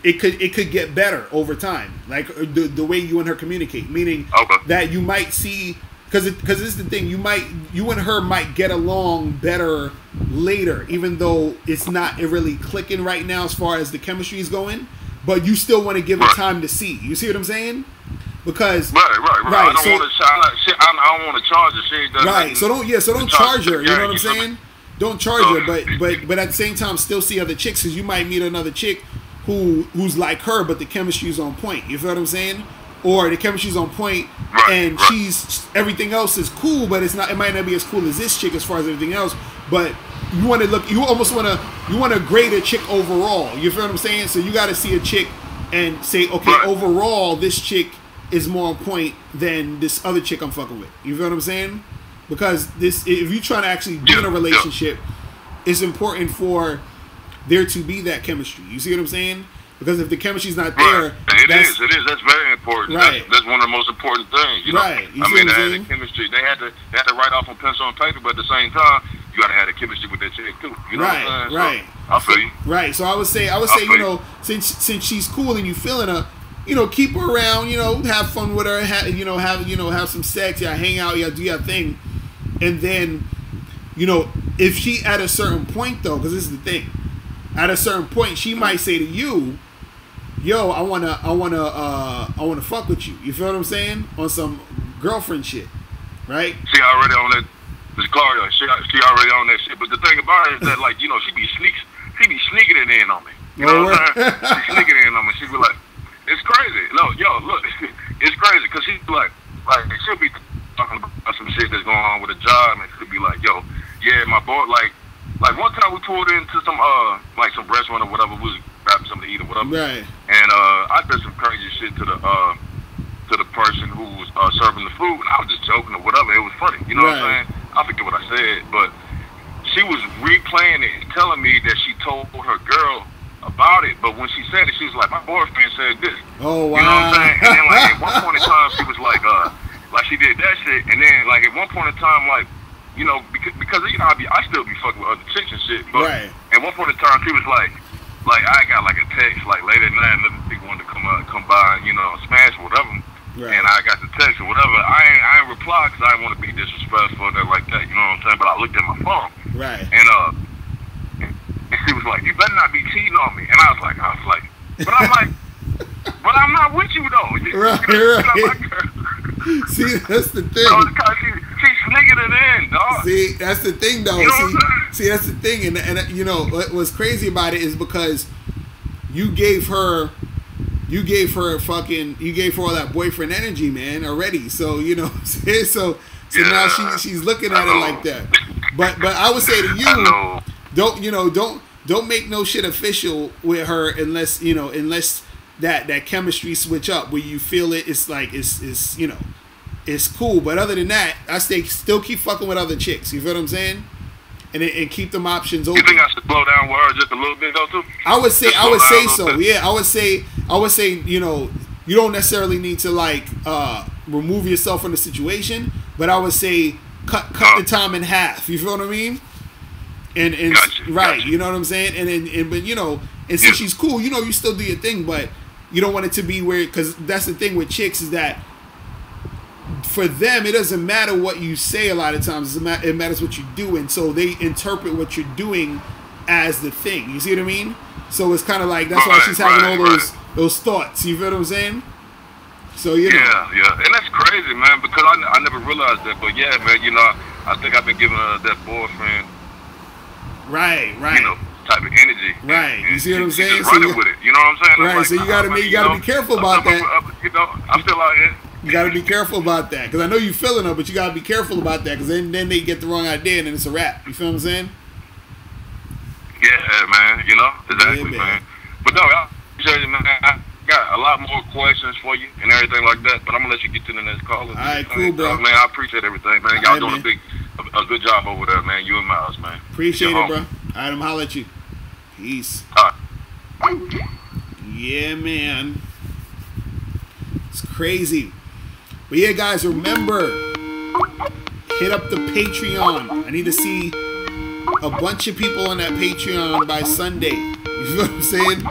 Speaker 1: it could get better over time, like the way you and her communicate, meaning that you might see, because this is the thing, you and her might get along better later, even though it's not really clicking right now as far as the chemistry is going, but you still want to give it time to see. You see what I'm saying? Because
Speaker 5: I don't want to charge her. She does
Speaker 1: right. So don't charge her. You know what I'm saying? Don't charge her, but at the same time still see other chicks, because you might meet another chick who's like her, but the chemistry's on point. You feel what I'm saying? Or the chemistry's on point, and she's everything else is cool, but it might not be as cool as this chick as far as everything else. But you want to look, you want to grade a chick overall. You feel what I'm saying? So you got to see a chick and say, okay, overall this chick is more on point than this other chick I'm fucking with. You feel what I'm saying? Because if you're trying to actually be in a relationship, it's important for there to be that chemistry. You see what I'm saying? Because if the chemistry's not there,
Speaker 5: it is. That's very important.
Speaker 1: Right.
Speaker 5: That's one of the most important things. You know?
Speaker 1: Right. You
Speaker 5: I mean, they had the chemistry. They had to write off on pencil and paper, but at the same time, you got to have the chemistry with that chick too. You know what I'm saying?
Speaker 1: Right.
Speaker 5: So, I feel you.
Speaker 1: Right. So I would say, you know, since she's cool and you feeling her, you know, keep her around. You know, have fun with her. Have some sex. Yeah, hang out. Yeah, do your thing. And then, you know, if she at a certain point though, because this is the thing, at a certain point she might say to you, yo, I wanna fuck with you. You feel what I'm saying? On some girlfriend shit, right?
Speaker 5: She already on that. Locario, she already on that shit. But the thing about it is that, like, you know, she be sneaking it in on me. You know what I'm saying? She sneaking it in on me. She be like, it's crazy. No, yo, look, it's crazy because she's like she'll be talking about some shit that's going on with a job, and she'll be like, yo, yeah, my boy, like, Like one time we pulled into some like some restaurant or whatever, we was grabbing something to eat or whatever.
Speaker 1: Right.
Speaker 5: And I did some crazy shit to the person who was serving the food, and I was just joking or whatever. It was funny, you know what I'm saying? I forget what I said, but she was replaying it and telling me that she told her girl about it, but when she said it, she was like, my boyfriend said this.
Speaker 1: Oh, wow.
Speaker 5: You know what I'm saying? And then like at one point in time, she was like she did that shit, and then like at one point in time, like, you know, because you know, I still be fucking with other chicks and shit, but at one point in time, she was like I got like a text like late at night, another nigga wanted to come by and, you know, smash or whatever. Right. And I got the text or whatever. I ain't reply because I didn't want to be disrespectful or nothing like that. You know what I'm saying? But I looked at my phone.
Speaker 1: Right.
Speaker 5: And she was like, "You better not be cheating on me." And I was like, but I'm not with you though.
Speaker 1: Right. See, that's the thing.
Speaker 5: She sneaking it in, dog.
Speaker 1: See, that's the thing though.
Speaker 5: You know
Speaker 1: See, that's the thing. And you know what's crazy about it is because you gave her all that boyfriend energy, man, already. So, you know, so now she's looking at it like that. But I would say to you, don't make no shit official with her unless that chemistry switch up where you feel it's like it's you know, it's cool. But other than that, I still keep fucking with other chicks. You feel what I'm saying? And keep them options open.
Speaker 5: You think I should slow down with her just a little bit though too?
Speaker 1: I would say so. Yeah, I would say, you know, you don't necessarily need to like remove yourself from the situation, but I would say cut the time in half. You feel what I mean? And gotcha. You know what I'm saying? And but you know, and since she's cool, you know, you still do your thing, but you don't want it to be where, because that's the thing with chicks is that for them, it doesn't matter what you say a lot of times. It matters what you do. And so they interpret what you're doing as the thing. You see what I mean? So it's kind of like, that's why she's having all those thoughts. You feel what I'm saying? So, you know.
Speaker 5: Yeah. And that's crazy, man, because I never realized that. But, yeah, man, you know, I think I've been giving her that boyfriend.
Speaker 1: Right.
Speaker 5: You know, type of energy.
Speaker 1: Right.
Speaker 5: And
Speaker 1: you see what I'm saying?
Speaker 5: So running with it. You know what I'm saying?
Speaker 1: Right.
Speaker 5: Like,
Speaker 1: so you gotta be careful about that.
Speaker 5: You know, I'm still out here.
Speaker 1: You got to be careful about that, because I know you're feeling her, but you got to be careful about that, because then they get the wrong idea and then it's a wrap. You feel what I'm saying?
Speaker 5: Yeah, man. You know, exactly, man. But no, I appreciate it, man. I got a lot more questions for you and everything like that, but I'm gonna let you get to the next call.
Speaker 1: All right, cool, bro.
Speaker 5: Man, I appreciate everything, man. Y'all doing a good job over there, man. You and Miles, man.
Speaker 1: Appreciate it, bro. All right, I'm holler at you. Peace.
Speaker 5: All right.
Speaker 1: Yeah, man. It's crazy. But yeah, guys, remember, hit up the Patreon. I need to see a bunch of people on that Patreon by Sunday. You feel what I'm saying?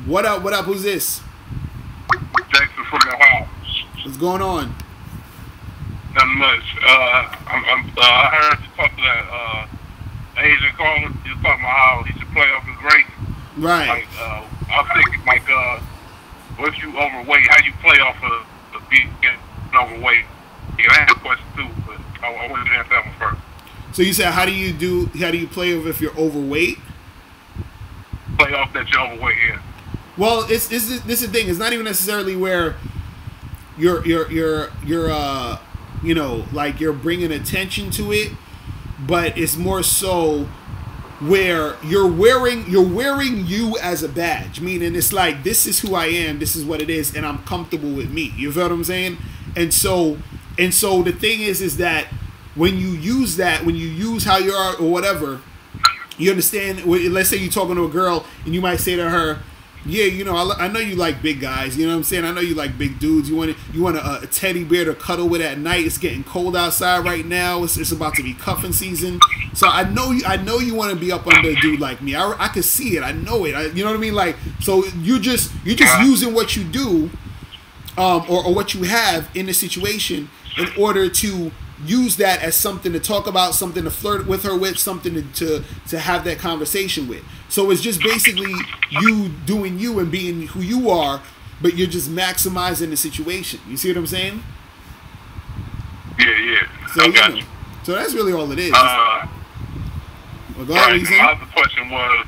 Speaker 1: What up? Who's this?
Speaker 9: Jackson from the house.
Speaker 1: What's going on?
Speaker 9: Nothing much. I heard you talk to that Asian caller. You talking about how he should play off his race.
Speaker 1: Right.
Speaker 9: Like, I was thinking, like, if you overweight, how you play off of being overweight. Yeah, I had a question too, but I wanted to answer that one first.
Speaker 1: So you said, how do you play if you're overweight?
Speaker 9: Play off that you're overweight, yeah.
Speaker 1: Well, this is the thing. It's not even necessarily where you're you know, like you're bringing attention to it, but it's more so where you're wearing you as a badge, meaning it's like, this is who I am, this is what it is, and I'm comfortable with me. You feel what I'm saying? And so the thing is that when you use how you are or whatever, you understand. Let's say you're talking to a girl and you might say to her, yeah, you know, I know you like big guys. You know what I'm saying? I know you like big dudes. You want a teddy bear to cuddle with at night. It's getting cold outside right now. It's about to be cuffing season. So I know you want to be up under a dude like me. I can see it. I know it. You know what I mean? Like, so you're just using what you do, or what you have in the situation in order to use that as something to talk about, something to flirt with her with, something to have that conversation with. So it's just basically you doing you and being who you are, but you're just maximizing the situation. You see what I'm saying?
Speaker 9: Yeah.
Speaker 1: So, so that's really all it is. Well, go ahead,
Speaker 9: my other question was,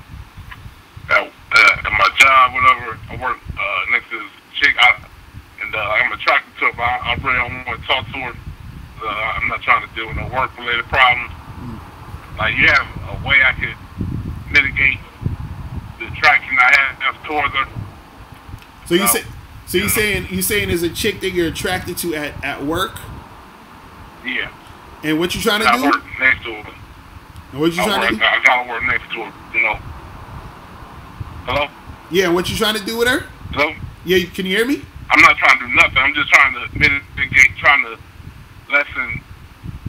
Speaker 9: at my job, whenever I work next to this chick, I'm attracted to her, but I really don't want to talk to her. I'm not trying to deal with no work-related problems. Like, you have a way I could mitigate the attraction I have towards her.
Speaker 1: So you say, so you saying there's a chick that you're attracted to at work?
Speaker 9: Yeah.
Speaker 1: And what you trying to do?
Speaker 9: I work next to her.
Speaker 1: And what you trying to do?
Speaker 9: I gotta work next to her, you know. Hello?
Speaker 1: Yeah, and what you trying to do with her?
Speaker 9: Hello?
Speaker 1: Yeah, can you hear me?
Speaker 9: I'm not trying to do nothing. I'm just trying to mitigate, trying to lessen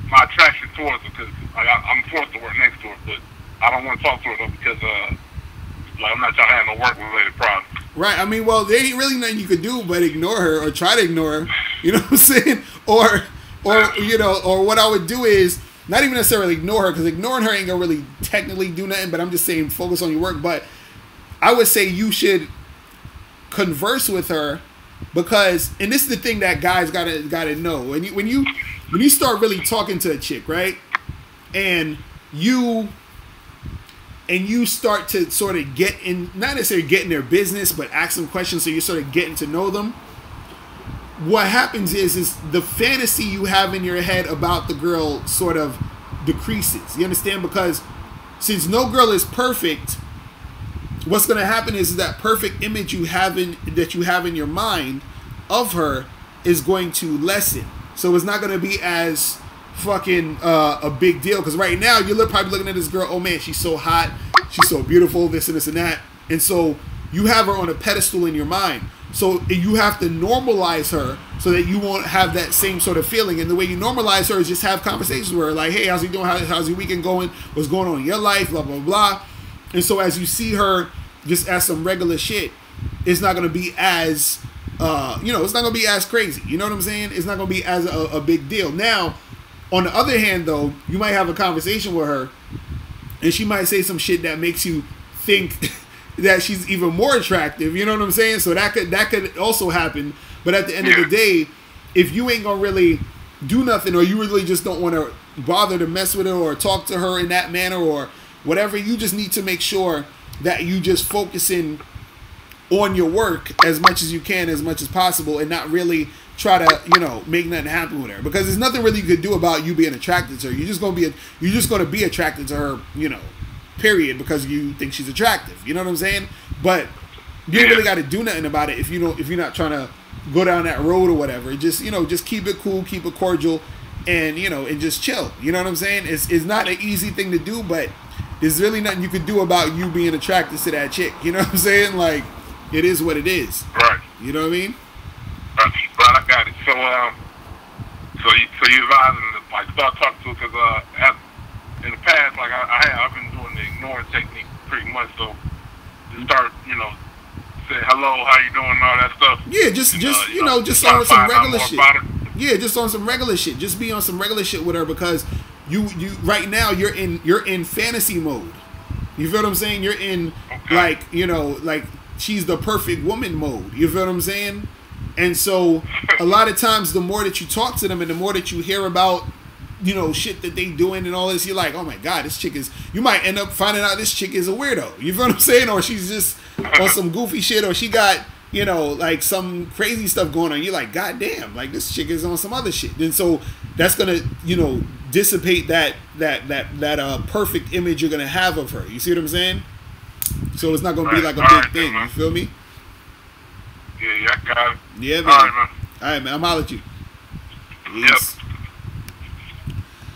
Speaker 9: my attraction towards her, because I'm forced to work next to her, but I don't want to talk to her though, because like, I'm not trying to have no work-related problems.
Speaker 1: Right. I mean, well, there ain't really nothing you could do but ignore her or try to ignore her. You know what I'm saying? Or you know, or what I would do is not even necessarily ignore her, because ignoring her ain't gonna really technically do nothing. But I'm just saying, focus on your work. But I would say you should converse with her, because, and this is the thing that guys gotta know, when you start really talking to a chick, right, and you start to sort of get in, not necessarily get in their business, but ask them questions, so you're sort of getting to know them. What happens is the fantasy you have in your head about the girl sort of decreases. You understand? Because since no girl is perfect, what's going to happen is that perfect image that you have in your mind of her is going to lessen. So it's not going to be as fucking a big deal, because right now you're probably looking at this girl, oh man, she's so hot, she's so beautiful, this and this and that, and so you have her on a pedestal in your mind. So you have to normalize her so that you won't have that same sort of feeling. And the way you normalize her is just have conversations with her, like, hey, how's he doing? How's your weekend going? What's going on in your life? Blah blah blah. And so as you see her just as some regular shit, it's not going to be as you know, it's not going to be as crazy. You know what I'm saying? It's not going to be as a big deal. Now, on the other hand, though, you might have a conversation with her, and she might say some shit that makes you think that she's even more attractive. You know what I'm saying? So that could also happen. But at the end of the day, if you ain't gonna really do nothing, or you really just don't want to bother to mess with her or talk to her in that manner or whatever, you just need to make sure that you just focusing on your work as much as you can, as much as possible, and not really try to, you know, make nothing happen with her, because there's nothing really you could do about you being attracted to her. You're just gonna be attracted to her, you know, period, because you think she's attractive. You know what I'm saying? But you ain't really got to do nothing about it if you're not trying to go down that road or whatever. Just, you know, just keep it cool, keep it cordial, and, you know, and just chill. You know what I'm saying? It's not an easy thing to do, but there's really nothing you could do about you being attracted to that chick. You know what I'm saying? Like, it is what it is.
Speaker 9: Right.
Speaker 1: You know what I mean?
Speaker 9: Right, I got it. So you advise them to, like, start talking to her, because in the past, like, I've been doing the ignoring technique pretty much. So just start, you know, say hello, how you doing, and all that stuff.
Speaker 1: Yeah, just you know, just on some regular shit. Yeah, just on some regular shit. Just be on some regular shit with her, because you right now you're in fantasy mode. You feel what I'm saying? You're in like, you know, like she's the perfect woman mode. You feel what I'm saying? And so a lot of times, the more that you talk to them and the more that you hear about, you know, shit that they doing and all this, you're like, oh my God, this chick is, you might end up finding out this chick is a weirdo. You feel what I'm saying? Or she's just on some goofy shit, or she got, you know, like some crazy stuff going on. You're like, God damn, like this chick is on some other shit. And so that's gonna, you know, dissipate that perfect image you're gonna have of her. You see what I'm saying? So it's not gonna be like a big thing. You feel me?
Speaker 9: Yeah, I got it.
Speaker 1: Yeah, man.
Speaker 9: All right, man.
Speaker 1: All right, man. I'm holler at you. Yes.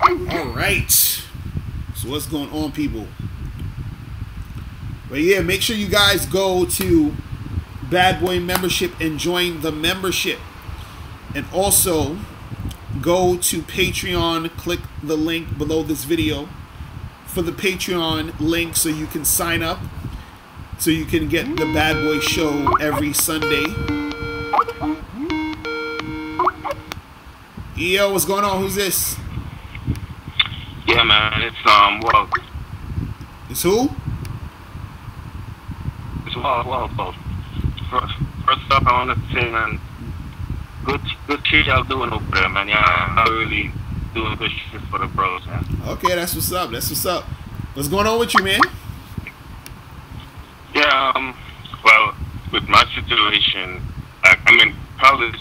Speaker 1: Yep. All right. So what's going on, people? But yeah, make sure you guys go to Bad Boy Membership and join the membership. And also go to Patreon. Click the link below this video for the Patreon link so you can sign up. So you can get the Bad Boy Show every Sunday. Yo, what's going on? Who's this?
Speaker 2: Yeah, man, it's Walt.
Speaker 1: It's who?
Speaker 2: It's Walt. First up, I want to say, man, good shit y'all doing over there, man. Yeah, I'm really doing good shit for the bros, man.
Speaker 1: Okay, that's what's up. That's what's up. What's going on with you, man?
Speaker 2: Yeah, well, with my situation, I'm in college,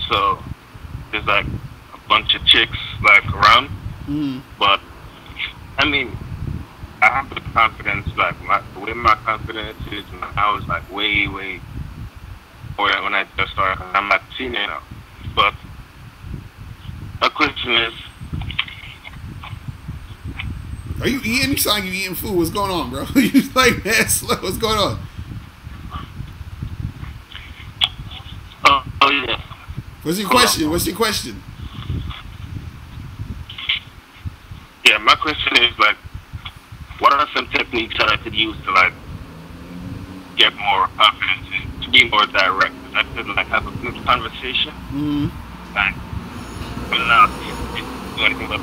Speaker 2: so there's like a bunch of chicks like around, but I mean, I have the confidence, like, the way my confidence is now is, like, way, way more than when I just started. I'm not a teenager now. But a question is,
Speaker 1: are you eating? You sound like you eating food. What's going on, bro? You like that slow. What's going on?
Speaker 2: oh yeah.
Speaker 1: What's your question? What's your question?
Speaker 2: Yeah, my question is, like, what are some techniques that I could use to, like, get more confidence and to be more direct? I could, like, have a good conversation.
Speaker 1: Mm-hmm.
Speaker 2: Like, without do anything but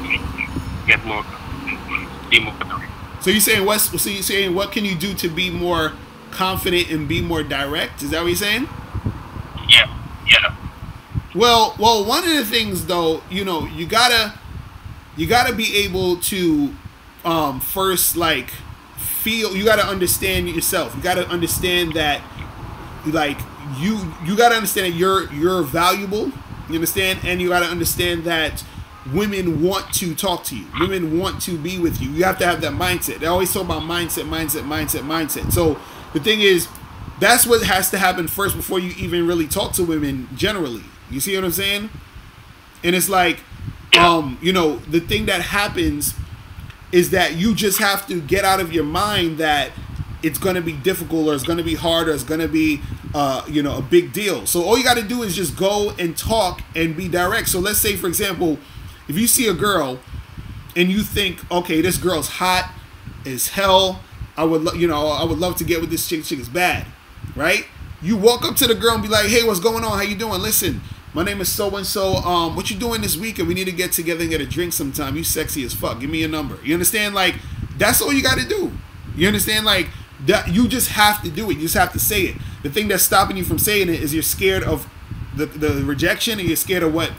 Speaker 2: get more confidence, be more direct.
Speaker 1: So you're saying what can you do to be more confident and be more direct? Is that what you're saying?
Speaker 2: Yeah. Yeah.
Speaker 1: Well, one of the things though, you know, you gotta be able to first, like, feel. You gotta understand yourself. You gotta understand that, like, you gotta understand that you're valuable. You understand, and you gotta understand that women want to talk to you. Women want to be with you. You have to have that mindset. They always talk about mindset. So the thing is, that's what has to happen first before you even really talk to women generally. You see what I'm saying? And it's like, you know, the thing that happens is that you just have to get out of your mind that it's going to be difficult or it's going to be hard or it's going to be, you know, a big deal. So all you got to do is just go and talk and be direct. So let's say, for example, if you see a girl and you think, okay, this girl's hot as hell, I would love to get with this chick. Chick is bad, right? You walk up to the girl and be like, hey, what's going on? How you doing? Listen, my name is so-and-so. What you doing this weekend? We need to get together and get a drink sometime. You sexy as fuck. Give me your number. You understand? Like, that's all you got to do. You understand? Like, that you just have to do it. You just have to say it. The thing that's stopping you from saying it is you're scared of the rejection, and you're scared of what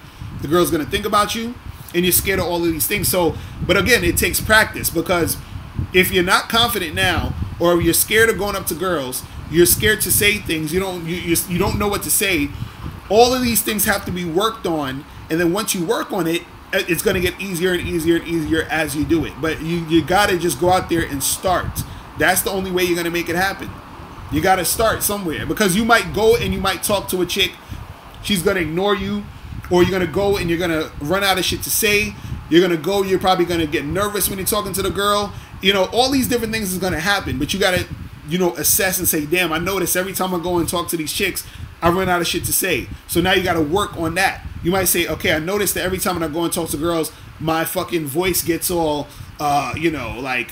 Speaker 1: the girl's going to think about you, and you're scared of all of these things. So, but again, it takes practice, because if you're not confident now, or you're scared of going up to girls, you're scared to say things, you don't know what to say, all of these things have to be worked on, and then once you work on it, it's going to get easier and easier and easier as you do it. But you got to just go out there and start. That's the only way you're going to make it happen. You got to start somewhere, because you might go and you might talk to a chick, she's going to ignore you, or you're going to go and you're going to run out of shit to say. You're going to go, you're probably going to get nervous when you're talking to the girl. You know, all these different things is going to happen, but you got to, you know, assess and say, damn, I notice every time I go and talk to these chicks, I run out of shit to say. So now you got to work on that. You might say, okay, I noticed that every time I go and talk to girls, my fucking voice gets all, you know, like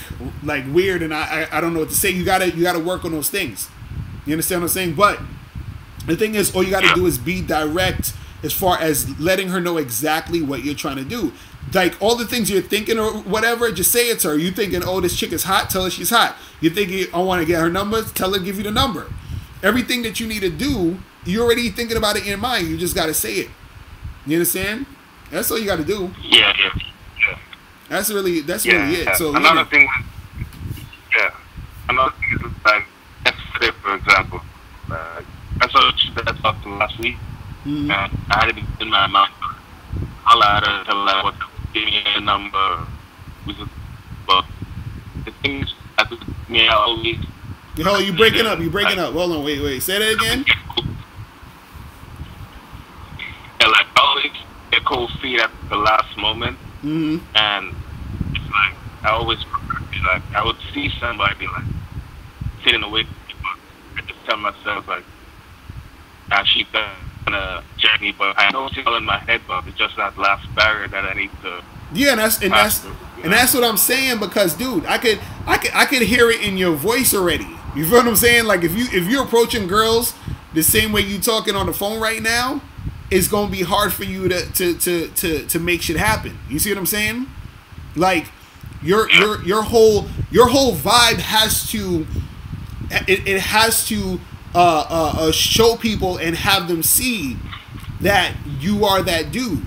Speaker 1: weird, and I don't know what to say. You gotta work on those things. You understand what I'm saying? But the thing is, all you got to do is be direct as far as letting her know exactly what you're trying to do. Like, all the things you're thinking or whatever, just say it to her. You thinking, oh, this chick is hot? Tell her she's hot. You thinking, I want to get her number? Tell her, give you the number. Everything that you need to do, you're already thinking about it in your mind. You just got to say it. You understand? That's all you got to do.
Speaker 2: Yeah.
Speaker 1: That's really it. So
Speaker 2: another thing is, like, yesterday, for example, I saw a chick that I talked to last week, and I had it in my mouth. I'll let her tell her what, give me a number. But the thing is, I always.
Speaker 1: Hold on, you breaking up. Hold on, wait. Say that again.
Speaker 2: Yeah, like, I always get cold feet at the last moment. And it's like, I always, like, I would see somebody, like, sitting away from me, but I just tell myself, like, she's gonna jack me, but I know it's all in my head, but it's just that last barrier that I need to.
Speaker 1: Yeah, and that's what I'm saying, because, dude, I could hear it in your voice already. You feel what I'm saying? Like, if you're approaching girls the same way you talking on the phone right now, it's gonna be hard for you to make shit happen. You see what I'm saying? Like, your whole vibe has to show people and have them see that you are that dude.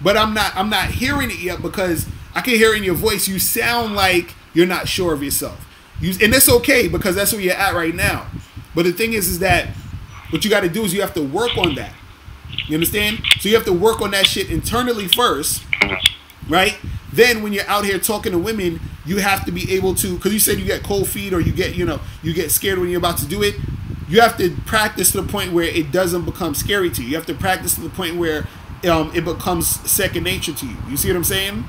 Speaker 1: But I'm not hearing it yet, because I can hear in your voice you sound like you're not sure of yourself. And it's okay, because that's where you're at right now. But the thing is that what you got to do is you have to work on that. You understand? So you have to work on that shit internally first, right? Then when you're out here talking to women, you have to be able to, because you said you get cold feet or you get, you know, you get scared when you're about to do it. You have to practice to the point where it doesn't become scary to you. You have to practice to the point where it becomes second nature to you. You see what I'm saying?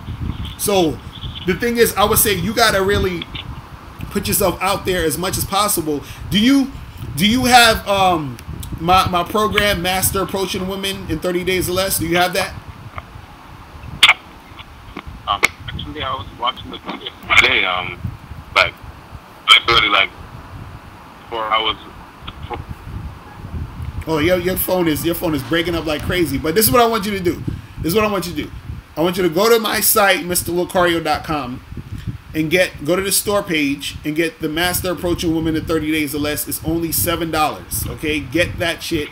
Speaker 1: So the thing is, I would say you got to really put yourself out there as much as possible. Do you have my program, Master Approaching Women in 30 Days or Less? Do you have that?
Speaker 5: Actually, I was watching the video today. Like literally like 4 hours.
Speaker 1: Oh, your phone is breaking up like crazy. But this is what I want you to do. I want you to go to my site, MrLocario.com, and go to the store page and get the Master Approaching Women in 30 Days or Less. It's only $7. Okay, get that shit,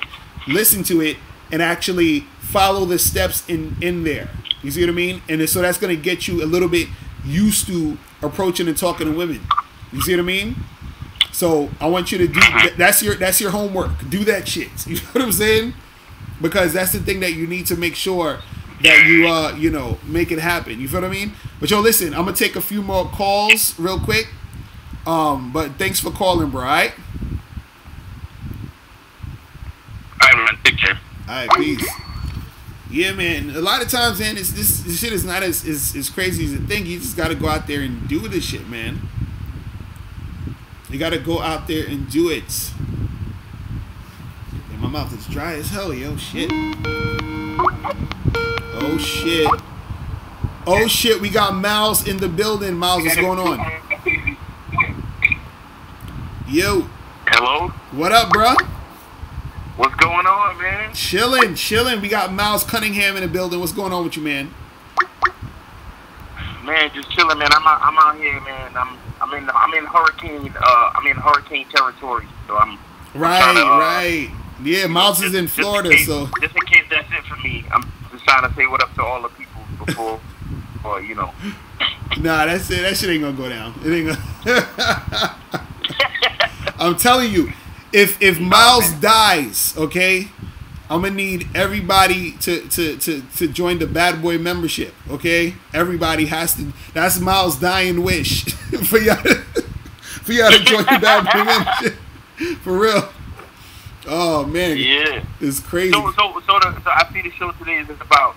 Speaker 1: listen to it, and actually follow the steps in there. You see what I mean? And so that's gonna get you a little bit used to approaching and talking to women. You see what I mean? So I want you to do that's your homework. Do that shit. You know what I'm saying? Because that's the thing that you need to make sure that you you know, make it happen. You feel what I mean? But yo, listen, I'm gonna take a few more calls real quick. But thanks for calling, bro. All right,
Speaker 5: Man. Take care.
Speaker 1: All right, peace. Yeah, man. A lot of times, man, this shit is not as crazy as you think. You just gotta go out there and do this shit, man. You gotta go out there and do it. My mouth is dry as hell, yo. Shit. Oh shit. Oh shit. We got Miles in the building. Miles, what's going on? Yo.
Speaker 2: Hello.
Speaker 1: What up, bro?
Speaker 2: What's going on, man?
Speaker 1: Chilling. We got Miles Cunningham in the building. What's going on with you, man?
Speaker 2: Man, just chilling, man. I'm out here, man. I'm in hurricane territory, so I'm
Speaker 1: right. Yeah, Miles is in Florida, so
Speaker 2: just in case that's it for me, I'm just trying to say what up to all the people before, or you know.
Speaker 1: Nah, that's it. That shit ain't gonna go down. It ain't gonna. I'm telling you, if Miles dies, okay, I'm gonna need everybody to join the Bad Boy membership. Okay, everybody has to. That's Miles' dying wish for y'all to join the Bad Boy membership. For real. Oh man,
Speaker 2: yeah,
Speaker 1: it's crazy.
Speaker 2: So I see the show today is about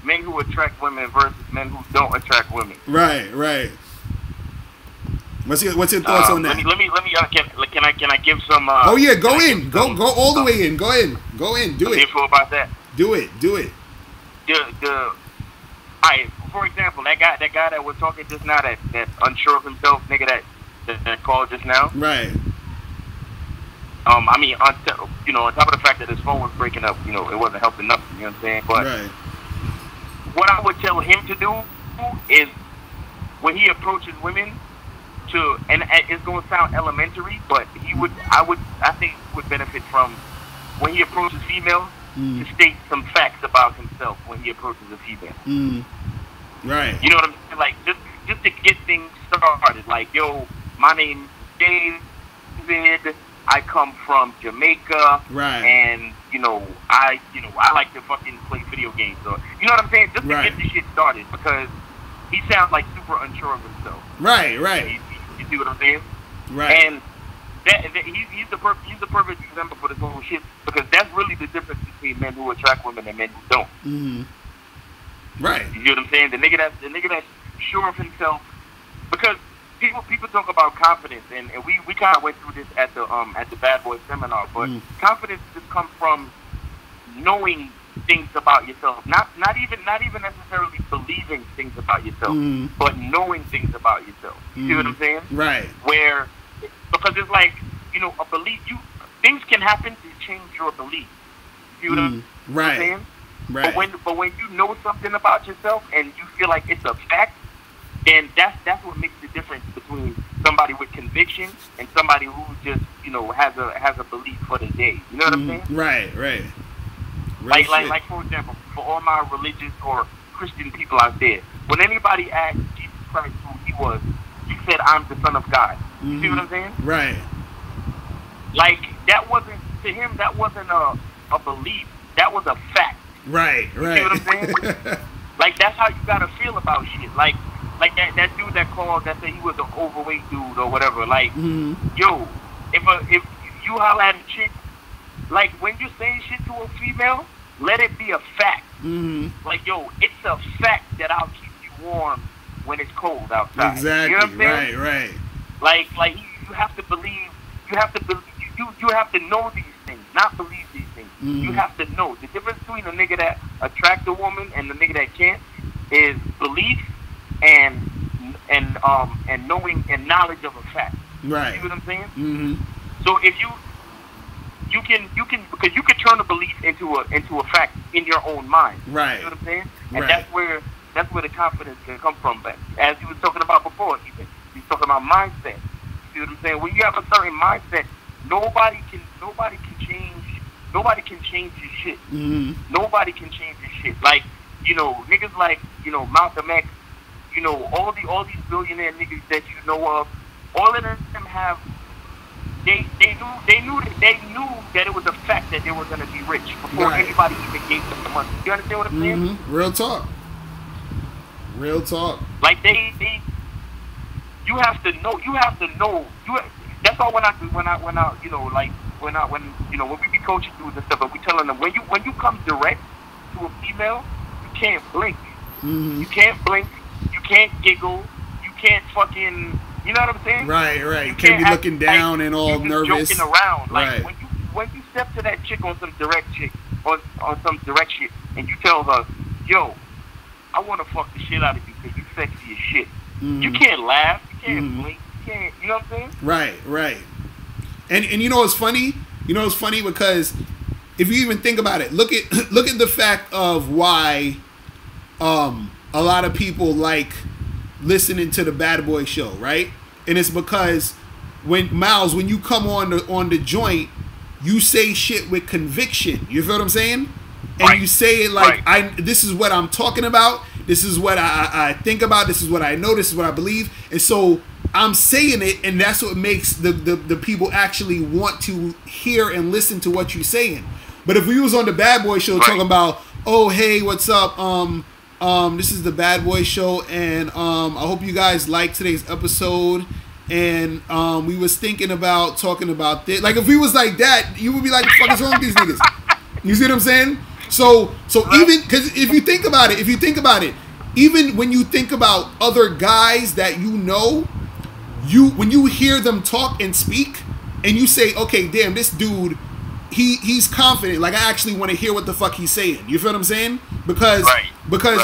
Speaker 2: men who attract women versus men who don't attract women.
Speaker 1: Right. What's your thoughts on that?
Speaker 2: Let me. Can I give some?
Speaker 1: Oh yeah, go all the way in. Go in. Do it.
Speaker 2: Info about that.
Speaker 1: Do it.
Speaker 2: Alright, for example, that guy that was talking just now, that unsure of himself nigga that called just now.
Speaker 1: Right.
Speaker 2: I mean, on top of the fact that his phone was breaking up, you know, it wasn't helping nothing. You know what I'm saying? But
Speaker 1: right.
Speaker 2: What I would tell him to do is when he approaches women, and it's going to sound elementary, but I think he would benefit from when he approaches females to state some facts about himself when he approaches a female.
Speaker 1: Right.
Speaker 2: You know what I'm saying? Like just to get things started. Like, yo, my name's David. I come from Jamaica.
Speaker 1: Right.
Speaker 2: And I like to fucking play video games. So you know what I'm saying? Just to get this shit started, because he sounds like super unsure of himself.
Speaker 1: Right.
Speaker 2: You see what I'm saying?
Speaker 1: Right.
Speaker 2: And he's the perfect example for this whole shit, because that's really the difference between men who attract women and men who don't.
Speaker 1: Mm-hmm. Right.
Speaker 2: You see what I'm saying? The nigga that's sure of himself, because people talk about confidence, and we kind of went through this at the Bad Boy seminar, but confidence just comes from knowing things about yourself, not even necessarily believing things about yourself, but knowing things about yourself. You see what I'm saying?
Speaker 1: Right.
Speaker 2: Because it's like, a belief. Things can happen to change your belief. You see what I'm saying?
Speaker 1: Right.
Speaker 2: But when you know something about yourself and you feel like it's a fact, then that's what makes the difference between somebody with conviction and somebody who just has a belief for the day. You know what I'm saying?
Speaker 1: Right.
Speaker 2: Like for example, for all my religious or Christian people out there, when anybody asked Jesus Christ who he was, he said, "I'm the Son of God." You see what I'm saying?
Speaker 1: Right.
Speaker 2: Like, that wasn't, to him, that wasn't a belief. That was a fact.
Speaker 1: Right.
Speaker 2: You see what I'm saying? Like, that's how you gotta feel about shit. Like,
Speaker 10: like that dude that called that said he was an overweight dude or whatever. Like, yo, if you holler at a chick, like when you're saying shit to a female, let it be a fact. Like, yo, it's a fact that I'll keep you warm when it's cold outside.
Speaker 1: Exactly.
Speaker 10: You know what I'm saying?
Speaker 1: Right.
Speaker 10: Like you have to believe. You have to know these things, not believe these things. You have to know the difference between a nigga that attracts a woman and the nigga that can't is belief and knowing and knowledge of a fact.
Speaker 1: Right.
Speaker 10: You know what I'm saying? So if you can because you can turn a belief into a fact in your own mind.
Speaker 1: Right.
Speaker 10: You know what I'm saying? And
Speaker 1: Right.
Speaker 10: that's where the confidence can come from. But as you were talking about before, he's talking about mindset. You see what I'm saying? When you have a certain mindset, nobody can change your shit. Nobody can change your shit. Like, you know, niggas like, you know, Malcolm X, you know, all these billionaire niggas that you know of, all of them have they knew that it was a fact that they were gonna be rich before anybody even gave them the money. You understand what I'm saying?
Speaker 1: Real talk.
Speaker 10: Like you have to know. That's all when I you know, like when we be coaching dudes and stuff, and we telling them when you come direct to a female, you can't blink. You can't blink. You can't giggle. You can't fucking. You know what I'm saying?
Speaker 1: Right. You can't be looking down and all nervous.
Speaker 10: Joking around. Like when you step to that chick on some direct shit, and you tell her, yo, I want to fuck the shit out of you because you sexy as shit. You can't laugh. You can't blink. You can't. You know what I'm saying?
Speaker 1: Right. And you know what's funny? Because if you even think about it, look at the fact of why a lot of people like listening to the Bad Boy Show, right? And it's because when you come on the joint, you say shit with conviction. You feel what I'm saying? And you say it like, this is what I'm talking about. This is what I think about. This is what I know. This is what I believe. And so I'm saying it, and that's what makes the people actually want to hear and listen to what you're saying. But if we was on the Bad Boy Show talking about, oh, hey, what's up? This is the Bad Boy Show, and I hope you guys like today's episode. And we was thinking about talking about this. Like, if we was like that, you would be like, "What the fuck is wrong with these niggas?" You see what I'm saying? So even because if you think about it, even when you think about other guys that you know, when you hear them talk and speak, and you say, "Okay, damn, this dude, he's confident. Like, I actually want to hear what the fuck he's saying." You feel what I'm saying? Because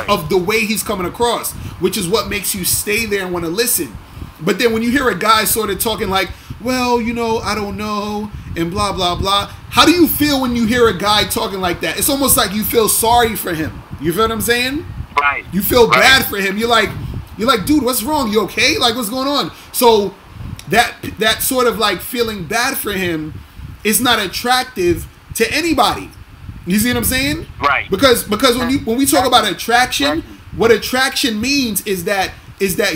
Speaker 1: of the way he's coming across, which is what makes you stay there and want to listen. But then when you hear a guy sort of talking like, well, you know, I don't know, and blah, blah, blah. How do you feel when you hear a guy talking like that? It's almost like you feel sorry for him. You feel what I'm saying?
Speaker 10: Right.
Speaker 1: You feel bad for him. You're like, dude, what's wrong? You okay? Like, what's going on? So that sort of like feeling bad for him is not attractive to anybody. You see what I'm saying?
Speaker 10: Right.
Speaker 1: Because when we talk about attraction, what attraction means is that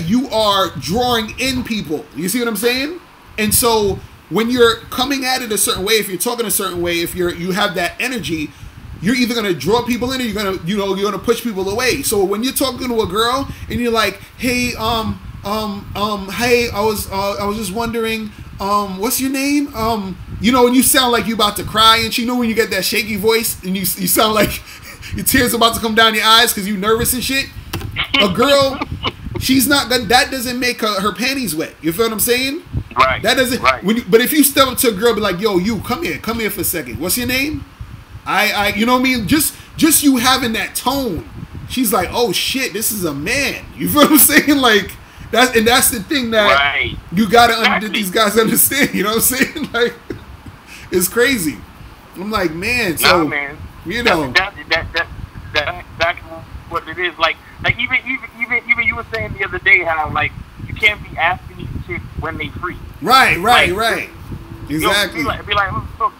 Speaker 1: you are drawing in people. You see what I'm saying? And so when you're coming at it a certain way, if you're talking a certain way, if you have that energy, you're either gonna draw people in or you're gonna push people away. So when you're talking to a girl and you're like, hey, hey, I was just wondering, what's your name? You know, and you sound like you about to cry, and she know when you get that shaky voice and you sound like your tears about to come down your eyes because you're nervous and shit. A girl, she's not gonna, that doesn't make her panties wet. You feel what I'm saying?
Speaker 10: Right.
Speaker 1: That doesn't.
Speaker 10: Right.
Speaker 1: But if you step up to a girl, be like, yo, you come here for a second. What's your name? You know what I mean? Just you having that tone, she's like, oh shit, this is a man. You feel what I'm saying? Like that's the thing that you gotta these guys understand. You know what I'm saying? Like, it's crazy. I'm like, man. So
Speaker 10: man.
Speaker 1: You know,
Speaker 10: that's exactly what it is. Like even you were saying the other day how like you can't be asking these chicks when they free. Right.
Speaker 1: Exactly.
Speaker 10: Be like, look,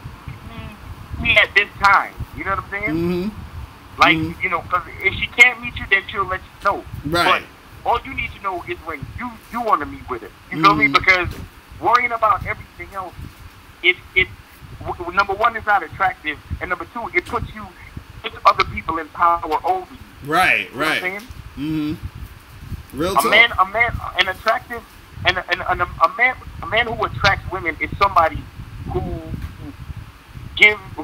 Speaker 10: me at this time. You know what I'm saying?
Speaker 1: Mm-hmm.
Speaker 10: Like, you know, because if she can't meet you, then she'll let you know.
Speaker 1: Right.
Speaker 10: But all you need to know is when you want to meet with her. You feel me? Because worrying about everything else, it number one, is not attractive, and number two, it puts other people in power over you.
Speaker 1: Right.
Speaker 10: You know what I'm saying?
Speaker 1: Mm-hmm. Real talk.
Speaker 10: An attractive, and a man who attracts women is somebody who gives the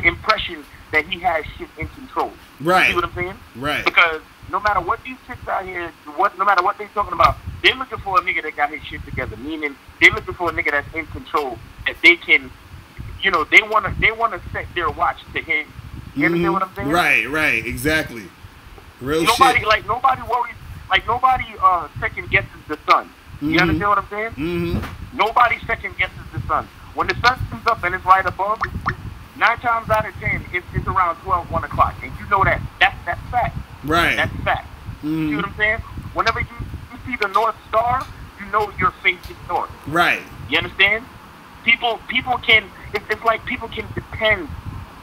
Speaker 10: impression that he has shit in control.
Speaker 1: Right.
Speaker 10: You see what I'm saying?
Speaker 1: Right.
Speaker 10: Because no matter what these chicks out here, no matter what they're talking about, they're looking for a nigga that got his shit together. Meaning, they're looking for a nigga that's in control, that they can, you know, they wanna set their watch to him. You understand what I'm saying?
Speaker 1: Right, exactly. Real
Speaker 10: nobody,
Speaker 1: shit.
Speaker 10: Like, nobody worries, like, nobody second guesses the sun. You understand what I'm saying? Nobody second guesses the sun. When the sun comes up and it's right above, 9 times out of 10, it's around 12, 1 o'clock. And you know that. That's fact.
Speaker 1: Right.
Speaker 10: That's fact. You see what I'm saying? Whenever you see the North Star, you know you're facing north.
Speaker 1: Right.
Speaker 10: You understand? People can, it's like people can depend.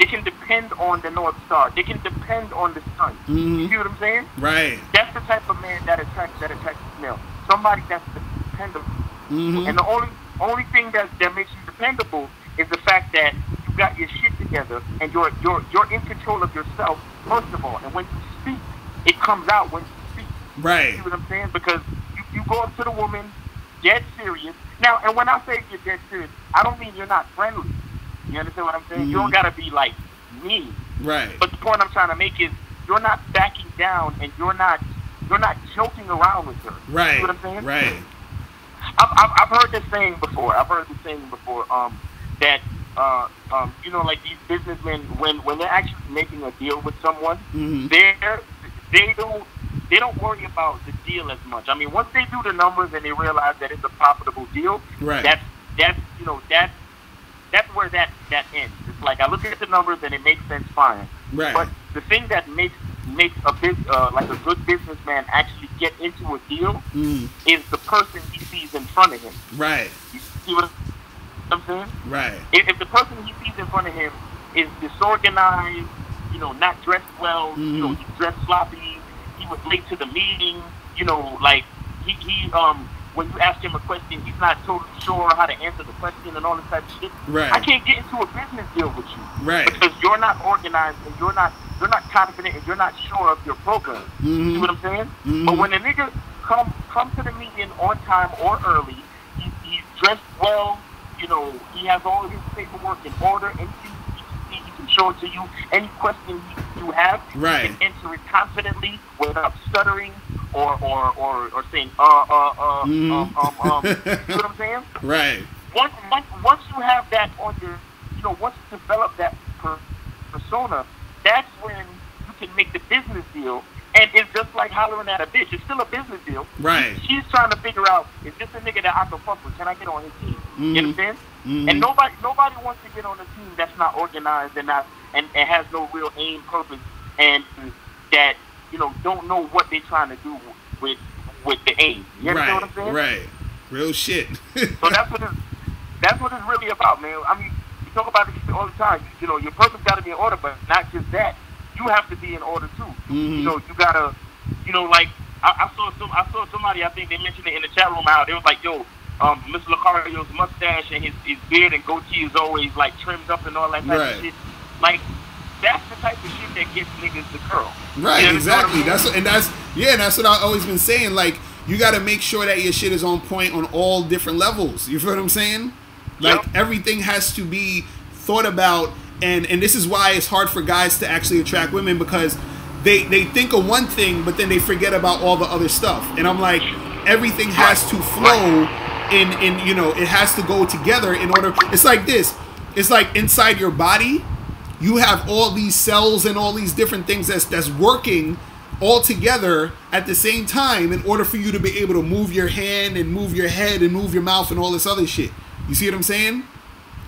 Speaker 10: They can depend on the North Star. They can depend on the sun. You see what I'm saying?
Speaker 1: Right.
Speaker 10: That's the type of man that attracts female. Somebody that's dependable. And the only thing that makes you dependable is the fact that you got your shit together and you're in control of yourself, first of all. And when you speak, it comes out when you speak.
Speaker 1: Right.
Speaker 10: You see what I'm saying? Because you go up to the woman, dead serious. Now, and when I say you're dead serious, I don't mean you're not friendly. You understand what I'm saying? You don't gotta be like mean.
Speaker 1: Right.
Speaker 10: But the point I'm trying to make is you're not backing down and you're not joking around with her.
Speaker 1: Right.
Speaker 10: You see what I'm saying?
Speaker 1: Right.
Speaker 10: I've heard this saying before. That you know, like these businessmen, when they're actually making a deal with someone, they don't worry about the deal as much. I mean, once they do the numbers and they realize that it's a profitable deal, that's where that ends. It's like I look at the numbers and it makes sense, fine.
Speaker 1: Right.
Speaker 10: But the thing that makes like a good businessman actually get into a deal is the person he sees in front of him.
Speaker 1: Right.
Speaker 10: You see what I'm saying?
Speaker 1: Right.
Speaker 10: If the person he sees in front of him is disorganized, you know, not dressed well, you know, he's dressed sloppy, he was late to the meeting, you know, like he when you ask him a question, he's not totally sure how to answer the question and all this type of shit.
Speaker 1: Right.
Speaker 10: I can't get into a business deal with you.
Speaker 1: Right.
Speaker 10: Because you're not organized and you're not confident and you're not sure of your program. You see what I'm saying? But when a nigga come to the meeting on time or early, he's dressed well, you know, he has all his paperwork in order, and he can show it to you. Any question you have,
Speaker 1: right,
Speaker 10: you can answer it confidently without stuttering or saying you know what I'm saying?
Speaker 1: Right.
Speaker 10: Once you have that on your, you know, once you develop that persona, that's when you can make the business deal. And it's just like hollering at a bitch. It's still a business deal.
Speaker 1: Right.
Speaker 10: She's trying to figure out, is this a nigga that I can fuck with? Can I get on his team? You understand? And nobody wants to get on a team that's not organized and has no real aim, purpose, and that, you know, don't know what they're trying to do with the aim. You understand what I'm saying?
Speaker 1: Right. Real shit.
Speaker 10: So that's what it's really about, man. I mean, we talk about this all the time. You know, your purpose got to be in order, but not just that. You have to be in order too. You know, you gotta, you know, like I saw somebody, I think they mentioned it in the chat room out. They was like, yo, Mr. Locario's mustache and his beard and goatee is always like trimmed up and all that type of shit. Like, that's the type of shit that gets niggas the curl.
Speaker 1: Right,
Speaker 10: you know
Speaker 1: exactly.
Speaker 10: What I mean?
Speaker 1: That's what I've always been saying. Like, you got to make sure that your shit is on point on all different levels. You feel what I'm saying? Like, everything has to be thought about. And this is why it's hard for guys to actually attract women, because they think of one thing, but then they forget about all the other stuff. And I'm like, everything has to flow in, you know, it has to go together in order. It's like this. It's like inside your body, you have all these cells and all these different things that's working all together at the same time in order for you to be able to move your hand and move your head and move your mouth and all this other shit. You see what I'm saying?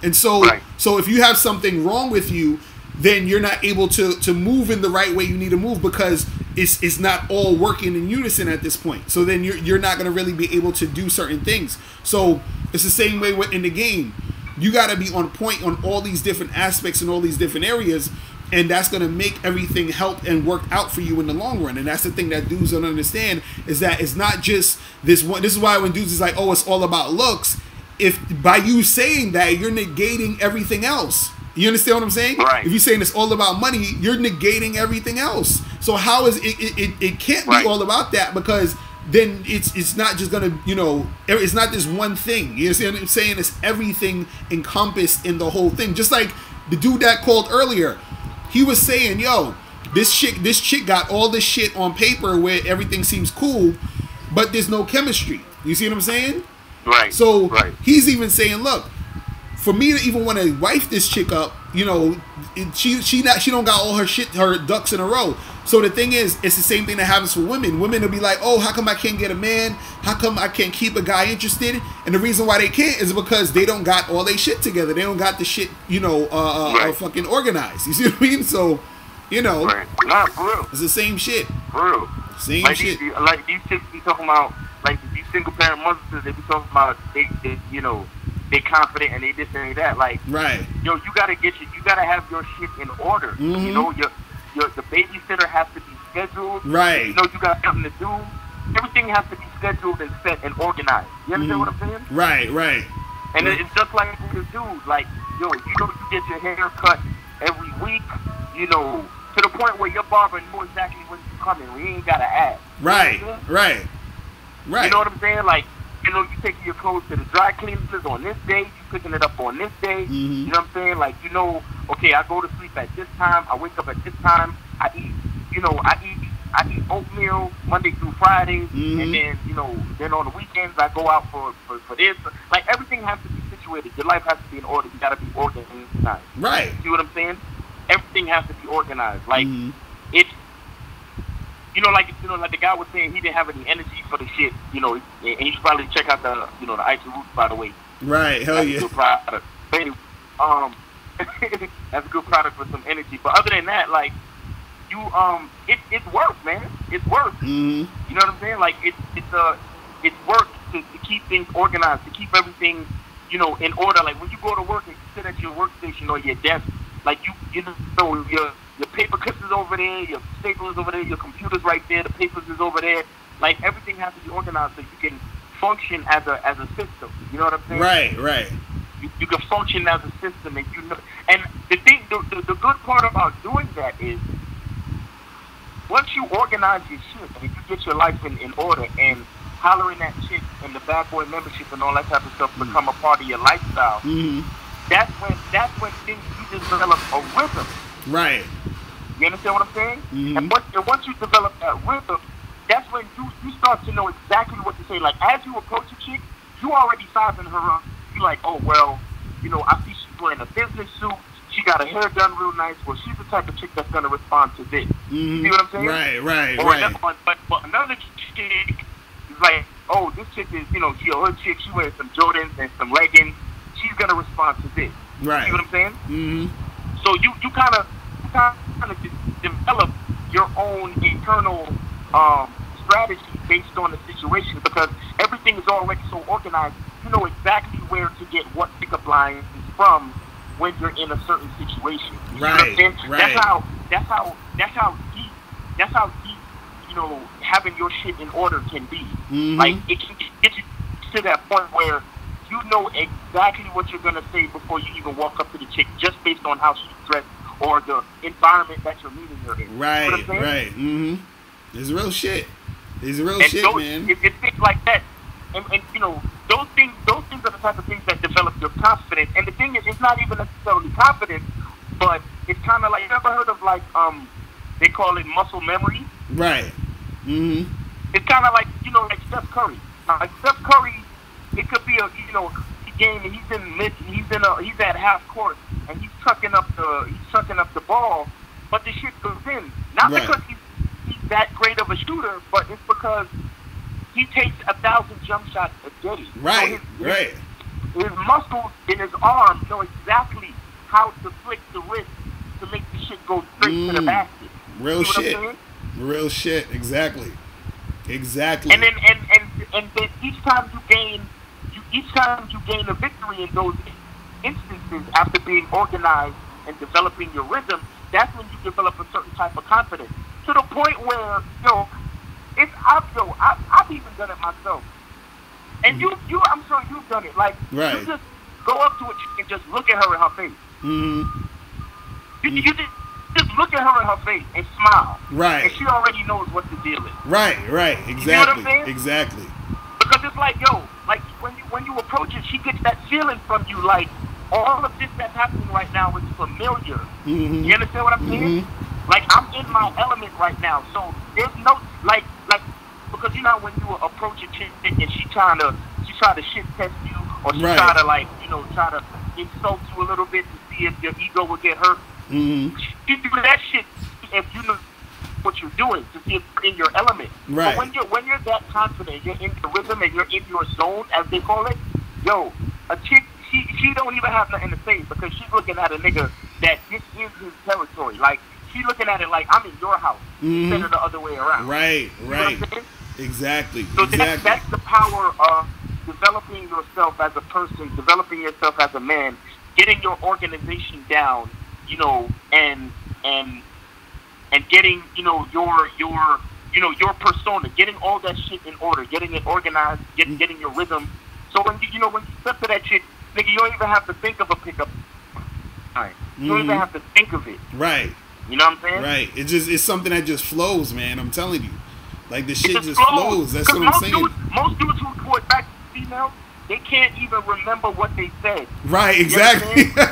Speaker 1: And so, so if you have something wrong with you, then you're not able to move in the right way you need to move, because it's not all working in unison at this point. So then you're not going to really be able to do certain things. So it's the same way in the game. You got to be on point on all these different aspects and all these different areas, and that's going to make everything help and work out for you in the long run. And that's the thing that dudes don't understand, is that it's not just this one. This is why when dudes is like, oh, it's all about looks, if by you saying that, you're negating everything else. You understand what I'm saying?
Speaker 10: Right.
Speaker 1: If you're saying it's all about money, you're negating everything else. So how is it can't be all about that, because then it's not just gonna, you know, it's not this one thing. You see what I'm saying? It's everything encompassed in the whole thing. Just like the dude that called earlier, he was saying, yo, this chick got all this shit on paper where everything seems cool, but there's no chemistry. You see what I'm saying?
Speaker 10: Right.
Speaker 1: So he's even saying, look, for me to even want to wife this chick up, you know, she don't got all her ducks in a row. So the thing is, it's the same thing that happens for women. Women will be like, oh, how come I can't get a man? How come I can't keep a guy interested? And the reason why they can't is because they don't got all their shit together. They don't got the shit, you know, fucking organized. You see what I mean? So, you know,
Speaker 10: nah, for real,
Speaker 1: it's the same shit.
Speaker 10: For real,
Speaker 1: same
Speaker 10: like
Speaker 1: shit.
Speaker 10: These chicks be talking about, like these single parent mothers, they be talking about they you know, they confident and they this and they that. Like, yo, you gotta have your shit in order. You know, the babysitter has to be scheduled.
Speaker 1: Right.
Speaker 10: You know, you got something to do. Everything has to be scheduled and set and organized. You understand what I'm saying?
Speaker 1: Right.
Speaker 10: And it's just like with the dude, like, yo, you know, you get your hair cut every week, you know, to the point where your barber knows exactly when you're coming. We ain't gotta ask.
Speaker 1: Right.
Speaker 10: You know what I'm saying? Like, you know, you taking your clothes to the dry cleaners on this day, you picking it up on this day. You know what I'm saying? Like, you know, okay, I go to sleep at this time, I wake up at this time, I eat oatmeal Monday through Friday, and then, you know, then on the weekends I go out for this. Like, everything has to be situated. Your life has to be in order. You gotta be organized.
Speaker 1: Right.
Speaker 10: See what I'm saying? Everything has to be organized. Like, it's, you know, like the guy was saying, he didn't have any energy for the shit. You know, and you should probably check out the, you know, the Icy Roots, by the way.
Speaker 1: Right. Hell yeah.
Speaker 10: That's a good product. But anyway, that's a good product for some energy. But other than that, like, you, it's work, man. It's work. You know what I'm saying? Like, it's work to keep things organized, to keep everything, you know, in order. Like, when you go to work and you sit at your workstation or your desk, like, you know, your paper clips is over there, your staples over there, your computer's right there, the papers is over there. Like, everything has to be organized so you can function as a system. You know what I'm saying?
Speaker 1: Right.
Speaker 10: You can function as a system, and you know. And the thing, the good part about doing that is, once you organize your shit and you get your life in order, and hollering at chick and the bad boy membership and all that type of stuff become a part of your lifestyle. That's when things, you just develop a rhythm.
Speaker 1: Right.
Speaker 10: You understand what I'm saying? And once you develop that rhythm, that's when you start to know exactly what to say. Like, as you approach a chick, you already sizing her up. You like, oh, well, you know, I see she's wearing a business suit. She got her hair done real nice. Well, she's the type of chick that's going to respond to this. You see what I'm saying? Right. But another chick is like, oh, this chick is, you know, she a hood chick. She wears some Jordans and some leggings. She's going to respond to this.
Speaker 1: Right.
Speaker 10: You see what I'm saying? So you kind of develop your own internal strategy based on the situation, because everything is already so organized. You know exactly where to get what pickup lines from when you're in a certain situation. You know what I'm saying? That's how deep, you know, having your shit in order can be. Like, it can get you to that point where you know exactly what you're gonna say before you even walk up to the chick, just based on how she's dressed or the environment that you're meeting her in.
Speaker 1: Right.
Speaker 10: You know what I'm saying?
Speaker 1: It's real shit. It's real
Speaker 10: and
Speaker 1: shit,
Speaker 10: those,
Speaker 1: man.
Speaker 10: It's things like that, and you know, those things are the type of things that develop your confidence. And the thing is, it's not even necessarily confidence, but it's kind of like, you ever heard of, like, they call it muscle memory?
Speaker 1: Right.
Speaker 10: It's kind of like, you know, like Steph Curry. Like Steph Curry, it could be a, you know, game, and he's at half court, and he's chucking up the ball, but the shit goes in. Not because he's that great of a shooter, but it's because he takes 1,000 jump shots a day.
Speaker 1: Right.
Speaker 10: So his muscles in his arm know exactly how to flick the wrist to make the shit go straight to the basket.
Speaker 1: Real shit. Exactly.
Speaker 10: And then each time you gain a victory in those instances, after being organized and developing your rhythm, that's when you develop a certain type of confidence. To the point where, I've even done it myself. And I'm sure you've done it. Like, you just go up to a chick and just look at her in her face. You just look at her in her face and smile.
Speaker 1: Right.
Speaker 10: And she already knows what the deal is.
Speaker 1: Right. Exactly.
Speaker 10: You know what I'm saying?
Speaker 1: Exactly.
Speaker 10: Because it's like, yo, like when you approach it, she gets that feeling from you, like all of this that's happening right now is familiar. You understand what I'm saying? Like I'm in my element right now, so there's no like because you know when you approach a chick and she try to shit test you, or she try to like try to insult you a little bit to see if your ego will get hurt. She do that shit if you know what you're doing, to see if you're in your element.
Speaker 1: Right.
Speaker 10: But when you're that confident, you're in the rhythm and you're in your zone, as they call it. Yo, a chick, she don't even have nothing to say because she's looking at a nigga that this is his territory. Like she's looking at it like I'm in your house instead of the other way around.
Speaker 1: Right.
Speaker 10: You know what I'm saying?
Speaker 1: Exactly.
Speaker 10: So
Speaker 1: exactly.
Speaker 10: That's the power of developing yourself as a person, developing yourself as a man, getting your organization down, and getting, your persona, getting all that shit in order, getting it organized, getting your rhythm. So when you step to that shit, nigga, you don't even have to think of a pickup. Right. You don't even have to think of it.
Speaker 1: Right.
Speaker 10: You know what I'm saying?
Speaker 1: Right. It's something that just flows, man. I'm telling you. Like the shit just flows. That's what I'm saying.
Speaker 10: Most dudes who report back to females, they can't even remember what they said.
Speaker 1: Right, exactly.
Speaker 10: Because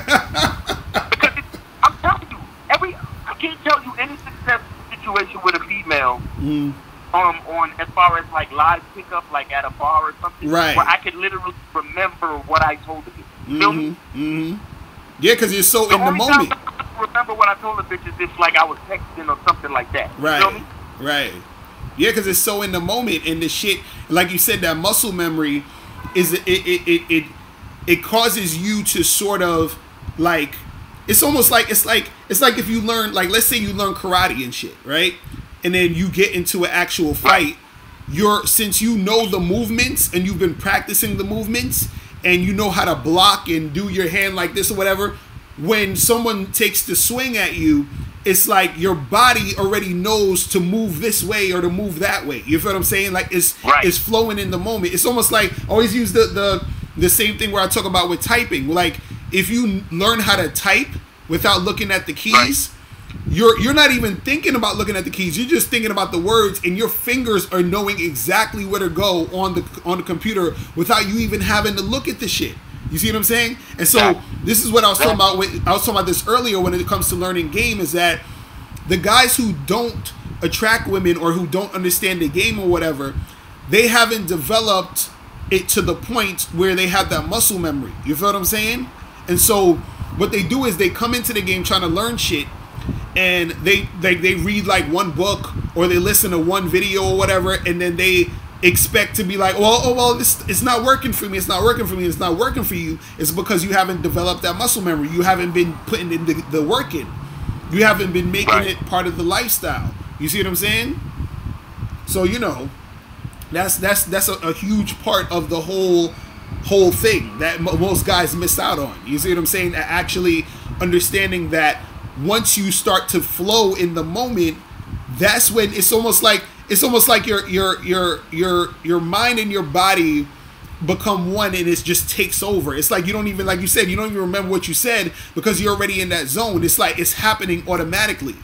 Speaker 10: I'm telling you, I can't tell you any success situation with a female on as far as like live pickup, like at a bar or something,
Speaker 1: right,
Speaker 10: where I could literally remember what I told the bitch. You feel me?
Speaker 1: Yeah, because you're so in the moment.
Speaker 10: I remember what I told the bitch is just like I was texting or something like that.
Speaker 1: Right.
Speaker 10: You feel me?
Speaker 1: Right. Yeah, because it's so in the moment, and the shit, like you said, that muscle memory is it causes you to sort of like, it's almost like it's like if you learn, like, let's say you learn karate and shit, right? And then you get into an actual fight, since you know the movements and you've been practicing the movements and you know how to block and do your hand like this or whatever, when someone takes the swing at you, it's like your body already knows to move this way or to move that way. You feel what I'm saying? Like it's flowing in the moment. It's almost like, I always use the same thing where I talk about with typing. Like if you learn how to type without looking at the keys, you're not even thinking about looking at the keys. You're just thinking about the words, and your fingers are knowing exactly where to go on the computer without you even having to look at the shit. You see what I'm saying? And so this is what I was talking about. I was talking about this earlier when it comes to learning game, is that the guys who don't attract women or who don't understand the game or whatever, they haven't developed it to the point where they have that muscle memory. You feel what I'm saying? And so what they do is they come into the game trying to learn shit, and they read like one book or they listen to one video or whatever, and then they expect to be like, well, it's not working for me. It's not working for me. It's not working for you. It's because you haven't developed that muscle memory. You haven't been putting in the work in. You haven't been making it part of the lifestyle. You see what I'm saying? So that's a huge part of the whole thing that most guys miss out on. You see what I'm saying? Actually understanding that once you start to flow in the moment, that's when it's almost like your mind and your body become one, and it just takes over. It's like you don't even, like you said, you don't even remember what you said because you're already in that zone. It's like it's happening automatically.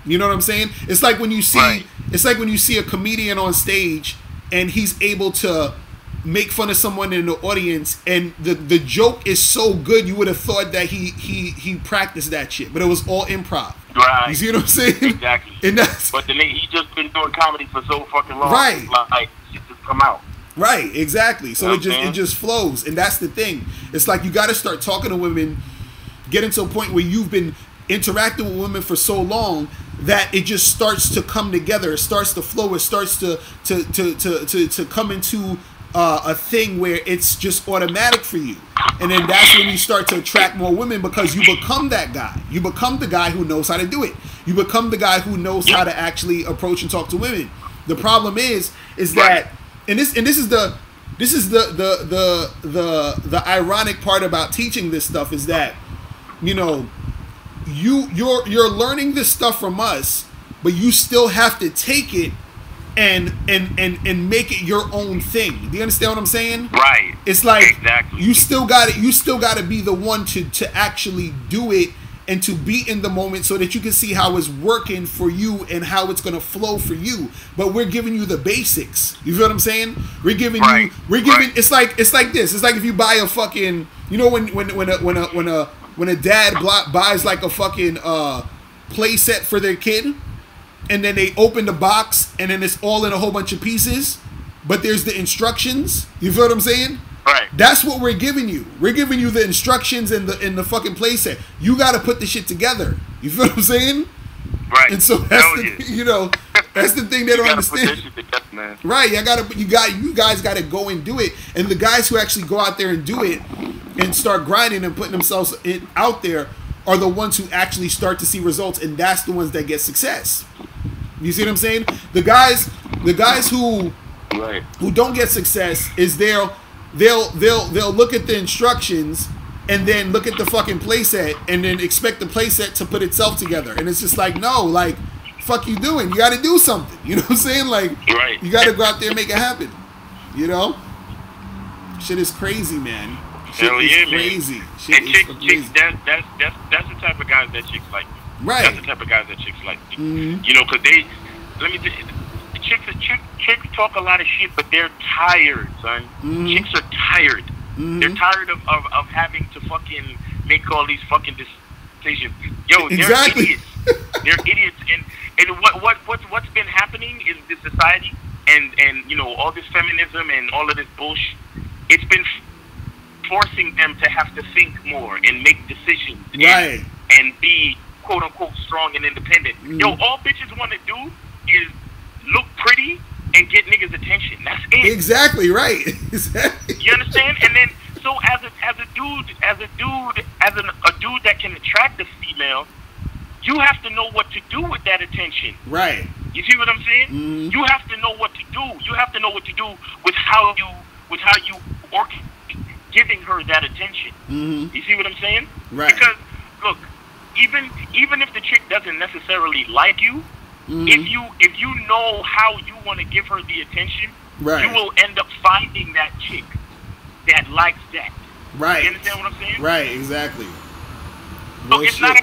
Speaker 1: You know what I'm saying? It's like when you see a comedian on stage and he's able to make fun of someone in the audience, and the joke is so good you would have thought that he practiced that shit, but it was all improv.
Speaker 10: Right.
Speaker 1: You see what I'm saying?
Speaker 10: Exactly.
Speaker 1: And
Speaker 10: but the nigga, he just been doing comedy for so fucking long.
Speaker 1: Right.
Speaker 10: Like shit just come out.
Speaker 1: Right, exactly. So it just flows, and that's the thing. It's like you got to start talking to women, getting to a point where you've been interacting with women for so long that it just starts to come together. It starts to flow. It starts to come into a thing where it's just automatic for you, and then that's when you start to attract more women because you become that guy. You become the guy who knows how to do it. You become the guy who knows how to actually approach and talk to women. The problem is that, and this is the ironic part about teaching this stuff is that you're learning this stuff from us, but you still have to take it and make it your own thing. Do you understand what I'm saying?
Speaker 10: Right.
Speaker 1: It's like you still got to be the one to actually do it and to be in the moment so that you can see how it's working for you and how it's going to flow for you. But we're giving you the basics. You feel what I'm saying? We're giving you, it's like this. It's like if you buy a fucking, you know, when a dad buys like a fucking play set for their kid, and then they open the box and then it's all in a whole bunch of pieces, but there's the instructions. You feel what I'm saying?
Speaker 2: Right.
Speaker 1: That's what we're giving you. We're giving you the instructions in the fucking playset. You got to put the shit together. You feel what I'm saying?
Speaker 2: Right.
Speaker 1: And so that's that's the thing they don't understand.
Speaker 2: Put that shit together, man.
Speaker 1: Right. You guys got to go and do it. And the guys who actually go out there and do it and start grinding and putting themselves out there are the ones who actually start to see results, and that's the ones that get success. You see what I'm saying? The guys who don't get success is they'll look at the instructions and then look at the fucking playset and then expect the playset to put itself together. And it's just like, no, like, fuck you doing? You got to do something. You know what I'm saying? Like, you got to go out there and make it happen. You know? Shit is crazy, man. Shit is crazy. Shit is crazy.
Speaker 2: That's the type of guys that chicks like.
Speaker 1: Right.
Speaker 2: That's the type of guys that chicks like. You know, because chicks talk a lot of shit, but they're tired, son. Chicks are tired. They're tired of having to fucking make all these fucking decisions. Yo, they're idiots. They're idiots. And what's been happening in this society and you know, all this feminism and all of this bullshit, it's been forcing them to have to think more and make decisions and be quote unquote strong and independent. Yo, all bitches want to do is look pretty and get niggas' attention. That's it.
Speaker 1: Exactly right. Exactly.
Speaker 2: You understand? And then so as a dude that can attract a female, you have to know what to do with that attention.
Speaker 1: Right.
Speaker 2: You see what I'm saying? You have to know what to do. You have to know what to do with how you work giving her that attention. You see what I'm saying?
Speaker 1: Right.
Speaker 2: Because look, even if the chick doesn't necessarily like you, if you know how you want to give her the attention, you will end up finding that chick that likes that.
Speaker 1: Right.
Speaker 2: You understand what I'm saying?
Speaker 1: Right. Exactly.
Speaker 2: So it's not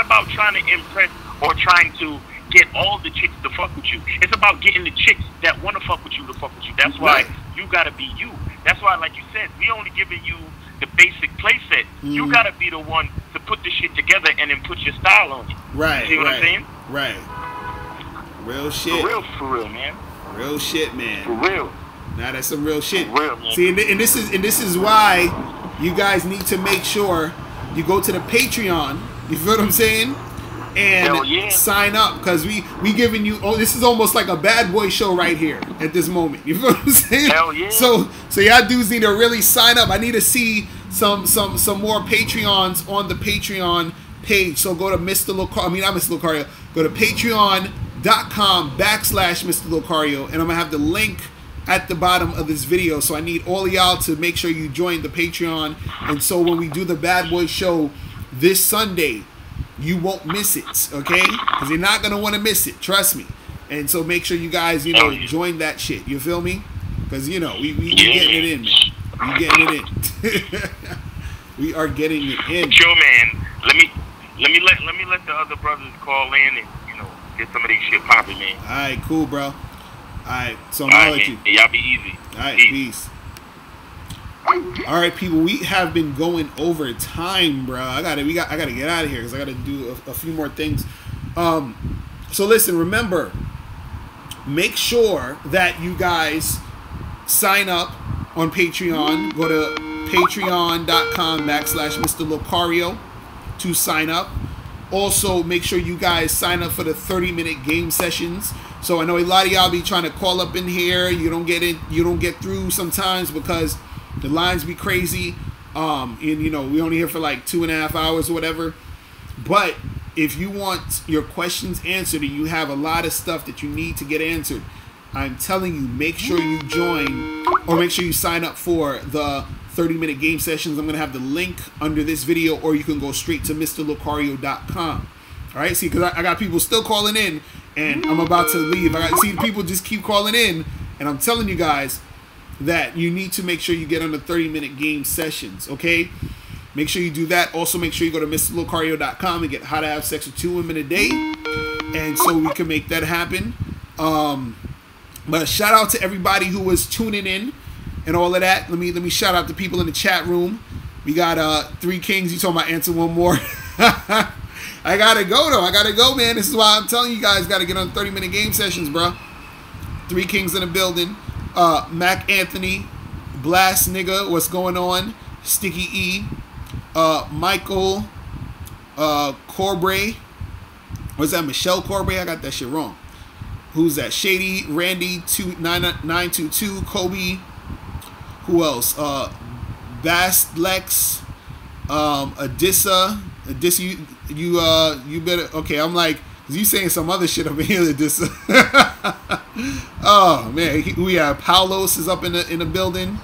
Speaker 2: about trying to impress or trying to get all the chicks to fuck with you. It's about getting the chicks that want to fuck with you to fuck with you. That's why you gotta be you. That's why, like you said, we only giving you the basic play set. You gotta be the one to put the shit together and then put your style on it.
Speaker 1: Right.
Speaker 2: You see what I'm saying?
Speaker 1: Right. Real shit.
Speaker 2: For real, man.
Speaker 1: Real shit, man.
Speaker 2: For real.
Speaker 1: Nah, that's some real shit.
Speaker 2: For real, man.
Speaker 1: See, and this is why you guys need to make sure you go to the Patreon. You feel what I'm saying? And sign up, because we giving you. Oh, this is almost like a bad boy show right here at this moment. You feel what I'm saying?
Speaker 2: Hell yeah.
Speaker 1: So y'all dudes need to really sign up. I need to see some more Patreons on the Patreon page. So go to Mr. Locario. I mean, not Mr. Locario. Go to patreon.com/Mr. Locario, and I'm gonna have the link at the bottom of this video. So I need all of y'all to make sure you join the Patreon, and so when we do the Bad Boy show this Sunday, you won't miss it, okay? Because you're not gonna want to miss it, trust me. And so make sure you guys, join that shit. You feel me? Because we getting it in, man. We getting it in. We are getting it in.
Speaker 2: Sure, man. Let me let the other brothers call in and get some of these shit popping, man.
Speaker 1: All right, cool, bro. All right, so
Speaker 2: I'm gonna let you. Y'all be easy.
Speaker 1: All right, peace. All right, people, we have been going over time, bro. I gotta get out of here because I gotta do a few more things. So listen, remember, make sure that you guys sign up on Patreon. Go to patreon.com/Mr. Locario to sign up. Also, make sure you guys sign up for the 30-minute game sessions. So I know a lot of y'all be trying to call up in here. You don't get through sometimes because the lines be crazy. And we only here for like 2.5 hours or whatever. But if you want your questions answered and you have a lot of stuff that you need to get answered, I'm telling you, make sure you join or make sure you sign up for the 30-minute game sessions. I'm going to have the link under this video, or you can go straight to MrLocario.com. All right, see, because I got people still calling in, and I'm about to leave. I got see people just keep calling in, and I'm telling you guys that you need to make sure you get on the 30-minute game sessions, okay? Make sure you do that. Also, make sure you go to MrLocario.com and get How to Have Sex with 2 Women a Day, and so we can make that happen. But shout out to everybody who was tuning in and all of that. Let me shout out the people in the chat room. We got 3 Kings. You told me to answer one more. I gotta go though. I gotta go, man. This is why I'm telling you guys, gotta get on 30-minute game sessions, bro. 3 Kings in the building. Mac Anthony, Blast Nigga, what's going on? Sticky E, Michael, Corbray. Was that Michelle Corbray? I got that shit wrong. Who's that? Shady, Randy, 922, Kobe. Who else? Bast Lex, Adissa. Adissa, you better. Okay, I'm like, cause you saying some other shit over here, Adissa. Oh man, we have Paulos is up in the building.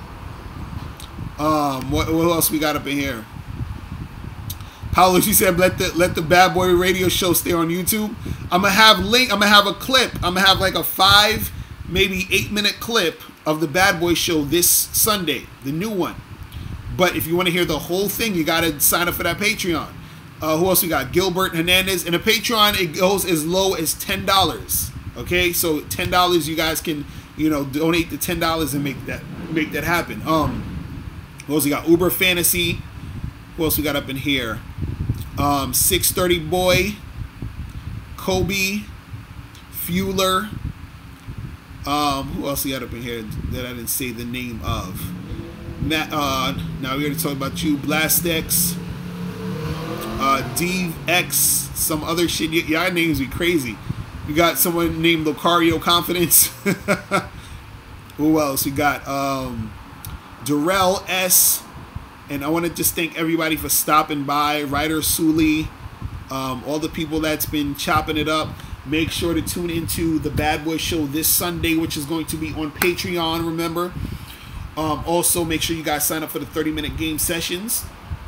Speaker 1: What else we got up in here? Paulos, you said let the Bad Boy Radio Show stay on YouTube. I'm gonna have a clip. I'm gonna have like a 5, maybe 8-minute clip of the Bad Boy Show this Sunday, the new one. But if you want to hear the whole thing, you gotta sign up for that Patreon. Who else we got? Gilbert Hernandez. In a Patreon, it goes as low as $10. Okay, so $10, you guys can, you know, donate the $10 and make that happen. Who else we got? Uber Fantasy. Who else we got up in here? 630 Boy, Kobe, Fueler. Who else we got up in here that I didn't say the name of? Matt. Now we already talked about you. Blastex, DX, some other shit. Y'all names be crazy. We got someone named Locario Confidence. Who else? We got Darrell S. And I want to just thank everybody for stopping by. Ryder Sully, all the people that's been chopping it up. Make sure to tune into the Bad Boy Show this Sunday, which is going to be on Patreon, remember. Also, make sure you guys sign up for the 30-minute game sessions.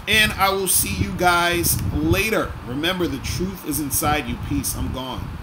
Speaker 1: And I will see you guys later. Remember, the truth is inside you. Peace. I'm gone.